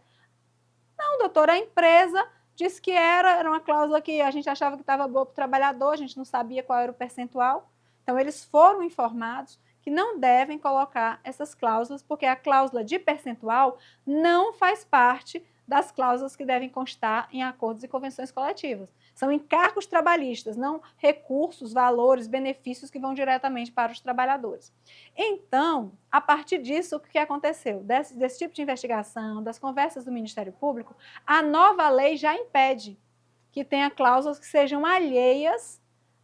Não, doutor, a empresa disse que era uma cláusula que a gente achava que estava boa para o trabalhador, a gente não sabia qual era o percentual. Então, eles foram informados que não devem colocar essas cláusulas, porque a cláusula de percentual não faz parte das cláusulas que devem constar em acordos e convenções coletivas. São encargos trabalhistas, não recursos, valores, benefícios que vão diretamente para os trabalhadores. Então, a partir disso, o que aconteceu? Desse tipo de investigação, das conversas do Ministério Público, a nova lei já impede que tenha cláusulas que sejam alheias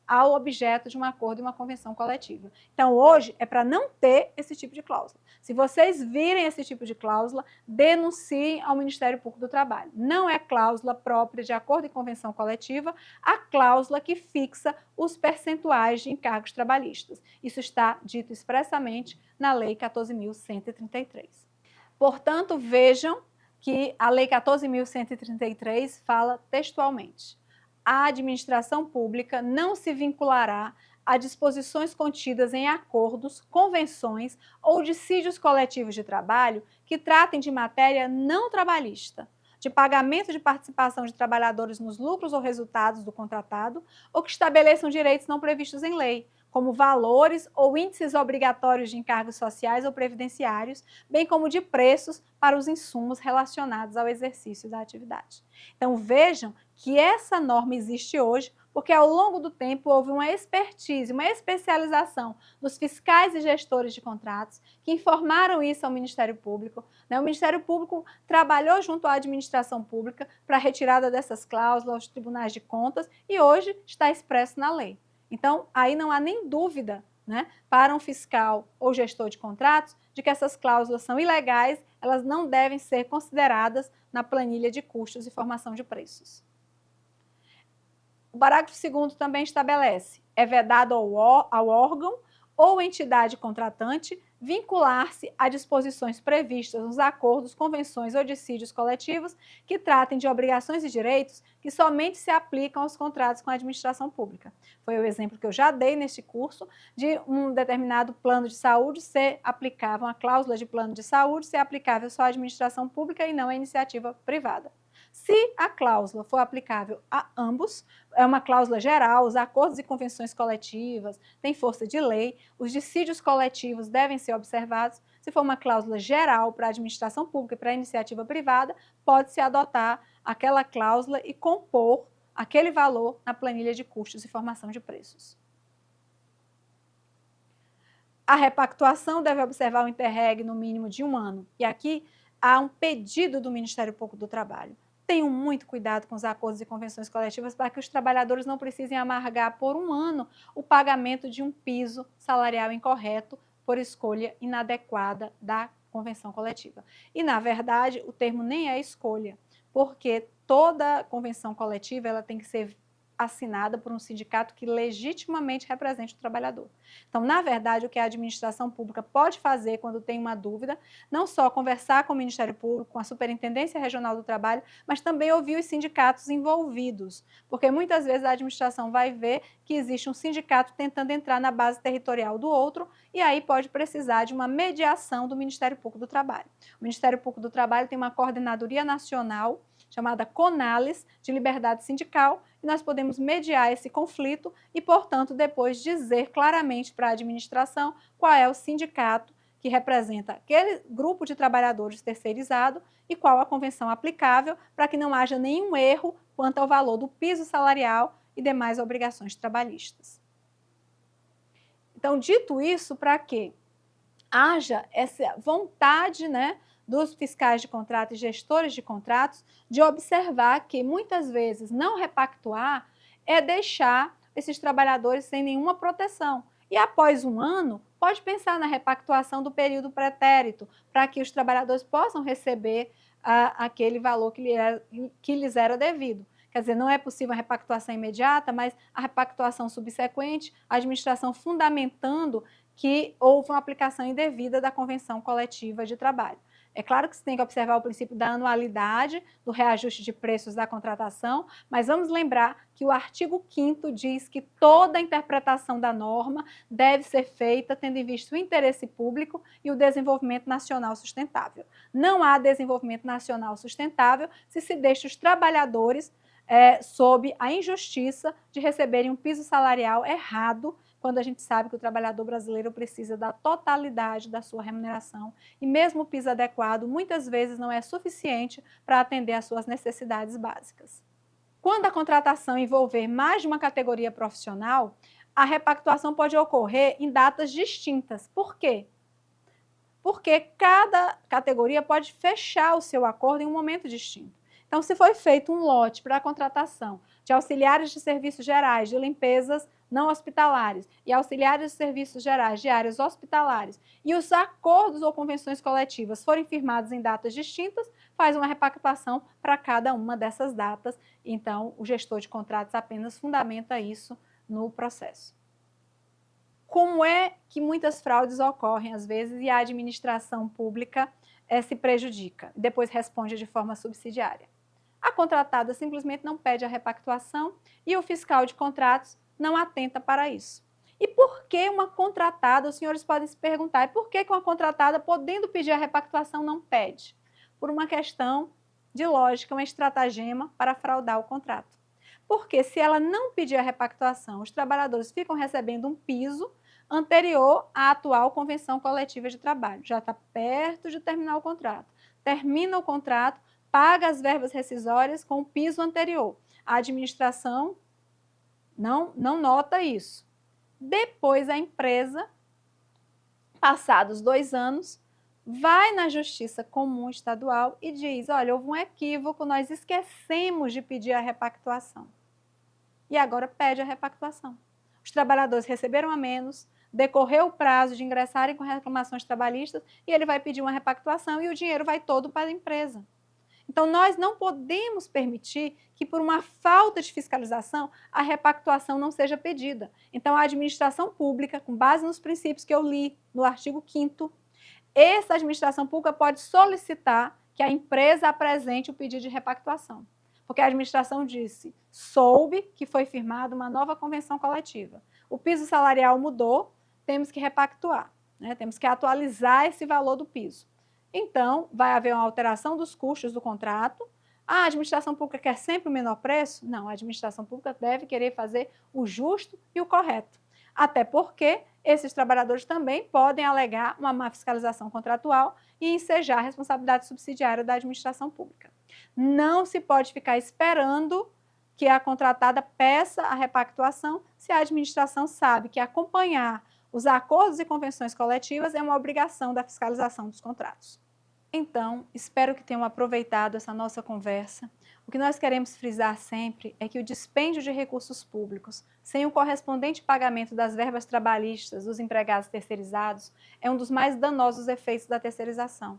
ao objeto de um acordo e uma convenção coletiva. Então, hoje, é para não ter esse tipo de cláusula. Se vocês virem esse tipo de cláusula, denunciem ao Ministério Público do Trabalho. Não é cláusula própria de acordo e convenção coletiva, a cláusula que fixa os percentuais de encargos trabalhistas. Isso está dito expressamente na Lei 14.133. Portanto, vejam que a Lei 14.133 fala textualmente: a administração pública não se vinculará a disposições contidas em acordos, convenções ou dissídios coletivos de trabalho que tratem de matéria não trabalhista, de pagamento de participação de trabalhadores nos lucros ou resultados do contratado, ou que estabeleçam direitos não previstos em lei, como valores ou índices obrigatórios de encargos sociais ou previdenciários, bem como de preços para os insumos relacionados ao exercício da atividade. Então, vejam que essa norma existe hoje porque ao longo do tempo houve uma expertise, uma especialização dos fiscais e gestores de contratos que informaram isso ao Ministério Público. O Ministério Público trabalhou junto à administração pública para a retirada dessas cláusulas aos tribunais de contas e hoje está expresso na lei. Então, aí não há nem dúvida, né, para um fiscal ou gestor de contratos de que essas cláusulas são ilegais, elas não devem ser consideradas na planilha de custos e formação de preços. O parágrafo 2º também estabelece: é vedado ao órgão ou entidade contratante vincular-se a disposições previstas nos acordos, convenções ou dissídios coletivos que tratem de obrigações e direitos que somente se aplicam aos contratos com a administração pública. Foi o exemplo que eu já dei neste curso de um determinado plano de saúde ser aplicável, uma cláusula de plano de saúde ser aplicável só à administração pública e não à iniciativa privada. Se a cláusula for aplicável a ambos, é uma cláusula geral, os acordos e convenções coletivas têm força de lei, os dissídios coletivos devem ser observados. Se for uma cláusula geral para a administração pública e para a iniciativa privada, pode-se adotar aquela cláusula e compor aquele valor na planilha de custos e formação de preços. A repactuação deve observar o interreg no mínimo de 1 ano. E aqui há um pedido do Ministério Público do Trabalho. Tenham muito cuidado com os acordos e convenções coletivas para que os trabalhadores não precisem amargar por 1 ano o pagamento de um piso salarial incorreto por escolha inadequada da convenção coletiva. E, na verdade, o termo nem é escolha, porque toda convenção coletiva ela tem que ser assinada por um sindicato que legitimamente represente o trabalhador. Então, na verdade, o que a administração pública pode fazer quando tem uma dúvida, não só conversar com o Ministério Público, com a Superintendência Regional do Trabalho, mas também ouvir os sindicatos envolvidos, porque muitas vezes a administração vai ver que existe um sindicato tentando entrar na base territorial do outro e aí pode precisar de uma mediação do Ministério Público do Trabalho. O Ministério Público do Trabalho tem uma coordenadoria nacional chamada CONALES, de liberdade sindical, e nós podemos mediar esse conflito e, portanto, depois dizer claramente para a administração qual é o sindicato que representa aquele grupo de trabalhadores terceirizado e qual a convenção aplicável, para que não haja nenhum erro quanto ao valor do piso salarial e demais obrigações trabalhistas. Então, dito isso, para que haja essa vontade, né, dos fiscais de contrato e gestores de contratos de observar que, muitas vezes, não repactuar é deixar esses trabalhadores sem nenhuma proteção. E, após 1 ano, pode pensar na repactuação do período pretérito, para que os trabalhadores possam receber aquele valor que lhes era devido. Quer dizer, não é possível a repactuação imediata, mas a repactuação subsequente, a administração fundamentando que houve uma aplicação indevida da convenção coletiva de trabalho. É claro que você tem que observar o princípio da anualidade, do reajuste de preços da contratação, mas vamos lembrar que o artigo 5º diz que toda a interpretação da norma deve ser feita tendo em vista o interesse público e o desenvolvimento nacional sustentável. Não há desenvolvimento nacional sustentável se se deixa os trabalhadores sob a injustiça de receberem um piso salarial errado, quando a gente sabe que o trabalhador brasileiro precisa da totalidade da sua remuneração e mesmo o piso adequado muitas vezes não é suficiente para atender às suas necessidades básicas. Quando a contratação envolver mais de uma categoria profissional, a repactuação pode ocorrer em datas distintas. Por quê? Porque cada categoria pode fechar o seu acordo em um momento distinto. Então, se foi feito um lote para a contratação de auxiliares de serviços gerais, de limpezas não hospitalares e auxiliares de serviços gerais de áreas hospitalares, e os acordos ou convenções coletivas forem firmados em datas distintas, faz uma repactuação para cada uma dessas datas. Então, o gestor de contratos apenas fundamenta isso no processo. Como é que muitas fraudes ocorrem às vezes e a administração pública se prejudica? Depois responde de forma subsidiária. A contratada simplesmente não pede a repactuação e o fiscal de contratos não atenta para isso. E por que uma contratada, os senhores podem se perguntar, e por que uma contratada, podendo pedir a repactuação, não pede? Por uma questão de lógica, uma estratagema para fraudar o contrato. Porque se ela não pedir a repactuação, os trabalhadores ficam recebendo um piso anterior à atual convenção coletiva de trabalho. Já está perto de terminar o contrato. Termina o contrato, paga as verbas rescisórias com o piso anterior. A administração não nota isso. Depois a empresa, passados 2 anos, vai na Justiça Comum Estadual e diz: olha, houve um equívoco, nós esquecemos de pedir a repactuação. E agora pede a repactuação. os trabalhadores receberam a menos, decorreu o prazo de ingressarem com reclamações trabalhistas e ele vai pedir uma repactuação e o dinheiro vai todo para a empresa. Então, nós não podemos permitir que, por uma falta de fiscalização, a repactuação não seja pedida. Então, a administração pública, com base nos princípios que eu li no artigo 5º, essa administração pública pode solicitar que a empresa apresente o pedido de repactuação. Porque a administração disse, soube que foi firmada uma nova convenção coletiva. O piso salarial mudou, temos que repactuar, né? Temos que atualizar esse valor do piso. Então, vai haver uma alteração dos custos do contrato. A administração pública quer sempre o menor preço? Não, a administração pública deve querer fazer o justo e o correto. Até porque esses trabalhadores também podem alegar uma má fiscalização contratual e ensejar a responsabilidade subsidiária da administração pública. Não se pode ficar esperando que a contratada peça a repactuação se a administração sabe que acompanhar os acordos e convenções coletivas é uma obrigação da fiscalização dos contratos. Então, espero que tenham aproveitado essa nossa conversa. O que nós queremos frisar sempre é que o dispêndio de recursos públicos, sem o correspondente pagamento das verbas trabalhistas dos empregados terceirizados, é um dos mais danosos efeitos da terceirização.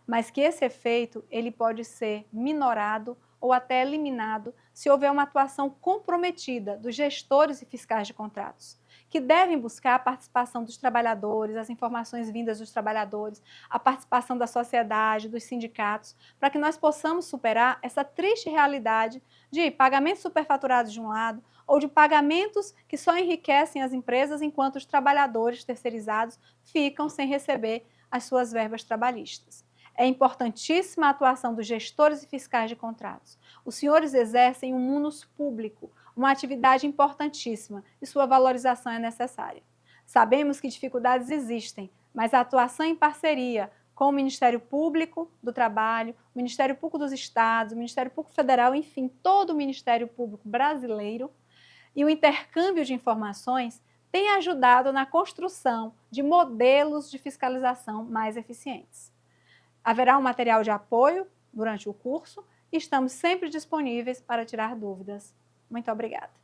Mas que esse efeito ele pode ser minorado ou até eliminado se houver uma atuação comprometida dos gestores e fiscais de contratos, que devem buscar a participação dos trabalhadores, as informações vindas dos trabalhadores, a participação da sociedade, dos sindicatos, para que nós possamos superar essa triste realidade de pagamentos superfaturados de um lado ou de pagamentos que só enriquecem as empresas enquanto os trabalhadores terceirizados ficam sem receber as suas verbas trabalhistas. É importantíssima a atuação dos gestores e fiscais de contratos. Os senhores exercem um munus público, uma atividade importantíssima e sua valorização é necessária. Sabemos que dificuldades existem, mas a atuação em parceria com o Ministério Público do Trabalho, o Ministério Público dos Estados, o Ministério Público Federal, enfim, todo o Ministério Público brasileiro e o intercâmbio de informações tem ajudado na construção de modelos de fiscalização mais eficientes. Haverá um material de apoio durante o curso e estamos sempre disponíveis para tirar dúvidas. Muito obrigada.